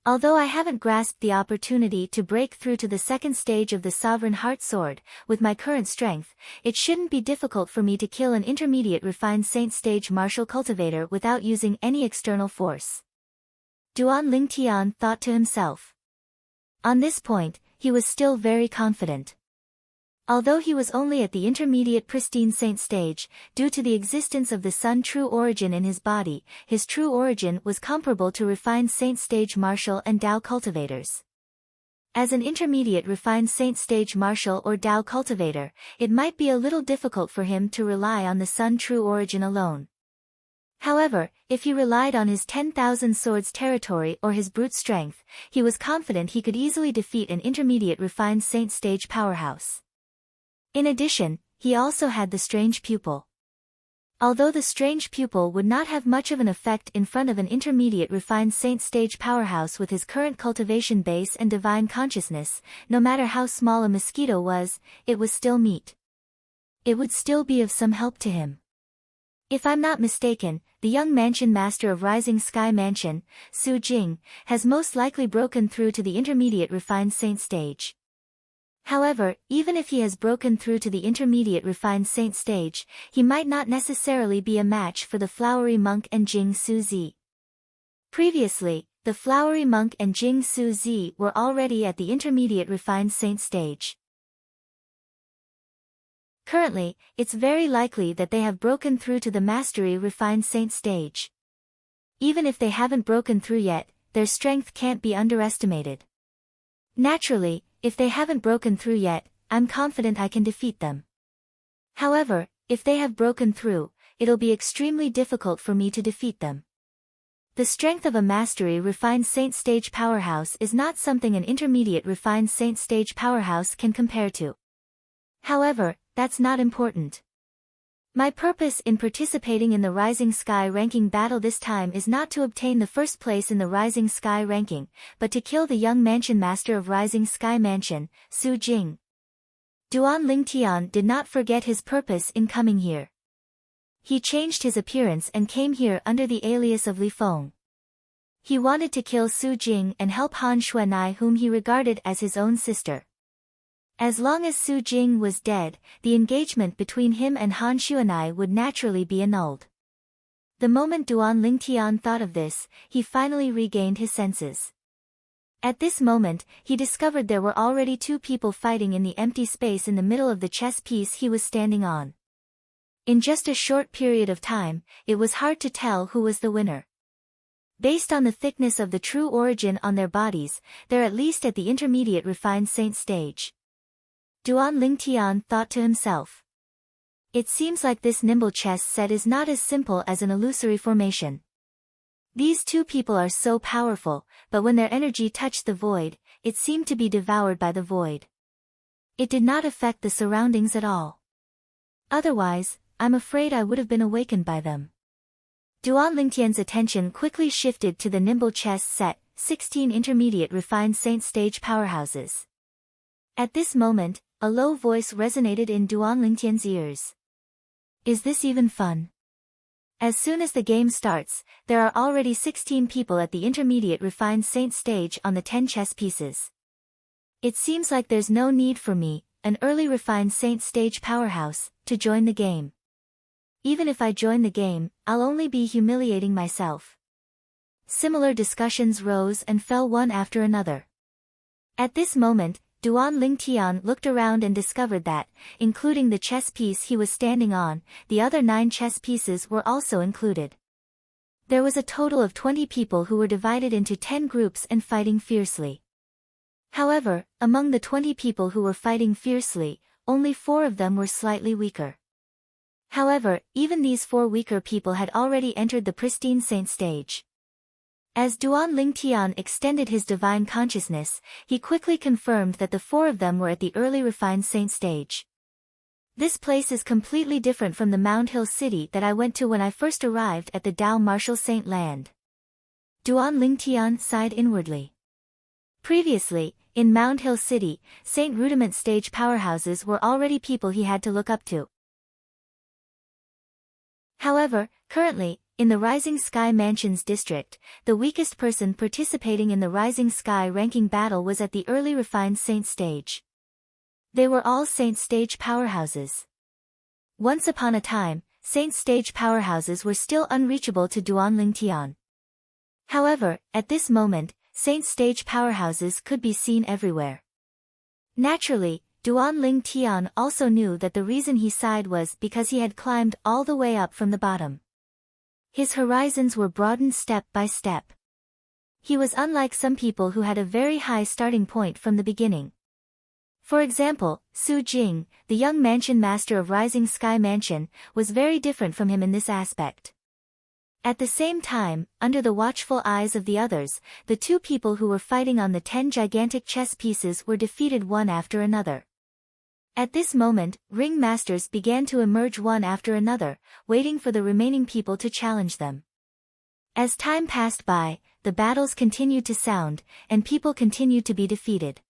A: Although I haven't grasped the opportunity to break through to the second stage of the Sovereign Heart Sword, with my current strength, it shouldn't be difficult for me to kill an intermediate refined saint stage martial cultivator without using any external force. Duan Lingtian thought to himself. On this point, he was still very confident. Although he was only at the intermediate pristine saint stage, due to the existence of the Sun true origin in his body, his true origin was comparable to refined saint stage martial and Tao cultivators. As an intermediate refined saint stage martial or Tao cultivator, it might be a little difficult for him to rely on the Sun true origin alone. However, if he relied on his 10,000 swords territory or his brute strength, he was confident he could easily defeat an intermediate refined saint stage powerhouse. In addition, he also had the Strange Pupil. Although the Strange Pupil would not have much of an effect in front of an intermediate refined saint stage powerhouse with his current cultivation base and divine consciousness, no matter how small a mosquito was, it was still meat. It would still be of some help to him. If I'm not mistaken, the young mansion master of Rising Sky Mansion, Su Jing, has most likely broken through to the intermediate refined saint stage. However, even if he has broken through to the intermediate refined saint stage, he might not necessarily be a match for the flowery monk and Jing Su Zi. Previously, the flowery monk and Jing Su Zi were already at the intermediate refined saint stage. Currently, it's very likely that they have broken through to the Mastery Refined Saint stage. Even if they haven't broken through yet, their strength can't be underestimated. Naturally, if they haven't broken through yet, I'm confident I can defeat them. However, if they have broken through, it'll be extremely difficult for me to defeat them. The strength of a Mastery Refined Saint stage powerhouse is not something an Intermediate Refined Saint stage powerhouse can compare to. However, that's not important. My purpose in participating in the Rising Sky ranking battle this time is not to obtain the first place in the Rising Sky ranking, but to kill the young Mansion Master of Rising Sky Mansion, Su Jing. Duan Lingtian did not forget his purpose in coming here. He changed his appearance and came here under the alias of Li Feng. He wanted to kill Su Jing and help Han Xuanai, whom he regarded as his own sister. As long as Su Jing was dead, the engagement between him and Han Xuanai would naturally be annulled. The moment Duan Lingtian thought of this, he finally regained his senses. At this moment, he discovered there were already two people fighting in the empty space in the middle of the chess piece he was standing on. In just a short period of time, it was hard to tell who was the winner. Based on the thickness of the true origin on their bodies, they're at least at the Intermediate Refined Saint stage. Duan Lingtian thought to himself. It seems like this nimble chess set is not as simple as an illusory formation. These two people are so powerful, but when their energy touched the void, it seemed to be devoured by the void. It did not affect the surroundings at all. Otherwise, I'm afraid I would have been awakened by them. Duan Lingtian's attention quickly shifted to the nimble chess set, 16 Intermediate Refined Saint stage powerhouses. At this moment, a low voice resonated in Duan Lingtian's ears. Is this even fun? As soon as the game starts, there are already 16 people at the Intermediate Refined Saint stage on the 10 chess pieces. It seems like there's no need for me, an early Refined Saint stage powerhouse, to join the game. Even if I join the game, I'll only be humiliating myself. Similar discussions rose and fell one after another. At this moment, Duan Lingtian looked around and discovered that, including the chess piece he was standing on, the other 9 chess pieces were also included. There was a total of 20 people who were divided into 10 groups and fighting fiercely. However, among the 20 people who were fighting fiercely, only 4 of them were slightly weaker. However, even these 4 weaker people had already entered the pristine saint stage. As Duan Lingtian extended his divine consciousness, he quickly confirmed that the 4 of them were at the early refined saint stage. This place is completely different from the Mound Hill city that I went to when I first arrived at the Dao Martial Saint land. Duan Lingtian sighed inwardly. Previously, in Mound Hill city, Saint Rudiment stage powerhouses were already people he had to look up to. However, currently, in the Rising Sky Mansions district, the weakest person participating in the Rising Sky ranking battle was at the early refined Saint stage. They were all Saint stage powerhouses. Once upon a time, Saint stage powerhouses were still unreachable to Duan Lingtian. However, at this moment, Saint stage powerhouses could be seen everywhere. Naturally, Duan Lingtian also knew that the reason he sighed was because he had climbed all the way up from the bottom. His horizons were broadened step by step. He was unlike some people who had a very high starting point from the beginning. For example, Su Jing, the young mansion master of Rising Sky Mansion, was very different from him in this aspect. At the same time, under the watchful eyes of the others, the 2 people who were fighting on the 10 gigantic chess pieces were defeated one after another. At this moment, ring masters began to emerge one after another, waiting for the remaining people to challenge them. As time passed by, the battles continued to sound, and people continued to be defeated.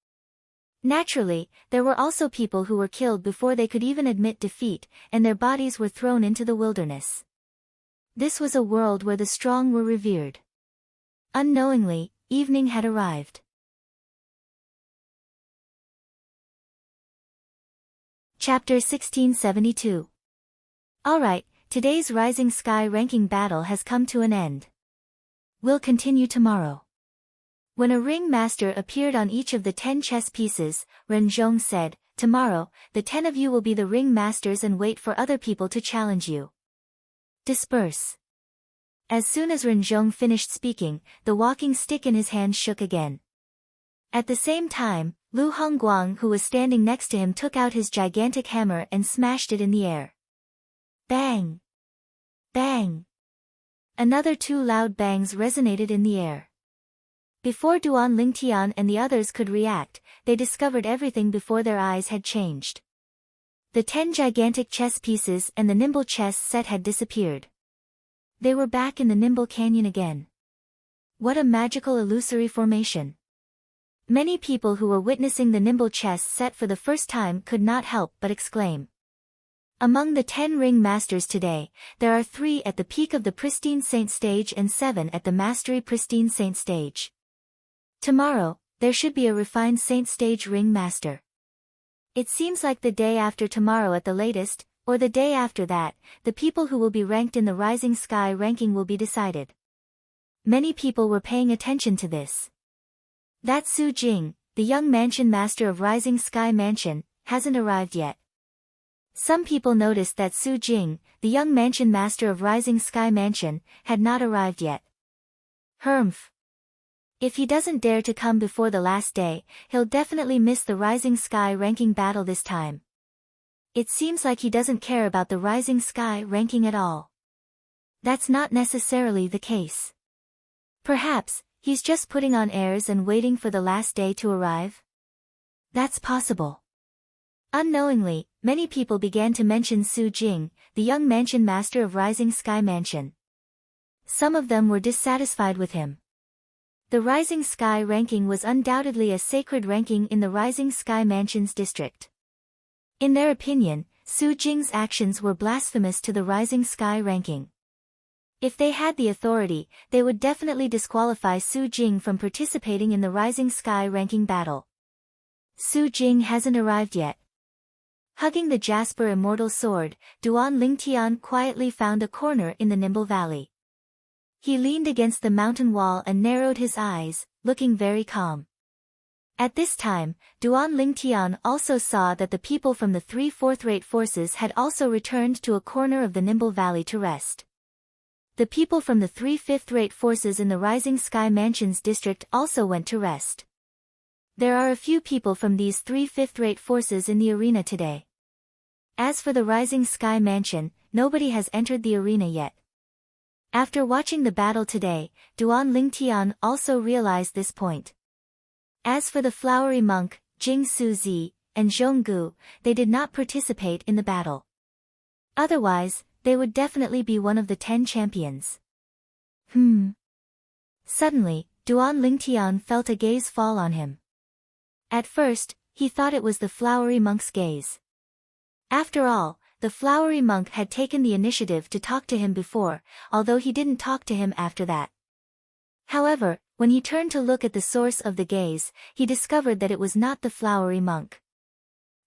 A: Naturally, there were also people who were killed before they could even admit defeat, and their bodies were thrown into the wilderness. This was a world where the strong were revered. Unknowingly, evening had arrived. Chapter 1672. Alright, today's Rising Sky ranking battle has come to an end. We'll continue tomorrow. When a ring master appeared on each of the 10 chess pieces, Ren Zhong said, tomorrow, the 10 of you will be the ring masters and wait for other people to challenge you. Disperse. As soon as Renjong finished speaking, the walking stick in his hand shook again. At the same time, Lu Hongguang, who was standing next to him, took out his gigantic hammer and smashed it in the air. Bang! Bang! Another 2 loud bangs resonated in the air. Before Duan Lingtian and the others could react, they discovered everything before their eyes had changed. The 10 gigantic chess pieces and the nimble chess set had disappeared. They were back in the nimble canyon again. What a magical illusory formation! Many people who were witnessing the nimble chess set for the first time could not help but exclaim. Among the 10 ring masters today, there are 3 at the peak of the pristine saint stage and 7 at the mastery pristine saint stage. Tomorrow, there should be a refined saint stage ring master. It seems like the day after tomorrow at the latest, or the day after that, the people who will be ranked in the Rising Sky ranking will be decided. Many people were paying attention to this. That Su Jing, the young mansion master of Rising Sky Mansion, hasn't arrived yet. Some people noticed that Su Jing, the young mansion master of Rising Sky Mansion, had not arrived yet. Humph. If he doesn't dare to come before the last day, he'll definitely miss the Rising Sky ranking battle this time. It seems like he doesn't care about the Rising Sky ranking at all. That's not necessarily the case. Perhaps, he's just putting on airs and waiting for the last day to arrive? That's possible. Unknowingly, many people began to mention Su Jing, the young mansion master of Rising Sky Mansion. Some of them were dissatisfied with him. The Rising Sky ranking was undoubtedly a sacred ranking in the Rising Sky Mansion's district. In their opinion, Su Jing's actions were blasphemous to the Rising Sky ranking. If they had the authority, they would definitely disqualify Su Jing from participating in the Rising Sky ranking battle. Su Jing hasn't arrived yet. Hugging the Jasper Immortal Sword, Duan Lingtian quietly found a corner in the Nimble Valley. He leaned against the mountain wall and narrowed his eyes, looking very calm. At this time, Duan Lingtian also saw that the people from the 3 fourth-rate forces had also returned to a corner of the Nimble Valley to rest. The people from the 3 fifth-rate forces in the Rising Sky Mansion's district also went to rest. There are a few people from these 3 fifth-rate forces in the arena today. As for the Rising Sky Mansion, nobody has entered the arena yet. After watching the battle today, Duan Lingtian also realized this point. As for the flowery monk, Jing Suzi, and Zhonggu, they did not participate in the battle. Otherwise, they would definitely be one of the 10 champions. Suddenly, Duan Lingtian felt a gaze fall on him. At first, he thought it was the flowery monk's gaze. After all, the flowery monk had taken the initiative to talk to him before, although he didn't talk to him after that. However, when he turned to look at the source of the gaze, he discovered that it was not the flowery monk.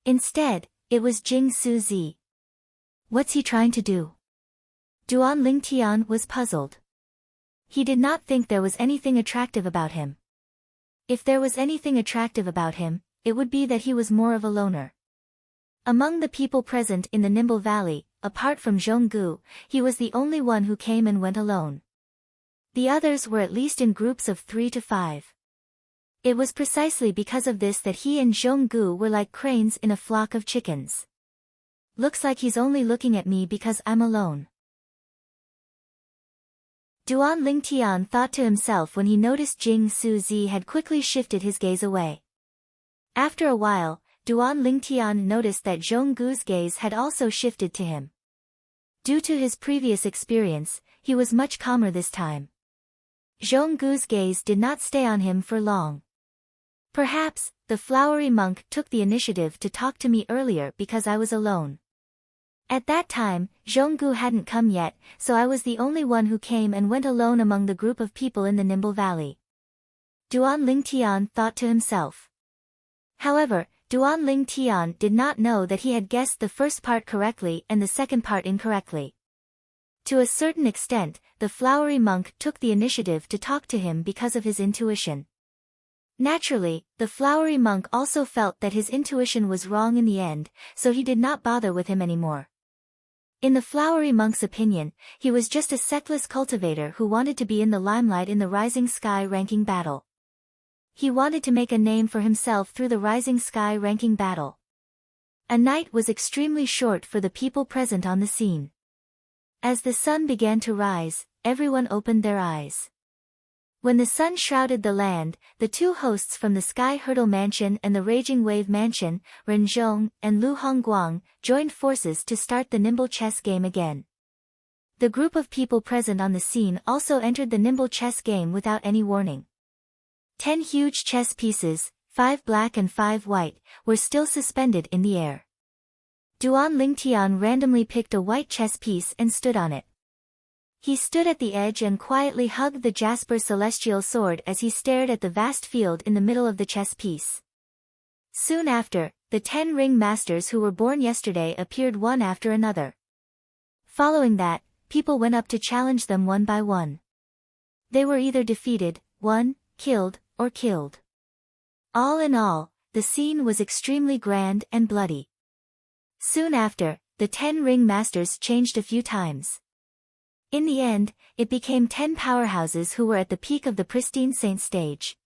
A: Instead, it was Jing Suzi. What's he trying to do? Duan Lingtian was puzzled. He did not think there was anything attractive about him. If there was anything attractive about him, it would be that he was more of a loner. Among the people present in the Nimble Valley, apart from Zhonggu, he was the only one who came and went alone. The others were at least in groups of 3 to 5. It was precisely because of this that he and Zhonggu were like cranes in a flock of chickens. Looks like he's only looking at me because I'm alone. Duan Lingtian thought to himself when he noticed Jing Suzi had quickly shifted his gaze away. After a while, Duan Lingtian noticed that Zhonggu's gaze had also shifted to him. Due to his previous experience, he was much calmer this time. Zhonggu's gaze did not stay on him for long. Perhaps, the flowery monk took the initiative to talk to me earlier because I was alone. At that time, Zhonggu hadn't come yet, so I was the only one who came and went alone among the group of people in the Nimble Valley. Duan Lingtian thought to himself. However, Duan Lingtian did not know that he had guessed the first part correctly and the second part incorrectly. To a certain extent, the flowery monk took the initiative to talk to him because of his intuition. Naturally, the flowery monk also felt that his intuition was wrong in the end, so he did not bother with him anymore. In the flowery monk's opinion, he was just a sectless cultivator who wanted to be in the limelight in the Rising Sky ranking battle. He wanted to make a name for himself through the Rising Sky ranking battle. A night was extremely short for the people present on the scene. As the sun began to rise, everyone opened their eyes. When the sun shrouded the land, the two hosts from the Sky Hurdle Mansion and the Raging Wave Mansion, Renzhong and Lu Hongguang, joined forces to start the Nimble Chess game again. The group of people present on the scene also entered the Nimble Chess game without any warning. 10 huge chess pieces, 5 black and 5 white, were still suspended in the air. Duan Lingtian randomly picked a white chess piece and stood on it. He stood at the edge and quietly hugged the Jasper Celestial Sword as he stared at the vast field in the middle of the chess piece. Soon after, the 10 ring masters who were born yesterday appeared one after another. Following that, people went up to challenge them one by one. They were either defeated, won, killed, or killed. All in all, the scene was extremely grand and bloody. Soon after, the 10 ring masters changed a few times. In the end, it became 10 powerhouses who were at the peak of the pristine saint stage.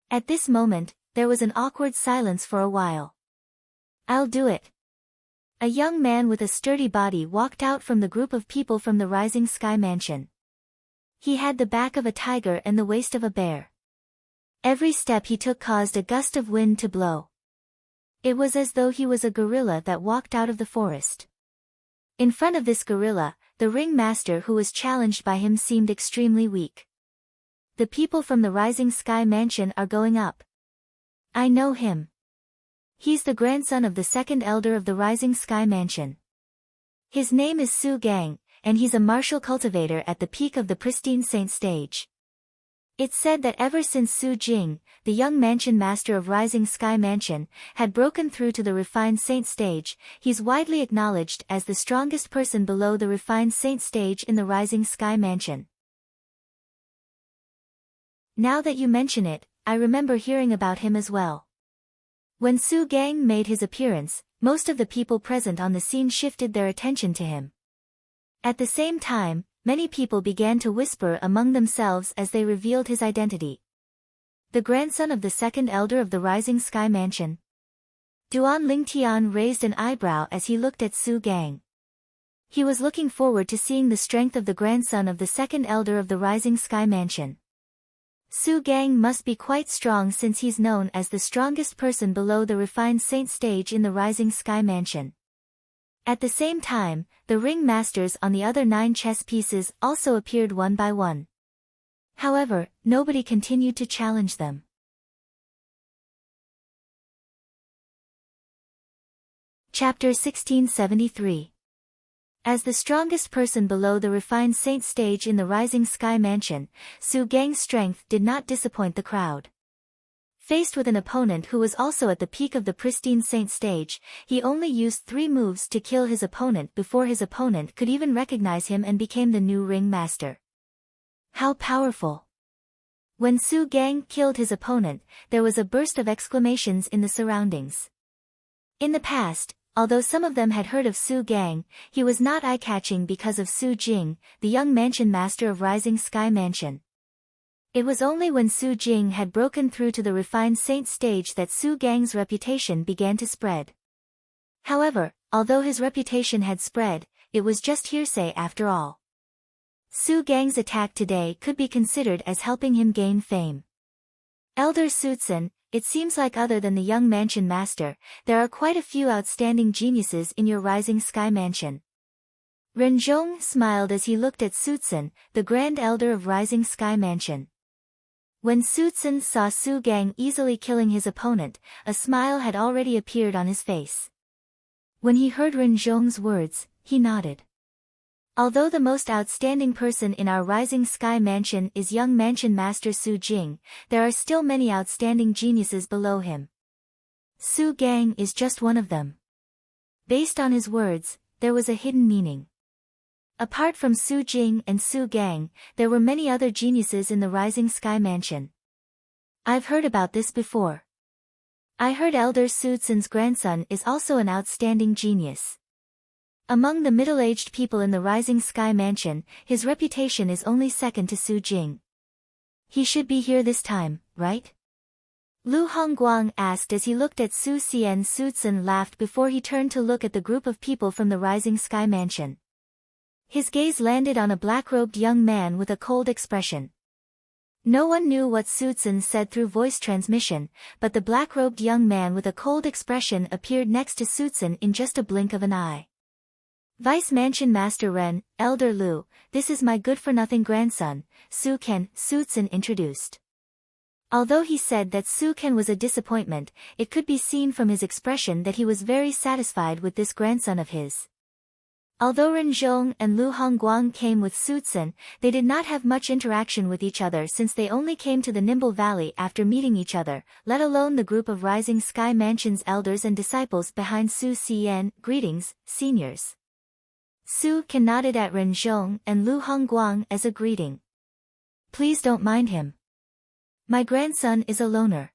A: At this moment, there was an awkward silence for a while. "I'll do it." A young man with a sturdy body walked out from the group of people from the Rising Sky Mansion. He had the back of a tiger and the waist of a bear. Every step he took caused a gust of wind to blow. It was as though he was a gorilla that walked out of the forest. In front of this gorilla, the ring master who was challenged by him seemed extremely weak. "The people from the Rising Sky Mansion are going up. I know him. He's the grandson of the second elder of the Rising Sky Mansion. His name is Su Gang, and he's a martial cultivator at the peak of the pristine saint stage." It's said that ever since Su Jing, the young mansion master of Rising Sky Mansion, had broken through to the refined saint stage, he's widely acknowledged as the strongest person below the refined saint stage in the Rising Sky Mansion. Now that you mention it, I remember hearing about him as well. When Su Gang made his appearance, most of the people present on the scene shifted their attention to him. At the same time, many people began to whisper among themselves as they revealed his identity. The grandson of the second elder of the Rising Sky Mansion. Duan Lingtian raised an eyebrow as he looked at Su Gang. He was looking forward to seeing the strength of the grandson of the second elder of the Rising Sky Mansion. Su Gang must be quite strong since he's known as the strongest person below the refined saint stage in the Rising Sky Mansion. At the same time, the ring masters on the other 9 chess pieces also appeared one by one. However, nobody continued to challenge them. Chapter 1673. As the strongest person below the refined saint stage in the Rising Sky Mansion, Su Gang's strength did not disappoint the crowd. Faced with an opponent who was also at the peak of the pristine saint stage, he only used 3 moves to kill his opponent before his opponent could even recognize him and became the new ring master. How powerful! When Su Gang killed his opponent, there was a burst of exclamations in the surroundings. In the past, although some of them had heard of Su Gang, he was not eye-catching because of Su Jing, the young mansion master of Rising Sky Mansion. It was only when Su Jing had broken through to the refined saint stage that Su Gang's reputation began to spread. However, although his reputation had spread, it was just hearsay after all. Su Gang's attack today could be considered as helping him gain fame. Elder Sutsun, it seems like other than the young mansion master, there are quite a few outstanding geniuses in your Rising Sky Mansion. Renzhong smiled as he looked at Sutsun, the grand elder of Rising Sky Mansion. When Sutsun saw Su Gang easily killing his opponent, a smile had already appeared on his face. When he heard Renzhong's words, he nodded. Although the most outstanding person in our Rising Sky Mansion is young mansion master Su Jing, there are still many outstanding geniuses below him. Su Gang is just one of them. Based on his words, there was a hidden meaning. Apart from Su Jing and Su Gang, there were many other geniuses in the Rising Sky Mansion. I've heard about this before. I heard Elder Su Tsun's grandson is also an outstanding genius. Among the middle-aged people in the Rising Sky Mansion, his reputation is only second to Su Jing. He should be here this time, right? Lu Hongguang asked as he looked at Su Xian. Su Tsun laughed before he turned to look at the group of people from the Rising Sky Mansion. His gaze landed on a black-robed young man with a cold expression. No one knew what Su Tsun said through voice transmission, but the black-robed young man with a cold expression appeared next to Su Tsun in just a blink of an eye. Vice Mansion Master Ren, Elder Lu, this is my good-for-nothing grandson, Su Ken, Su Tsun introduced. Although he said that Su Ken was a disappointment, it could be seen from his expression that he was very satisfied with this grandson of his. Although Ren Zhong and Lu Hongguang came with Su Tsun, they did not have much interaction with each other since they only came to the Nimble Valley after meeting each other, let alone the group of Rising Sky Mansion's elders and disciples behind Su Xian. Greetings, seniors. Su Ken nodded at Ren Zhong and Lu Hongguang as a greeting. Please don't mind him. My grandson is a loner.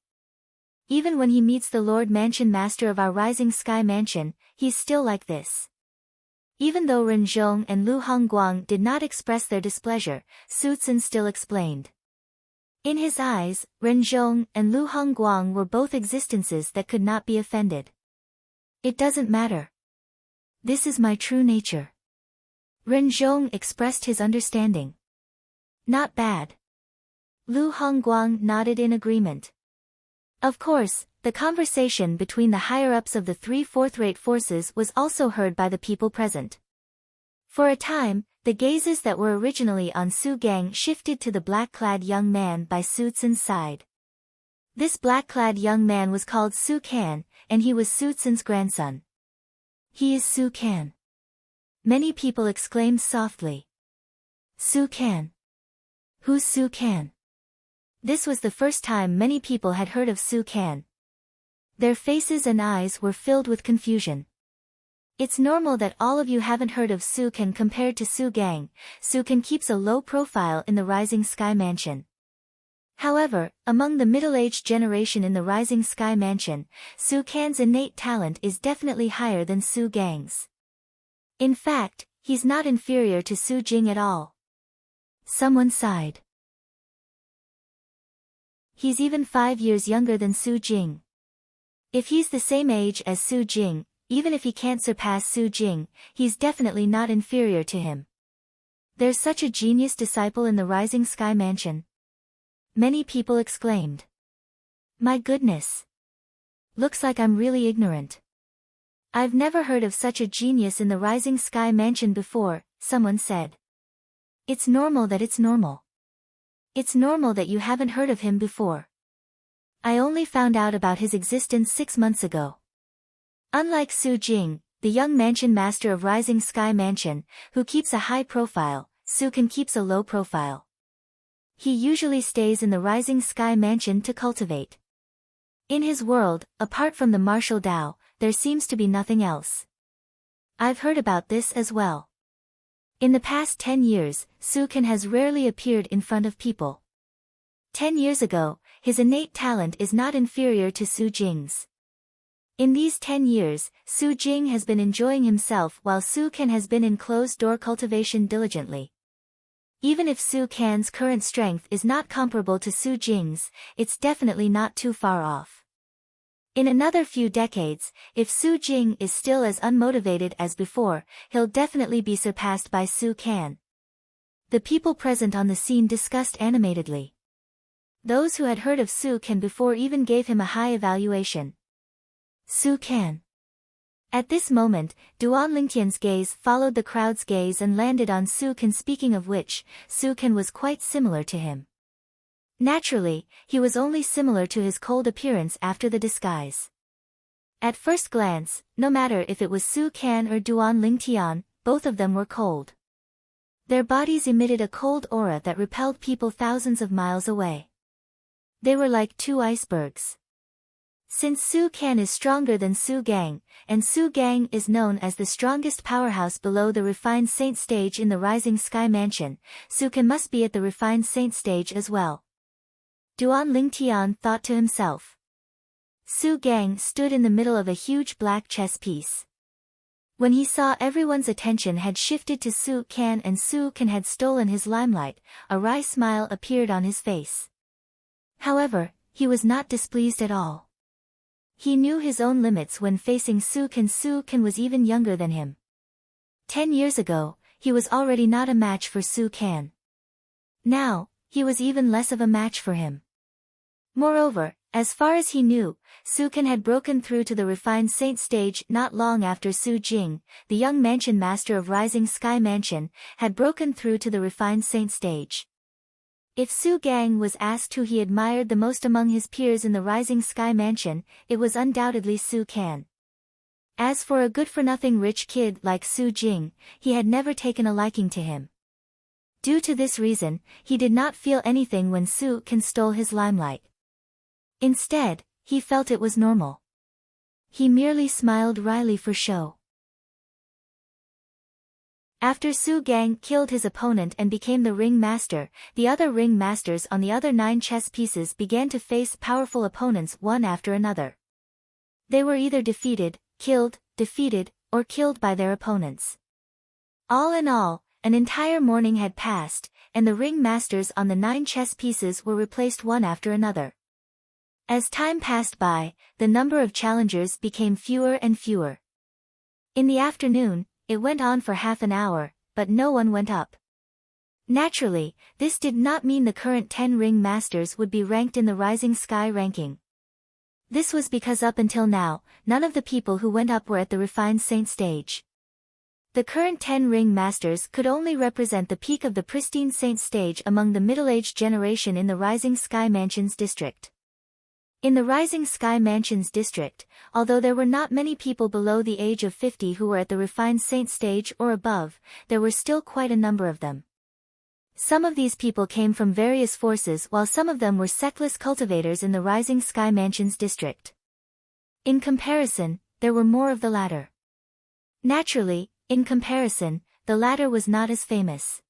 A: Even when he meets the Lord Mansion Master of our Rising Sky Mansion, he's still like this. Even though Ren Zhong and Lu Hongguang did not express their displeasure, Su Tsun still explained. In his eyes, Ren Zhong and Lu Hongguang were both existences that could not be offended. It doesn't matter. This is my true nature. Ren Zhong expressed his understanding. Not bad. Lu Hongguang nodded in agreement. Of course, the conversation between the higher-ups of the three fourth-rate forces was also heard by the people present. For a time, the gazes that were originally on Su Gang shifted to the black-clad young man by Su Tsun's side. This black-clad young man was called Su Kan, and he was Su Tsun's grandson. He is Su Kan. Many people exclaimed softly. Su Kan. Who's Su Kan? This was the first time many people had heard of Su Kan. Their faces and eyes were filled with confusion. It's normal that all of you haven't heard of Su Kan compared to Su Gang. Su Kan keeps a low profile in the Rising Sky Mansion. However, among the middle-aged generation in the Rising Sky Mansion, Su Kan's innate talent is definitely higher than Su Gang's. In fact, he's not inferior to Su Jing at all. Someone sighed. He's even 5 years younger than Su Jing. If he's the same age as Su Jing, even if he can't surpass Su Jing, he's definitely not inferior to him. There's such a genius disciple in the Rising Sky Mansion. Many people exclaimed. My goodness. Looks like I'm really ignorant. I've never heard of such a genius in the Rising Sky Mansion before, someone said. It's normal that it's normal. It's normal that you haven't heard of him before. I only found out about his existence 6 months ago. Unlike Su Jing, the young mansion master of Rising Sky Mansion, who keeps a high profile, Su Kan keeps a low profile. He usually stays in the Rising Sky Mansion to cultivate. In his world, apart from the martial Tao, there seems to be nothing else. I've heard about this as well. In the past 10 years, Su Kan has rarely appeared in front of people. 10 years ago, his innate talent is not inferior to Su Jing's. In these 10 years, Su Jing has been enjoying himself while Su Kan has been in closed-door cultivation diligently. Even if Su Kan's current strength is not comparable to Su Jing's, it's definitely not too far off. In another few decades, if Su Jing is still as unmotivated as before, he'll definitely be surpassed by Su Kan. The people present on the scene discussed animatedly. Those who had heard of Su Kan before even gave him a high evaluation. Su Kan. At this moment, Duan Lingtian's gaze followed the crowd's gaze and landed on Su Kan, speaking of which, Su Kan was quite similar to him. Naturally, he was only similar to his cold appearance after the disguise. At first glance, no matter if it was Su Kan or Duan Lingtian, both of them were cold. Their bodies emitted a cold aura that repelled people thousands of miles away. They were like two icebergs. Since Su Kan is stronger than Su Gang, and Su Gang is known as the strongest powerhouse below the refined saint stage in the Rising Sky Mansion, Su Kan must be at the refined saint stage as well. Duan Lingtian thought to himself. Su Gang stood in the middle of a huge black chess piece. When he saw everyone's attention had shifted to Su Can and Su Can had stolen his limelight, a wry smile appeared on his face. However, he was not displeased at all. He knew his own limits when facing Su Can. Su Can was even younger than him. 10 years ago, he was already not a match for Su Can. Now, he was even less of a match for him. Moreover, as far as he knew, Su Can had broken through to the refined saint stage not long after Su Jing, the young mansion master of Rising Sky Mansion, had broken through to the refined saint stage. If Su Gang was asked who he admired the most among his peers in the Rising Sky Mansion, it was undoubtedly Su Can. As for a good-for-nothing rich kid like Su Jing, he had never taken a liking to him. Due to this reason, he did not feel anything when Su Can stole his limelight. Instead, he felt it was normal. He merely smiled wryly for show. After Su Gang killed his opponent and became the ring master, the other ring masters on the other 9 chess pieces began to face powerful opponents one after another. They were either defeated, or killed by their opponents. All in all, an entire morning had passed, and the ring masters on the 9 chess pieces were replaced one after another. As time passed by, the number of challengers became fewer and fewer. In the afternoon, it went on for half an hour, but no one went up. Naturally, this did not mean the current 10 ring masters would be ranked in the Rising Sky ranking. This was because up until now, none of the people who went up were at the refined saint stage. The current 10 ring masters could only represent the peak of the pristine saint stage among the middle-aged generation in the Rising Sky Mansions district. In the Rising Sky Mansions district, although there were not many people below the age of 50 who were at the refined saint stage or above, there were still quite a number of them. Some of these people came from various forces while some of them were sectless cultivators in the Rising Sky Mansions district. In comparison, there were more of the latter. Naturally, in comparison, the latter was not as famous.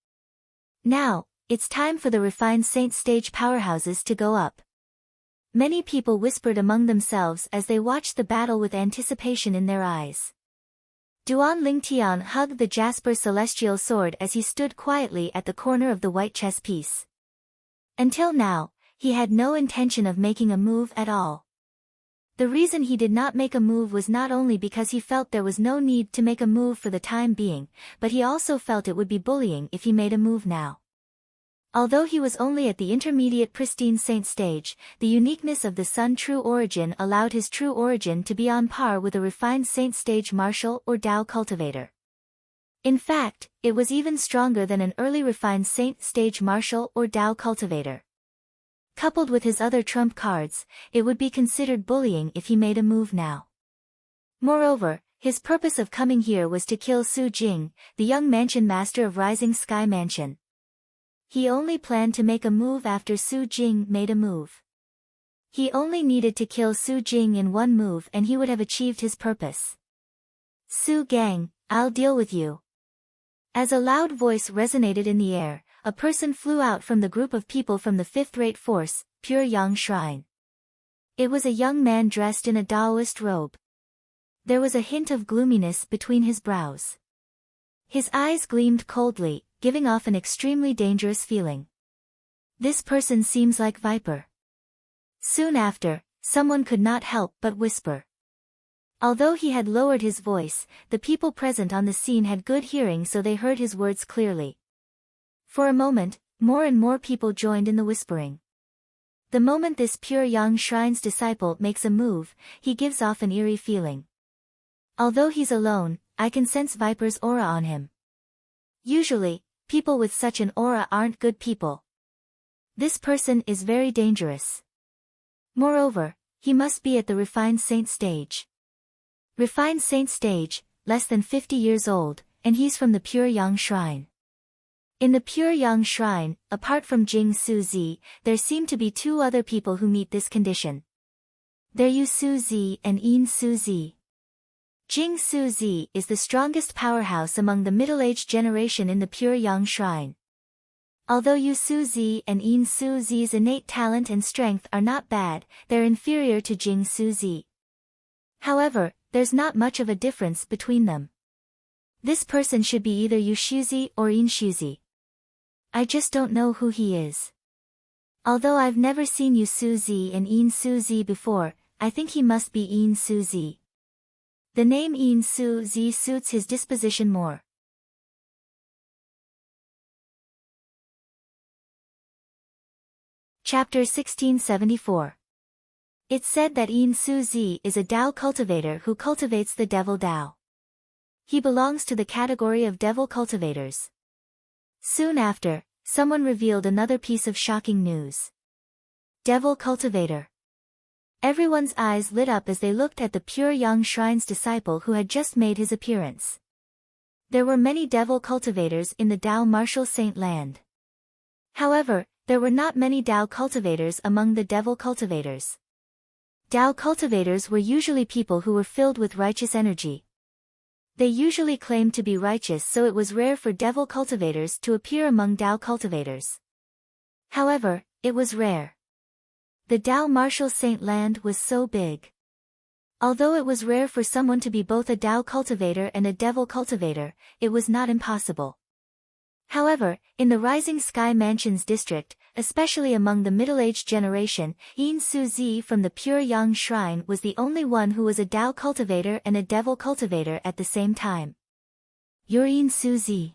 A: Now, it's time for the refined saint stage powerhouses to go up. Many people whispered among themselves as they watched the battle with anticipation in their eyes. Duan Lingtian hugged the jasper celestial sword as he stood quietly at the corner of the white chess piece. Until now, he had no intention of making a move at all. The reason he did not make a move was not only because he felt there was no need to make a move for the time being, but he also felt it would be bullying if he made a move now. Although he was only at the intermediate pristine saint stage, the uniqueness of the Sun True Origin allowed his true origin to be on par with a refined saint stage martial or Dao cultivator. In fact, it was even stronger than an early refined saint stage martial or Dao cultivator. Coupled with his other trump cards, it would be considered bullying if he made a move now. Moreover, his purpose of coming here was to kill Su Jing, the young mansion master of Rising Sky Mansion. He only planned to make a move after Su Jing made a move. He only needed to kill Su Jing in one move and he would have achieved his purpose. Su Gang, I'll deal with you. As a loud voice resonated in the air, a person flew out from the group of people from the fifth-rate force, Pure Yang Shrine. It was a young man dressed in a Taoist robe. There was a hint of gloominess between his brows. His eyes gleamed coldly, giving off an extremely dangerous feeling. This person seems like Viper. Soon after, someone could not help but whisper. Although he had lowered his voice, the people present on the scene had good hearing so they heard his words clearly. For a moment, more and more people joined in the whispering. The moment this Pure Yang Shrine's disciple makes a move, he gives off an eerie feeling. Although he's alone, I can sense Viper's aura on him. Usually, people with such an aura aren't good people. This person is very dangerous. Moreover, he must be at the refined saint stage. Refined saint stage, less than 50 years old, and he's from the Pure Yang Shrine. In the Pure Yang Shrine, apart from Jing Suzi, there seem to be 2 other people who meet this condition. They're Yu Suzi and Yin Suzi. Jing Suzi is the strongest powerhouse among the middle-aged generation in the Pure Yang Shrine. Although Yu Suzi and Yin Suzi's innate talent and strength are not bad, they're inferior to Jing Suzi. However, there's not much of a difference between them. This person should be either Yu Shuzi or Yin Shuzi. I just don't know who he is. Although I've never seen Yu Suzi and Yin Suzi before, I think he must be Yin Suzi. The name Yin Suzi suits his disposition more. Chapter 1674. It's said that Yin Suzi is a Dao cultivator who cultivates the devil Dao. He belongs to the category of devil cultivators. Soon after, someone revealed another piece of shocking news. Devil cultivator. Everyone's eyes lit up as they looked at the Pure Yang Shrine's disciple who had just made his appearance. There were many devil cultivators in the Dao Martial Saint land. However, there were not many Dao cultivators among the devil cultivators. Dao cultivators were usually people who were filled with righteous energy. They usually claimed to be righteous, so it was rare for devil cultivators to appear among Dao cultivators. However, it was rare. The Dao Martial Saint land was so big. Although it was rare for someone to be both a Dao cultivator and a devil cultivator, it was not impossible. However, in the Rising Sky Mansions district, especially among the middle-aged generation, Yin Suzi from the Pure Yang Shrine was the only one who was a Dao cultivator and a devil cultivator at the same time. You're Yin Suzi.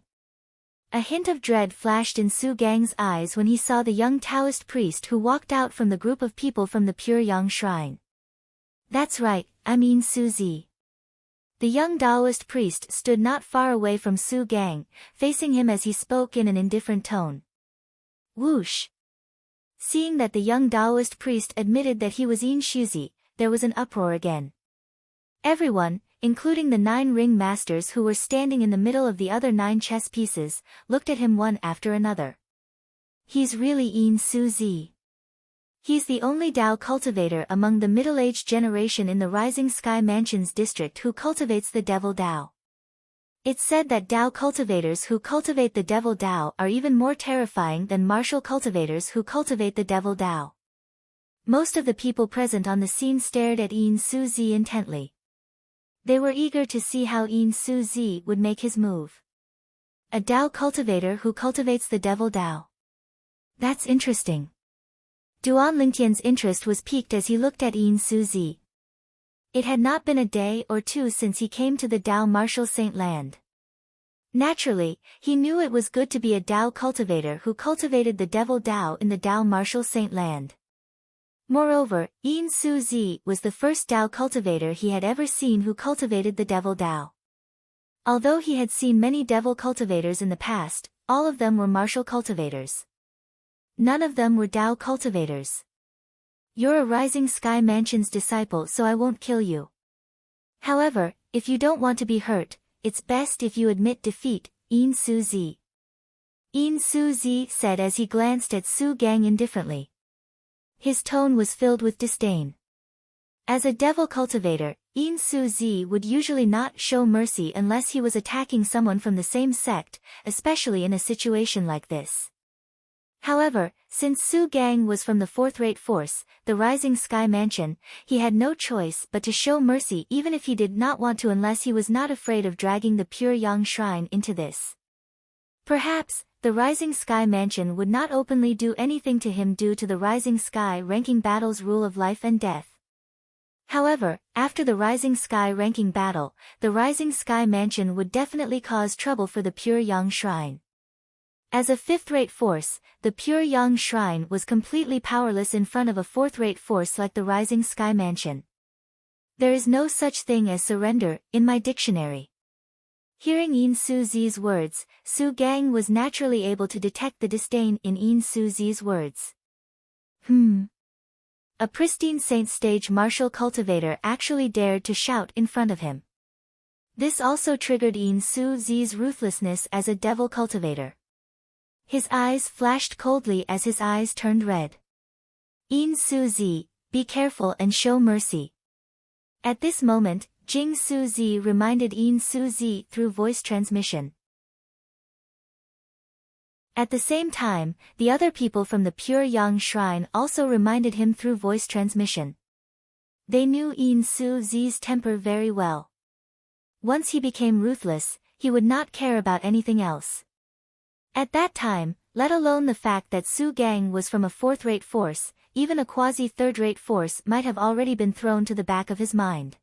A: A hint of dread flashed in Su Gang's eyes when he saw the young Taoist priest who walked out from the group of people from the Pure Yang Shrine. That's right, I'm Yin Suzi. The young Taoist priest stood not far away from Su Gang, facing him as he spoke in an indifferent tone. Whoosh! Seeing that the young Taoist priest admitted that he was Yin Shuzi, there was an uproar again. Everyone, including the 9 ring masters who were standing in the middle of the other 9 chess pieces, looked at him one after another. He's really Yin Suzi. He's the only Dao cultivator among the middle-aged generation in the Rising Sky Mansions district who cultivates the Devil Dao. It's said that Dao cultivators who cultivate the Devil Dao are even more terrifying than martial cultivators who cultivate the Devil Dao. Most of the people present on the scene stared at Yin Suzi intently. They were eager to see how Yin Suzi would make his move. A Dao cultivator who cultivates the Devil Dao. That's interesting. Duan Lingtian's interest was piqued as he looked at Yin Suzi. It had not been a day or two since he came to the Dao Martial Saint land. Naturally, he knew it was good to be a Dao cultivator who cultivated the Devil Dao in the Dao Martial Saint land. Moreover, Yin Suzi was the first Dao cultivator he had ever seen who cultivated the Devil Dao. Although he had seen many Devil cultivators in the past, all of them were martial cultivators. None of them were Dao cultivators. You're a Rising Sky Mansions disciple, so I won't kill you. However, if you don't want to be hurt, it's best if you admit defeat, Yin Suzi. Yin Suzi said as he glanced at Su Gang indifferently. His tone was filled with disdain. As a devil cultivator, Yin Suzi would usually not show mercy unless he was attacking someone from the same sect, especially in a situation like this. However, since Su Gang was from the 4th-rate force, the Rising Sky Mansion, he had no choice but to show mercy even if he did not want to, unless he was not afraid of dragging the Pure Yang Shrine into this. Perhaps, the Rising Sky Mansion would not openly do anything to him due to the Rising Sky Ranking Battle's rule of life and death. However, after the Rising Sky Ranking Battle, the Rising Sky Mansion would definitely cause trouble for the Pure Yang Shrine. As a 5th-rate force, the Pure Yang Shrine was completely powerless in front of a 4th-rate force like the Rising Sky Mansion. There is no such thing as surrender, in my dictionary. Hearing Yin Suzi's words, Su Gang was naturally able to detect the disdain in Yin Suzi's words. A pristine Saint Stage martial cultivator actually dared to shout in front of him. This also triggered Yin Suzi's ruthlessness as a devil cultivator. His eyes flashed coldly as his eyes turned red. Yin Suzi, be careful and show mercy. At this moment, Jing Suzi reminded Yin Suzi through voice transmission. At the same time, the other people from the Pure Yang Shrine also reminded him through voice transmission. They knew Yin Su-zi's temper very well. Once he became ruthless, he would not care about anything else. At that time, let alone the fact that Su Gang was from a fourth-rate force, even a quasi-third-rate force might have already been thrown to the back of his mind.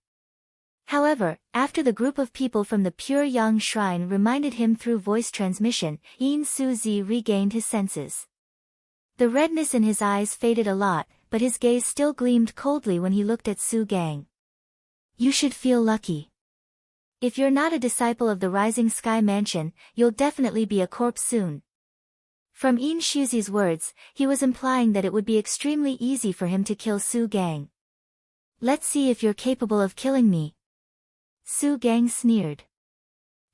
A: However, after the group of people from the Pure Yang Shrine reminded him through voice transmission, Yin Su-zi regained his senses. The redness in his eyes faded a lot, but his gaze still gleamed coldly when he looked at Su Gang. You should feel lucky. If you're not a disciple of the Rising Sky Mansion, you'll definitely be a corpse soon. From Yin Shuzi's words, he was implying that it would be extremely easy for him to kill Su Gang. Let's see if you're capable of killing me. Su Gang sneered.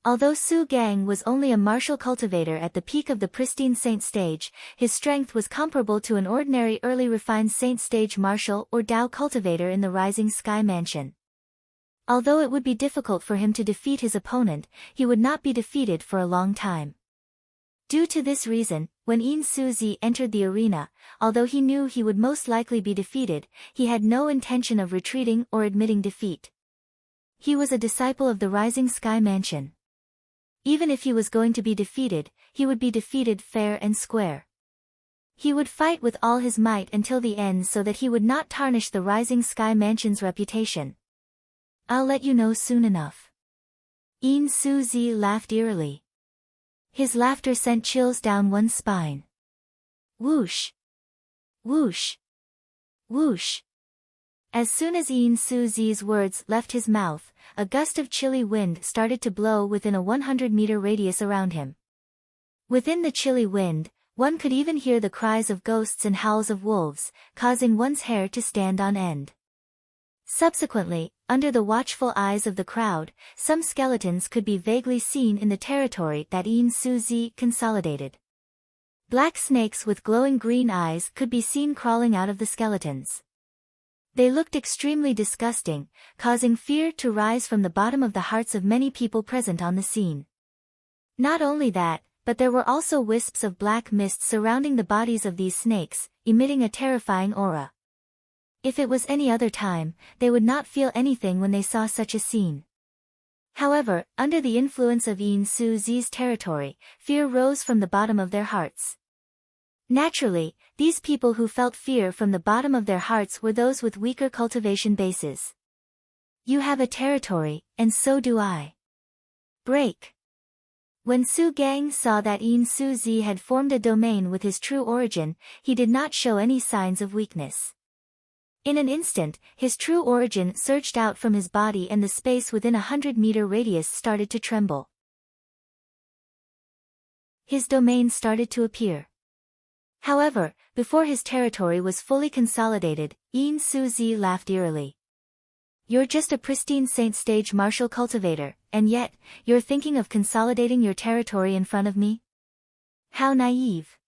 A: Although Su Gang was only a martial cultivator at the peak of the pristine saint stage, his strength was comparable to an ordinary early refined saint stage martial or Dao cultivator in the Rising Sky Mansion. Although it would be difficult for him to defeat his opponent, he would not be defeated for a long time. Due to this reason, when Yin Su-zi entered the arena, although he knew he would most likely be defeated, he had no intention of retreating or admitting defeat. He was a disciple of the Rising Sky Mansion. Even if he was going to be defeated, he would be defeated fair and square. He would fight with all his might until the end so that he would not tarnish the Rising Sky Mansion's reputation. I'll let you know soon enough. Yin Su-zi laughed eerily. His laughter sent chills down one's spine. Whoosh! Whoosh! Whoosh! As soon as Yin Su-zi's words left his mouth, a gust of chilly wind started to blow within a 100-meter radius around him. Within the chilly wind, one could even hear the cries of ghosts and howls of wolves, causing one's hair to stand on end. Subsequently, under the watchful eyes of the crowd, some skeletons could be vaguely seen in the territory that Yin Su-zi consolidated. Black snakes with glowing green eyes could be seen crawling out of the skeletons. They looked extremely disgusting, causing fear to rise from the bottom of the hearts of many people present on the scene. Not only that, but there were also wisps of black mist surrounding the bodies of these snakes, emitting a terrifying aura. If it was any other time, they would not feel anything when they saw such a scene. However, under the influence of Yin Su-zi's territory, fear rose from the bottom of their hearts. Naturally, these people who felt fear from the bottom of their hearts were those with weaker cultivation bases. You have a territory, and so do I. Break. When Su Gang saw that Yin Su-zi had formed a domain with his true origin, he did not show any signs of weakness. In an instant, his true origin surged out from his body and the space within a 100-meter radius started to tremble. His domain started to appear. However, before his territory was fully consolidated, Yin Su-zi laughed eerily. You're just a pristine saint stage martial cultivator, and yet, you're thinking of consolidating your territory in front of me? How naive.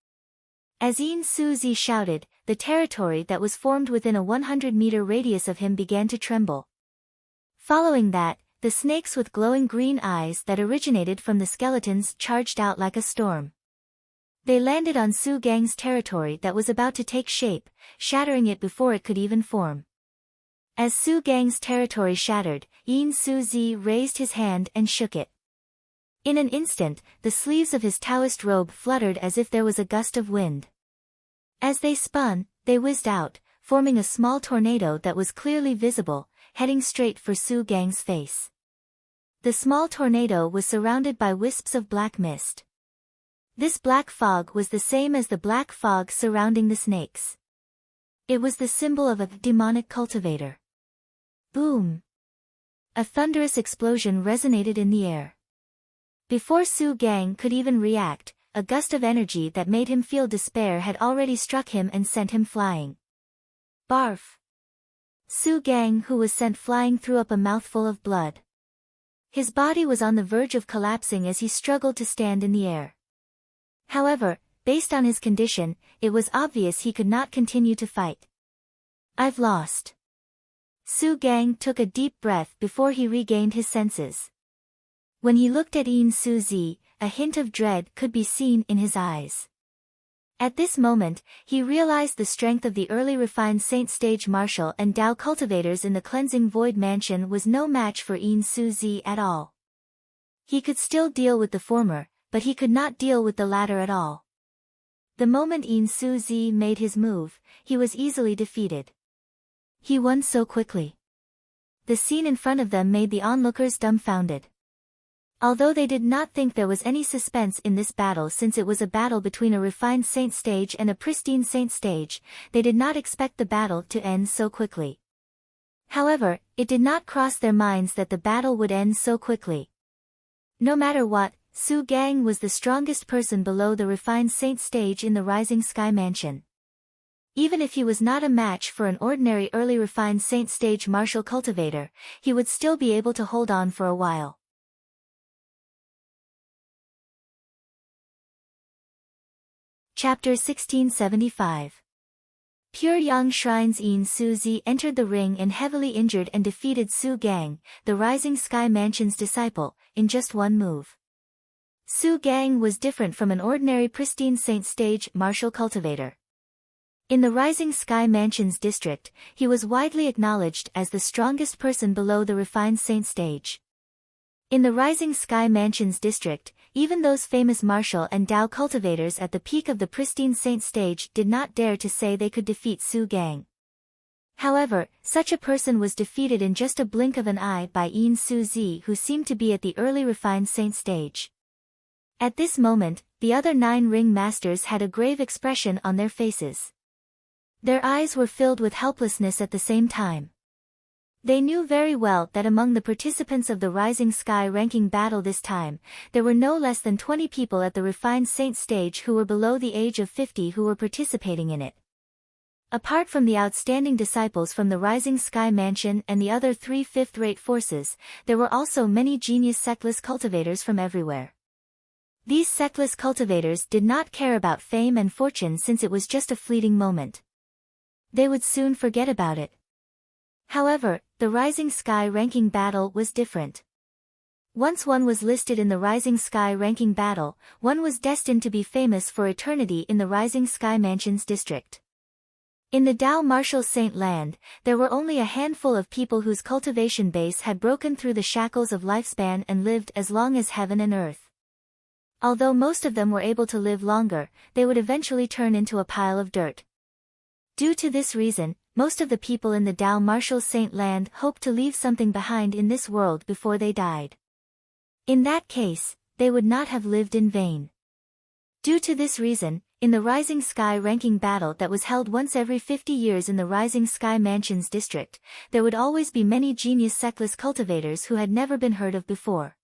A: As Yin Su-zi shouted, the territory that was formed within a 100-meter radius of him began to tremble. Following that, the snakes with glowing green eyes that originated from the skeletons charged out like a storm. They landed on Su Gang's territory that was about to take shape, shattering it before it could even form. As Su Gang's territory shattered, Yin Su-zi raised his hand and shook it. In an instant, the sleeves of his Taoist robe fluttered as if there was a gust of wind. As they spun, they whizzed out, forming a small tornado that was clearly visible, heading straight for Su Gang's face. The small tornado was surrounded by wisps of black mist. This black fog was the same as the black fog surrounding the snakes. It was the symbol of a demonic cultivator. Boom! A thunderous explosion resonated in the air. Before Su Gang could even react, a gust of energy that made him feel despair had already struck him and sent him flying. Barf! Su Gang, who was sent flying, threw up a mouthful of blood. His body was on the verge of collapsing as he struggled to stand in the air. However, based on his condition, it was obvious he could not continue to fight. I've lost. Su Gang took a deep breath before he regained his senses. When he looked at Yin Su-zi, a hint of dread could be seen in his eyes. At this moment, he realized the strength of the early refined Saint Stage Martial and Dao cultivators in the Cleansing Void Mansion was no match for Yin Su-zi at all. He could still deal with the former, but he could not deal with the latter at all. The moment Yin Su-zi made his move, he was easily defeated. He won so quickly. The scene in front of them made the onlookers dumbfounded. Although they did not think there was any suspense in this battle since it was a battle between a refined Saint Stage and a pristine Saint Stage, they did not expect the battle to end so quickly. However, it did not cross their minds that the battle would end so quickly. No matter what, Su Gang was the strongest person below the refined Saint Stage in the Rising Sky Mansion. Even if he was not a match for an ordinary early refined Saint Stage martial cultivator, he would still be able to hold on for a while. Chapter 1675. Pure Yang Shrine's Yin Su-zi entered the ring and heavily injured and defeated Su Gang, the Rising Sky Mansion's disciple, in just one move. Su Gang was different from an ordinary pristine Saint Stage martial cultivator. In the Rising Sky Mansion's district, he was widely acknowledged as the strongest person below the refined Saint Stage. In the Rising Sky Mansion's district, even those famous martial and Dao cultivators at the peak of the pristine Saint Stage did not dare to say they could defeat Su Gang. However, such a person was defeated in just a blink of an eye by Yin Su-zi, who seemed to be at the early refined Saint Stage. At this moment, the other 9 ring masters had a grave expression on their faces. Their eyes were filled with helplessness at the same time. They knew very well that among the participants of the Rising Sky ranking battle this time, there were no less than 20 people at the refined Saint Stage who were below the age of 50 who were participating in it. Apart from the outstanding disciples from the Rising Sky Mansion and the other 3 fifth-rate forces, there were also many genius sectless cultivators from everywhere. These sectless cultivators did not care about fame and fortune since it was just a fleeting moment. They would soon forget about it. However, the Rising Sky ranking battle was different. Once one was listed in the Rising Sky ranking battle, one was destined to be famous for eternity in the Rising Sky Mansion's district. In the Dao Martial Saint Land, there were only a handful of people whose cultivation base had broken through the shackles of lifespan and lived as long as heaven and earth. Although most of them were able to live longer, they would eventually turn into a pile of dirt. Due to this reason, most of the people in the Dao Martial Saint Land hoped to leave something behind in this world before they died. In that case, they would not have lived in vain. Due to this reason, in the Rising Sky ranking battle that was held once every 50 years in the Rising Sky Mansion's district, there would always be many genius sectless cultivators who had never been heard of before.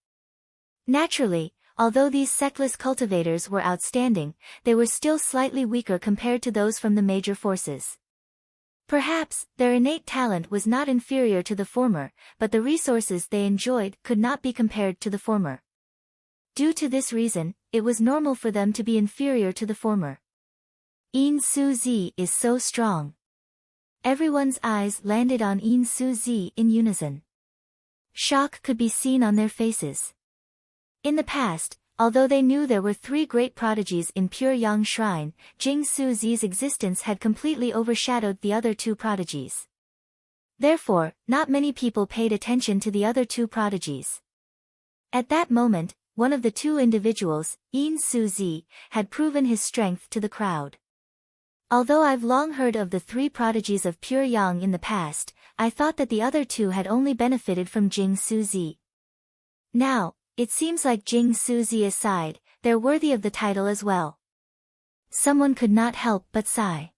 A: Naturally, although these sectless cultivators were outstanding, they were still slightly weaker compared to those from the major forces. Perhaps, their innate talent was not inferior to the former, but the resources they enjoyed could not be compared to the former. Due to this reason, it was normal for them to be inferior to the former. Yin Su-zi is so strong. Everyone's eyes landed on Yin Su-zi in unison. Shock could be seen on their faces. In the past, although they knew there were 3 great prodigies in Pure Yang Shrine, Jing Su-zi's existence had completely overshadowed the other 2 prodigies. Therefore, not many people paid attention to the other 2 prodigies. At that moment, one of the 2 individuals, Yin Su-zi, had proven his strength to the crowd. Although I've long heard of the 3 prodigies of Pure Yang in the past, I thought that the other 2 had only benefited from Jing Su-zi. Now, it seems like Jing Su-zi aside, they're worthy of the title as well. Someone could not help but sigh.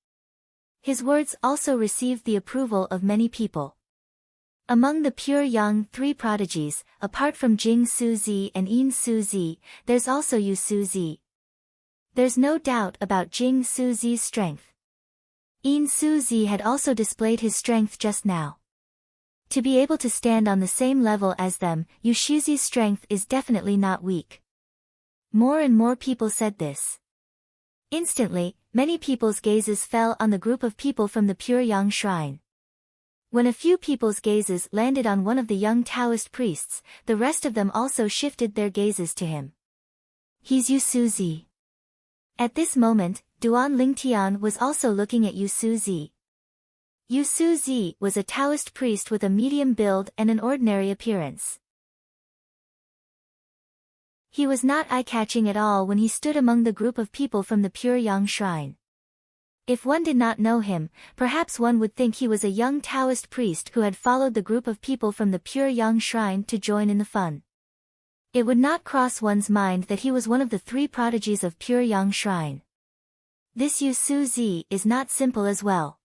A: His words also received the approval of many people. Among the Pure Yang 3 prodigies, apart from Jing Su-zi and Yin Su-zi, there's also Yu Su-zi. There's no doubt about Jing Su-zi's strength. Yin Su-zi had also displayed his strength just now. To be able to stand on the same level as them, Yu Su-zi's strength is definitely not weak. More and more people said this. Instantly, many people's gazes fell on the group of people from the Pure Yang Shrine. When a few people's gazes landed on one of the young Taoist priests, the rest of them also shifted their gazes to him. He's Yu Suzi. At this moment, Duan Lingtian was also looking at Yu Suzi. Yu Suzi was a Taoist priest with a medium build and an ordinary appearance. He was not eye-catching at all when he stood among the group of people from the Pure Yang Shrine. If one did not know him, perhaps one would think he was a young Taoist priest who had followed the group of people from the Pure Yang Shrine to join in the fun. It would not cross one's mind that he was one of the 3 prodigies of Pure Yang Shrine. This Yu Suzi is not simple as well.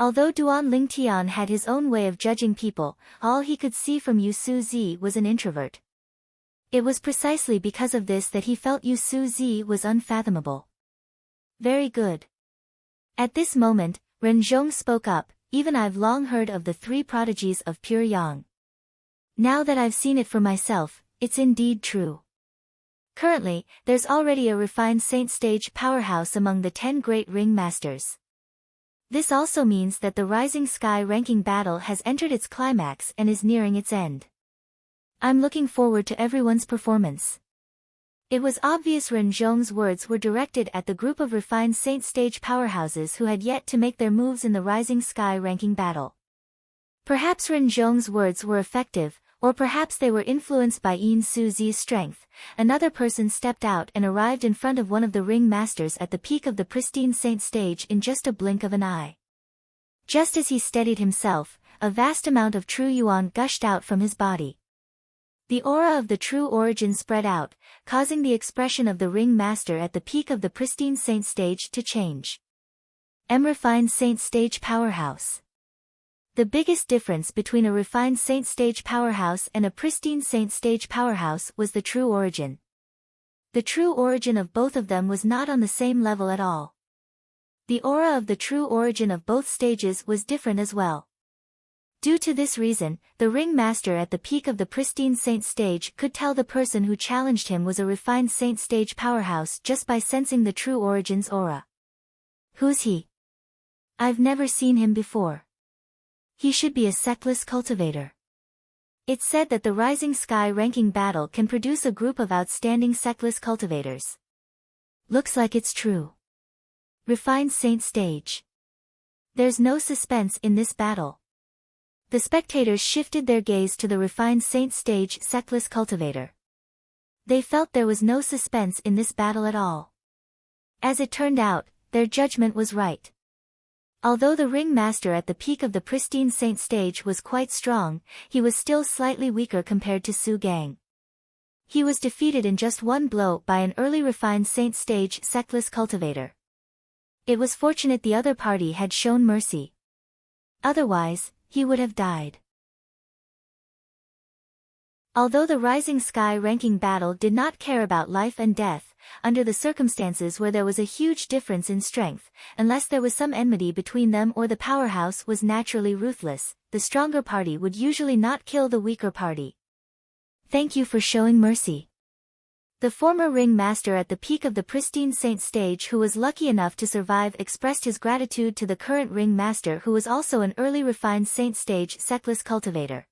A: Although Duan Lingtian had his own way of judging people, all he could see from Yu Suzi was an introvert. It was precisely because of this that he felt Yu Suzi was unfathomable. Very good. At this moment, Ren Zhong spoke up, even I've long heard of the 3 prodigies of Pure Yang. Now that I've seen it for myself, it's indeed true. Currently, there's already a refined saint stage powerhouse among the 10 great ring masters. This also means that the Rising Sky ranking battle has entered its climax and is nearing its end. I'm looking forward to everyone's performance. It was obvious Ren Zhong's words were directed at the group of refined saint stage powerhouses who had yet to make their moves in the Rising Sky ranking battle. Perhaps Ren Zhong's words were effective, or perhaps they were influenced by Yin Suzi's strength. Another person stepped out and arrived in front of one of the ring masters at the peak of the pristine saint stage in just a blink of an eye. Just as he steadied himself, a vast amount of true yuan gushed out from his body. The aura of the true origin spread out, causing the expression of the ring master at the peak of the pristine saint stage to change. Refined saint stage powerhouse. The biggest difference between a refined saint stage powerhouse and a pristine saint stage powerhouse was the true origin. The true origin of both of them was not on the same level at all. The aura of the true origin of both stages was different as well. Due to this reason, the ring master at the peak of the pristine saint stage could tell the person who challenged him was a refined saint stage powerhouse just by sensing the true origin's aura. Who's he? I've never seen him before. He should be a sectless cultivator. It's said that the Rising Sky ranking battle can produce a group of outstanding sectless cultivators. Looks like it's true. Refined saint stage. There's no suspense in this battle. The spectators shifted their gaze to the refined saint stage sectless cultivator. They felt there was no suspense in this battle at all. As it turned out, their judgment was right. Although the ring master at the peak of the pristine saint stage was quite strong, he was still slightly weaker compared to Su Gang. He was defeated in just one blow by an early refined saint stage sectless cultivator. It was fortunate the other party had shown mercy. Otherwise, he would have died. Although the Rising Sky ranking battle did not care about life and death, under the circumstances where there was a huge difference in strength, unless there was some enmity between them or the powerhouse was naturally ruthless, the stronger party would usually not kill the weaker party. Thank you for showing mercy. The former ring master at the peak of the pristine saint stage who was lucky enough to survive expressed his gratitude to the current ring master who was also an early refined saint stage sectless cultivator.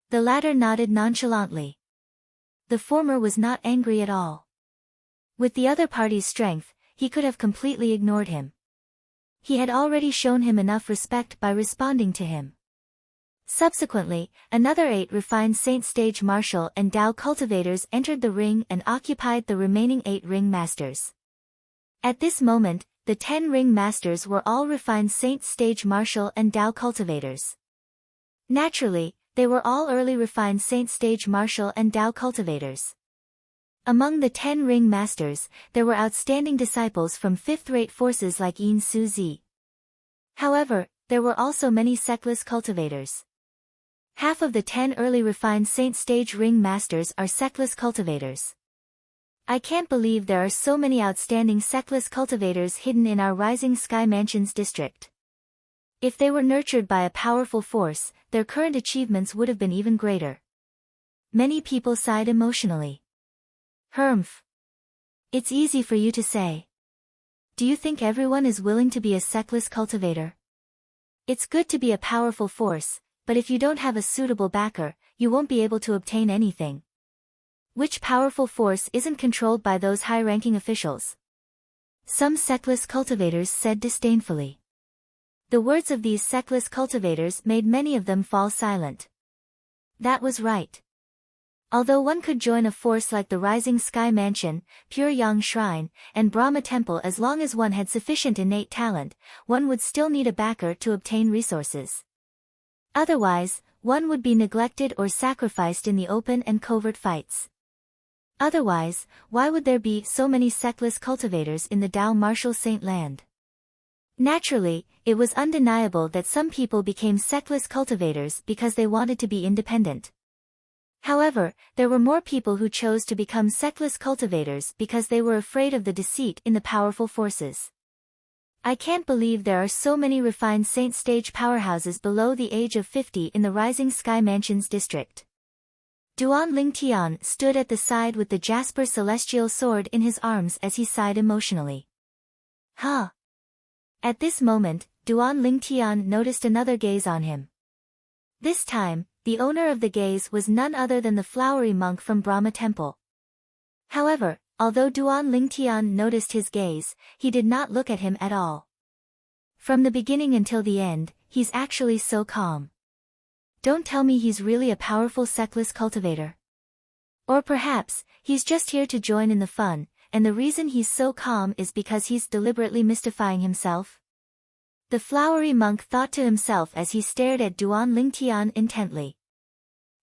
A: The latter nodded nonchalantly. The former was not angry at all. With the other party's strength, he could have completely ignored him. He had already shown him enough respect by responding to him. Subsequently, another 8 refined saint stage martial and Dao cultivators entered the ring and occupied the remaining 8 ring masters. At this moment, the 10 ring masters were all refined saint stage martial and Dao cultivators. Naturally, they were all early refined saint stage martial and Dao cultivators. Among the 10 ring masters, there were outstanding disciples from fifth-rate forces like Yin Suzi. However, there were also many sectless cultivators. Half of the 10 early refined saint stage ring masters are sectless cultivators. I can't believe there are so many outstanding sectless cultivators hidden in our Rising Sky Mansions district. If they were nurtured by a powerful force, their current achievements would have been even greater. Many people sighed emotionally. Humph. It's easy for you to say. Do you think everyone is willing to be a sectless cultivator? It's good to be a powerful force, but if you don't have a suitable backer, you won't be able to obtain anything. Which powerful force isn't controlled by those high-ranking officials? Some sectless cultivators said disdainfully. The words of these sectless cultivators made many of them fall silent. That was right. Although one could join a force like the Rising Sky Mansion, Pure Yang Shrine, and Brahma Temple as long as one had sufficient innate talent, one would still need a backer to obtain resources. Otherwise, one would be neglected or sacrificed in the open and covert fights. Otherwise, why would there be so many sectless cultivators in the Dao Martial Saint Land? Naturally, it was undeniable that some people became sectless cultivators because they wanted to be independent. However, there were more people who chose to become sectless cultivators because they were afraid of the deceit in the powerful forces. I can't believe there are so many refined saint stage powerhouses below the age of 50 in the Rising Sky Mansions district. Duan Lingtian stood at the side with the Jasper celestial sword in his arms as he sighed emotionally. Huh. At this moment, Duan Lingtian noticed another gaze on him. This time, the owner of the gaze was none other than the flowery monk from Brahma Temple. However, although Duan Lingtian noticed his gaze, he did not look at him at all. From the beginning until the end, he's actually so calm. Don't tell me he's really a powerful sectless cultivator. Or perhaps, he's just here to join in the fun, and the reason he's so calm is because he's deliberately mystifying himself? The flowery monk thought to himself as he stared at Duan Lingtian intently.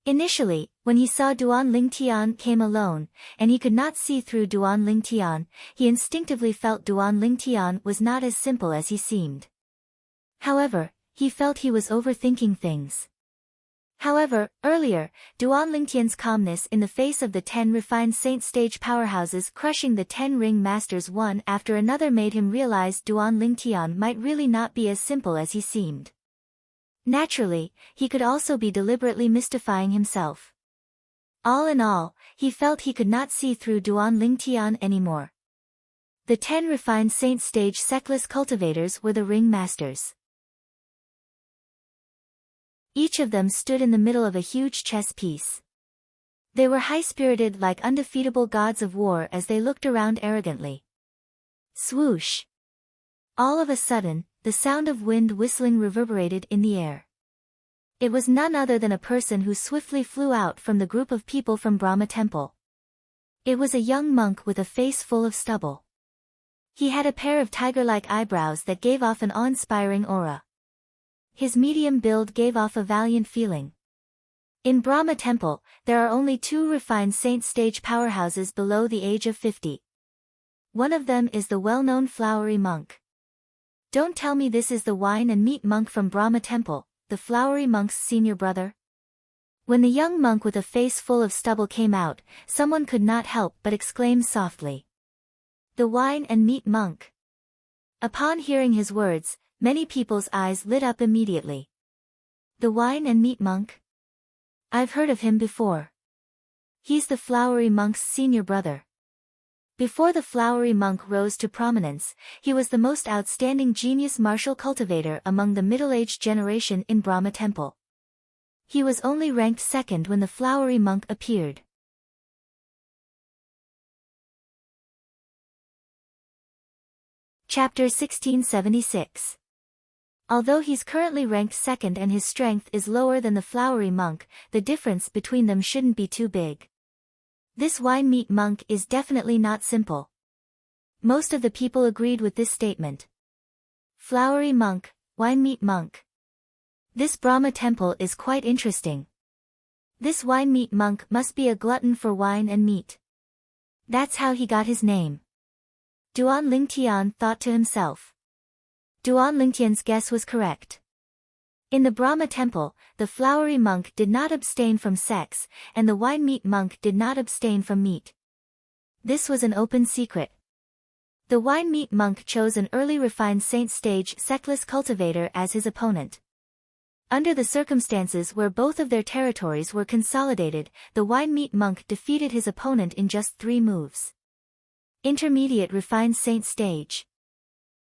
A: Initially, when he saw Duan Lingtian came alone, and he could not see through Duan Lingtian, he instinctively felt Duan Lingtian was not as simple as he seemed. However, he felt he was overthinking things. However, earlier, Duan Lingtian's calmness in the face of the 10 refined saint stage powerhouses crushing the 10 ring masters one after another made him realize Duan Lingtian might really not be as simple as he seemed. Naturally, he could also be deliberately mystifying himself. All in all, he felt he could not see through Duan Lingtian anymore. The 10 refined saint stage sectless cultivators were the ring masters. Each of them stood in the middle of a huge chess piece. They were high-spirited like undefeatable gods of war as they looked around arrogantly. Swoosh! All of a sudden, the sound of wind whistling reverberated in the air. It was none other than a person who swiftly flew out from the group of people from Brahma Temple. It was a young monk with a face full of stubble. He had a pair of tiger-like eyebrows that gave off an awe-inspiring aura. His medium build gave off a valiant feeling. In Brahma Temple, there are only 2 refined saint stage powerhouses below the age of 50. One of them is the well-known flowery monk. Don't tell me this is the wine and meat monk from Brahma Temple, the flowery monk's senior brother. When the young monk with a face full of stubble came out, someone could not help but exclaim softly. The wine and meat monk. Upon hearing his words, many people's eyes lit up immediately. The wine and meat monk? I've heard of him before. He's the flowery monk's senior brother. Before the flowery monk rose to prominence, he was the most outstanding genius martial cultivator among the middle-aged generation in Brahma Temple. He was only ranked second when the flowery monk appeared. Chapter 1676. Although he's currently ranked second and his strength is lower than the flowery monk, the difference between them shouldn't be too big. This wine meat monk is definitely not simple. Most of the people agreed with this statement. Flowery monk, wine meat monk. This Brahma temple is quite interesting. This wine meat monk must be a glutton for wine and meat. That's how he got his name. Duan Lingtian thought to himself. Duan Lingtian's guess was correct. In the Brahma temple, the flowery monk did not abstain from sex, and the wine meat monk did not abstain from meat. This was an open secret. The wine meat monk chose an early refined saint stage sectless cultivator as his opponent. Under the circumstances where both of their territories were consolidated, the wine meat monk defeated his opponent in just 3 moves. Intermediate refined saint stage.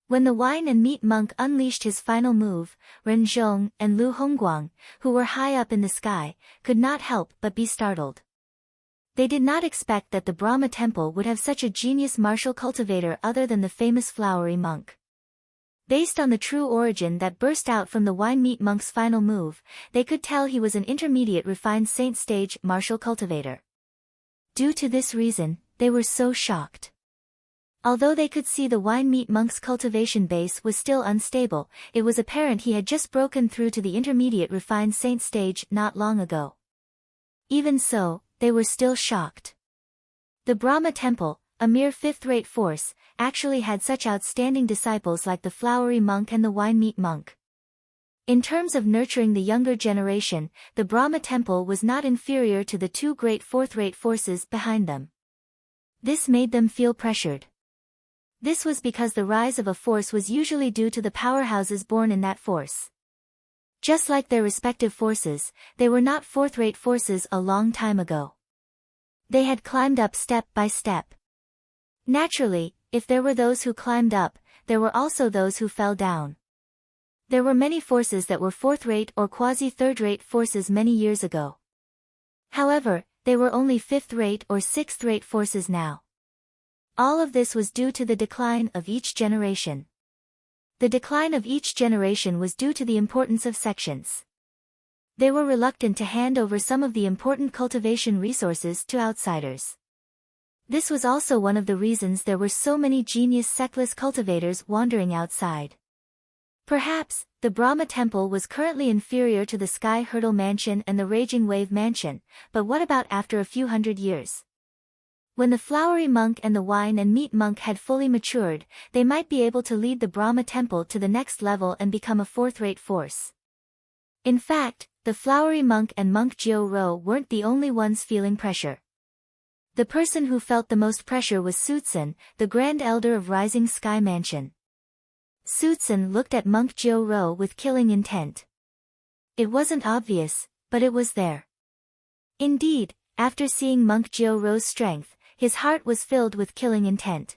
A: When the wine and meat monk unleashed his final move, Ren Zhong and Lu Hongguang, who were high up in the sky, could not help but be startled. They did not expect that the Brahma temple would have such a genius martial cultivator other than the famous flowery monk. Based on the true origin that burst out from the wine meat monk's final move, they could tell he was an intermediate refined saint stage martial cultivator. Due to this reason, they were so shocked. Although they could see the wine meat monk's cultivation base was still unstable, it was apparent he had just broken through to the intermediate refined saint stage not long ago. Even so, they were still shocked. The Brahma temple, a mere fifth-rate force, actually had such outstanding disciples like the flowery monk and the wine meat monk. In terms of nurturing the younger generation, the Brahma temple was not inferior to the two great fourth-rate forces behind them. This made them feel pressured. This was because the rise of a force was usually due to the powerhouses born in that force. Just like their respective forces, they were not fourth-rate forces a long time ago. They had climbed up step by step. Naturally, if there were those who climbed up, there were also those who fell down. There were many forces that were fourth-rate or quasi-third-rate forces many years ago. However, they were only fifth-rate or sixth-rate forces now. All of this was due to the decline of each generation. The decline of each generation was due to the importance of sections. They were reluctant to hand over some of the important cultivation resources to outsiders. This was also one of the reasons there were so many genius sectless cultivators wandering outside. Perhaps, the Brahma temple was currently inferior to the Sky Hurdle Mansion and the Raging Wave Mansion, but what about after a few hundred years? When the flowery monk and the wine and meat monk had fully matured, they might be able to lead the Brahma temple to the next level and become a fourth-rate force. In fact, the flowery monk and monk Jiao Ro weren't the only ones feeling pressure. The person who felt the most pressure was Sutsun, the Grand Elder of Rising Sky Mansion. Sutsun looked at monk Jiao Ro with killing intent. It wasn't obvious, but it was there. Indeed, after seeing monk Jiao Ro's strength, his heart was filled with killing intent.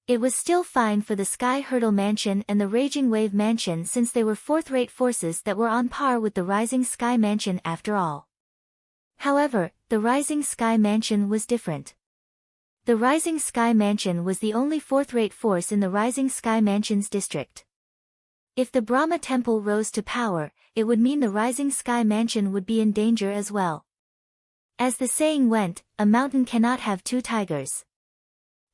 A: It was still fine for the Sky Hurdle Mansion and the Raging Wave Mansion since they were fourth-rate forces that were on par with the Rising Sky Mansion after all. However, the Rising Sky Mansion was different. The Rising Sky Mansion was the only fourth-rate force in the Rising Sky Mansion's district. If the Brahma temple rose to power, it would mean the Rising Sky Mansion would be in danger as well. As the saying went, a mountain cannot have two tigers.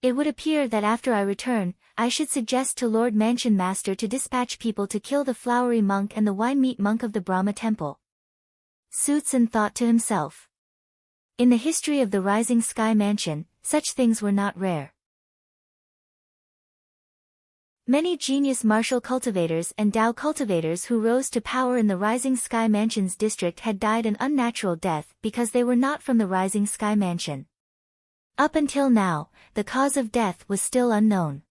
A: It would appear that after I return, I should suggest to Lord Mansion Master to dispatch people to kill the flowery monk and the wine meat monk of the Brahma temple. Sutsun thought to himself. In the history of the Rising Sky Mansion, such things were not rare. Many genius martial cultivators and Dao cultivators who rose to power in the Rising Sky Mansion's district had died an unnatural death because they were not from the Rising Sky Mansion. Up until now, the cause of death was still unknown.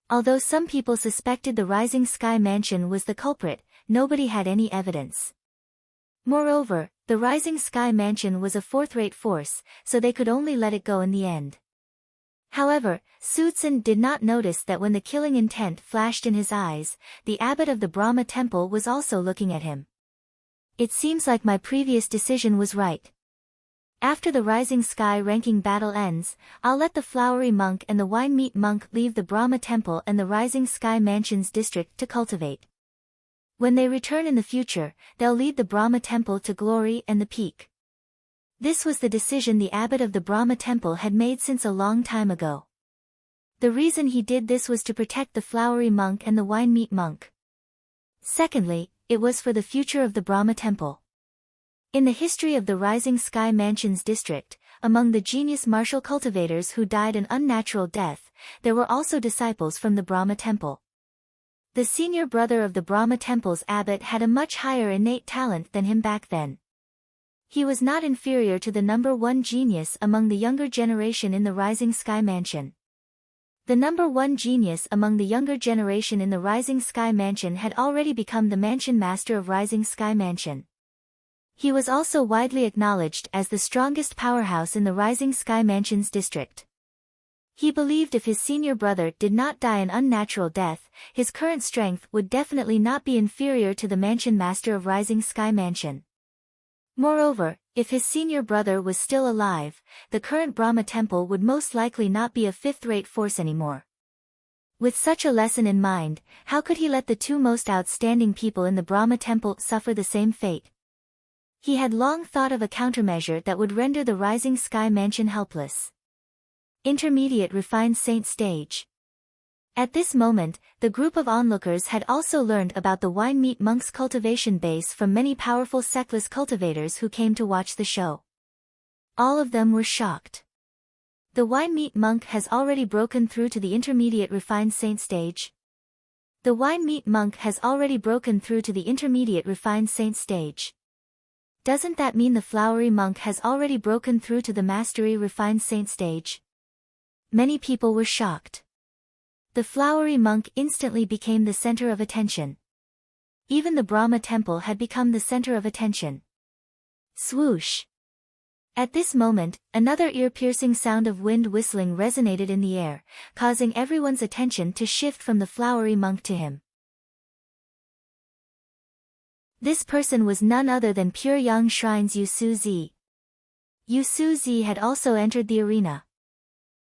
A: Although some people suspected the Rising Sky Mansion was the culprit, nobody had any evidence. Moreover, the Rising Sky Mansion was a fourth-rate force, so they could only let it go in the end. However, Sutsun did not notice that when the killing intent flashed in his eyes, the abbot of the Brahma temple was also looking at him. It seems like my previous decision was right. After the Rising Sky ranking battle ends, I'll let the flowery monk and the wine meat monk leave the Brahma temple and the Rising Sky Mansion's district to cultivate. When they return in the future, they'll lead the Brahma temple to glory and the peak. This was the decision the abbot of the Brahma temple had made since a long time ago. The reason he did this was to protect the flowery monk and the wine meat monk. Secondly, it was for the future of the Brahma temple. In the history of the Rising Sky Mansion's district, among the genius martial cultivators who died an unnatural death, there were also disciples from the Brahma temple. The senior brother of the Brahma temple's abbot had a much higher innate talent than him back then. He was not inferior to the number one genius among the younger generation in the Rising Sky Mansion. The number one genius among the younger generation in the Rising Sky Mansion had already become the mansion master of Rising Sky Mansion. He was also widely acknowledged as the strongest powerhouse in the Rising Sky Mansion's district. He believed if his senior brother did not die an unnatural death, his current strength would definitely not be inferior to the mansion master of Rising Sky Mansion. Moreover, If his senior brother was still alive, the current Brahma temple would most likely not be a fifth-rate force anymore. With such a lesson in mind, how could he let the two most outstanding people in the Brahma temple suffer the same fate? He had long thought of a countermeasure that would render the Rising Sky Mansion helpless. Intermediate Refined Saint Stage. At this moment, the group of onlookers had also learned about the wine meat monk's cultivation base from many powerful sectless cultivators who came to watch the show. All of them were shocked. The wine meat monk has already broken through to the intermediate refined saint stage. The wine meat monk has already broken through to the intermediate refined saint stage. Doesn't that mean the flowery monk has already broken through to the mastery refined saint stage? Many people were shocked. The flowery monk instantly became the center of attention. Even the Brahma temple had become the center of attention. Swoosh! At this moment, another ear-piercing sound of wind whistling resonated in the air, causing everyone's attention to shift from the flowery monk to him. This person was none other than Pure Yang Shrine's Yu Suzi. Yu Suzi had also entered the arena.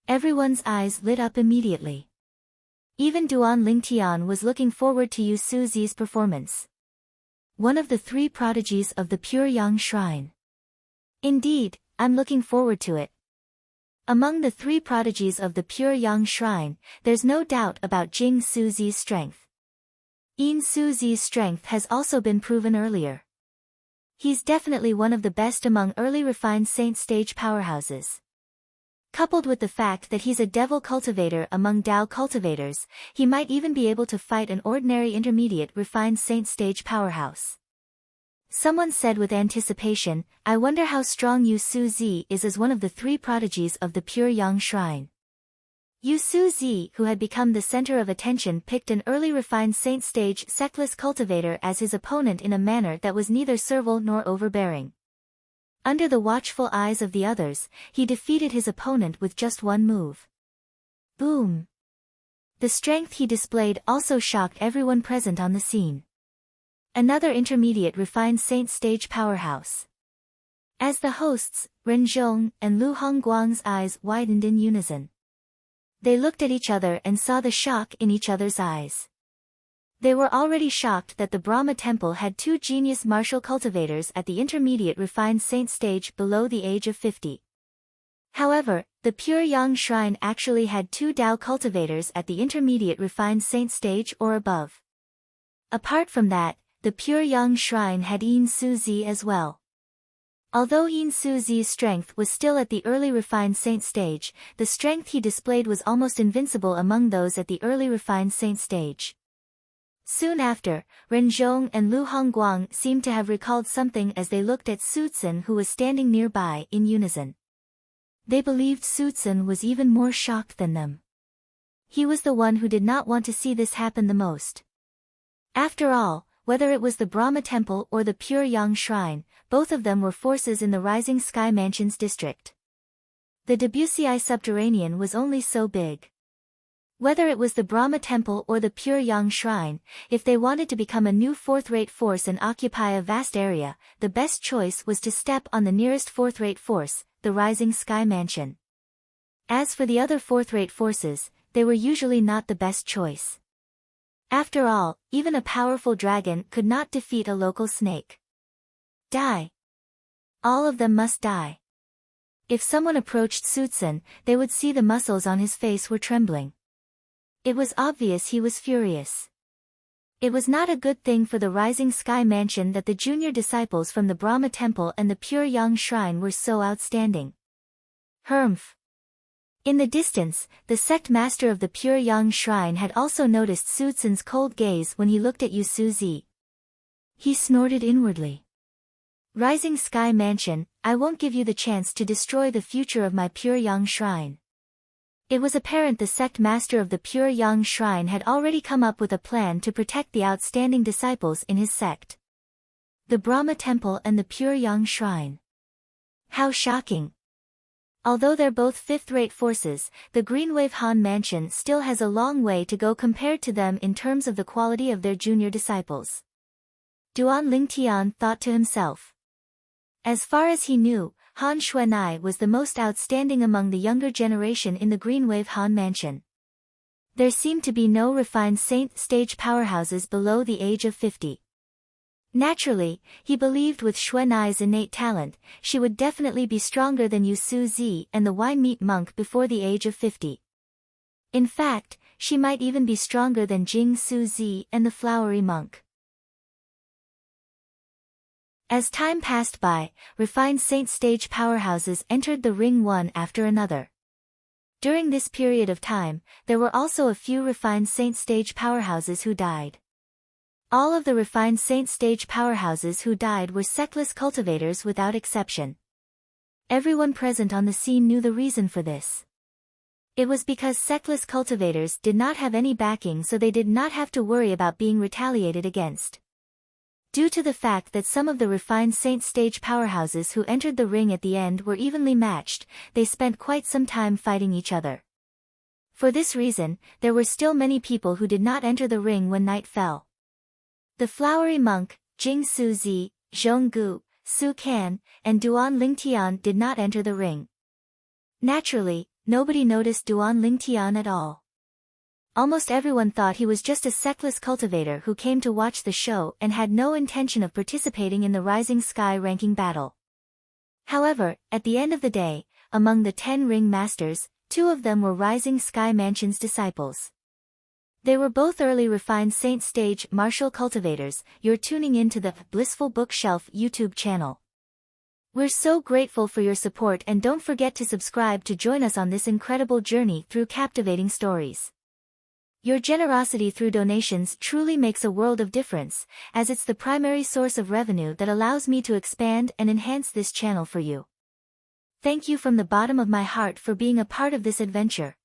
A: Everyone's eyes lit up immediately. Even Duan Lingtian was looking forward to Yu Suzi's performance. One of the three prodigies of the Pure Yang Shrine. Indeed, I'm looking forward to it. Among the three prodigies of the Pure Yang Shrine, there's no doubt about Jing Suzi's strength. Yin Suzi's strength has also been proven earlier. He's definitely one of the best among early refined saint stage powerhouses. Coupled with the fact that he's a devil cultivator among Dao cultivators, he might even be able to fight an ordinary intermediate refined saint stage powerhouse. Someone said with anticipation, I wonder how strong Yu Suzi is as one of the three prodigies of the Pure Yang Shrine. Yu Suzi, who had become the center of attention, picked an early refined saint stage sectless cultivator as his opponent in a manner that was neither servile nor overbearing. Under the watchful eyes of the others, he defeated his opponent with just one move. Boom! The strength he displayed also shocked everyone present on the scene. Another intermediate refined saint stage powerhouse. As the hosts, Ren Zhong and Lu Hongguang's eyes widened in unison. They looked at each other and saw the shock in each other's eyes. They were already shocked that the Brahma temple had two genius martial cultivators at the intermediate refined saint stage below the age of 50. However, the Pure Yang Shrine actually had two Dao cultivators at the intermediate refined saint stage or above. Apart from that, the Pure Yang Shrine had Yin Suzi as well. Although Yin Suzi's strength was still at the early refined saint stage, the strength he displayed was almost invincible among those at the early refined saint stage. Soon after, Ren Zhong and Lu Hongguang seemed to have recalled something as they looked at Su Zhen, who was standing nearby, in unison. They believed Su Zhen was even more shocked than them. He was the one who did not want to see this happen the most. After all, whether it was the Brahma temple or the Pure Yang Shrine, both of them were forces in the Rising Sky Mansion's district. The Debussy subterranean was only so big. Whether it was the Brahma temple or the Pure Yang Shrine, if they wanted to become a new fourth-rate force and occupy a vast area, the best choice was to step on the nearest fourth-rate force, the Rising Sky Mansion. As for the other fourth-rate forces, they were usually not the best choice. After all, even a powerful dragon could not defeat a local snake. Die. All of them must die. If someone approached Su Zhen, they would see the muscles on his face were trembling. It was obvious he was furious. It was not a good thing for the Rising Sky Mansion that the junior disciples from the Brahma Temple and the Pure Yang Shrine were so outstanding. Humph. In the distance, the sect master of the Pure Yang Shrine had also noticed Su Zhen's cold gaze when he looked at Yu Suzi. He snorted inwardly. Rising Sky Mansion, I won't give you the chance to destroy the future of my Pure Yang Shrine. It was apparent the sect master of the Pure Yang Shrine had already come up with a plan to protect the outstanding disciples in his sect. The Brahma Temple and the Pure Yang Shrine. How shocking! Although they're both fifth-rate forces, the Greenwave Han Mansion still has a long way to go compared to them in terms of the quality of their junior disciples. Duan Lingtian thought to himself. As far as he knew, Han Xuanai was the most outstanding among the younger generation in the Green Wave Han Mansion. There seemed to be no refined saint stage powerhouses below the age of 50. Naturally, he believed with Xuanai's innate talent, she would definitely be stronger than Yu Su Zi and the Wine Meat Monk before the age of 50. In fact, she might even be stronger than Jing Su Zi and the Flowery Monk. As time passed by, refined saint stage powerhouses entered the ring one after another. During this period of time, there were also a few refined saint stage powerhouses who died. All of the refined saint stage powerhouses who died were sectless cultivators without exception. Everyone present on the scene knew the reason for this. It was because sectless cultivators did not have any backing, so they did not have to worry about being retaliated against. Due to the fact that some of the refined saint stage powerhouses who entered the ring at the end were evenly matched, they spent quite some time fighting each other. For this reason, there were still many people who did not enter the ring when night fell. The Flowery Monk, Jing Su Zi, Zhong Gu, Su Kan, and Duan Lingtian did not enter the ring. Naturally, nobody noticed Duan Lingtian at all. Almost everyone thought he was just a sectless cultivator who came to watch the show and had no intention of participating in the Rising Sky ranking battle. However, at the end of the day, among the 10 ring masters, 2 of them were Rising Sky Mansion's disciples. They were both early refined saint stage martial cultivators. You're tuning into the Blissful Bookshelf YouTube channel. We're so grateful for your support, and don't forget to subscribe to join us on this incredible journey through captivating stories. Your generosity through donations truly makes a world of difference, as it's the primary source of revenue that allows me to expand and enhance this channel for you. Thank you from the bottom of my heart for being a part of this adventure.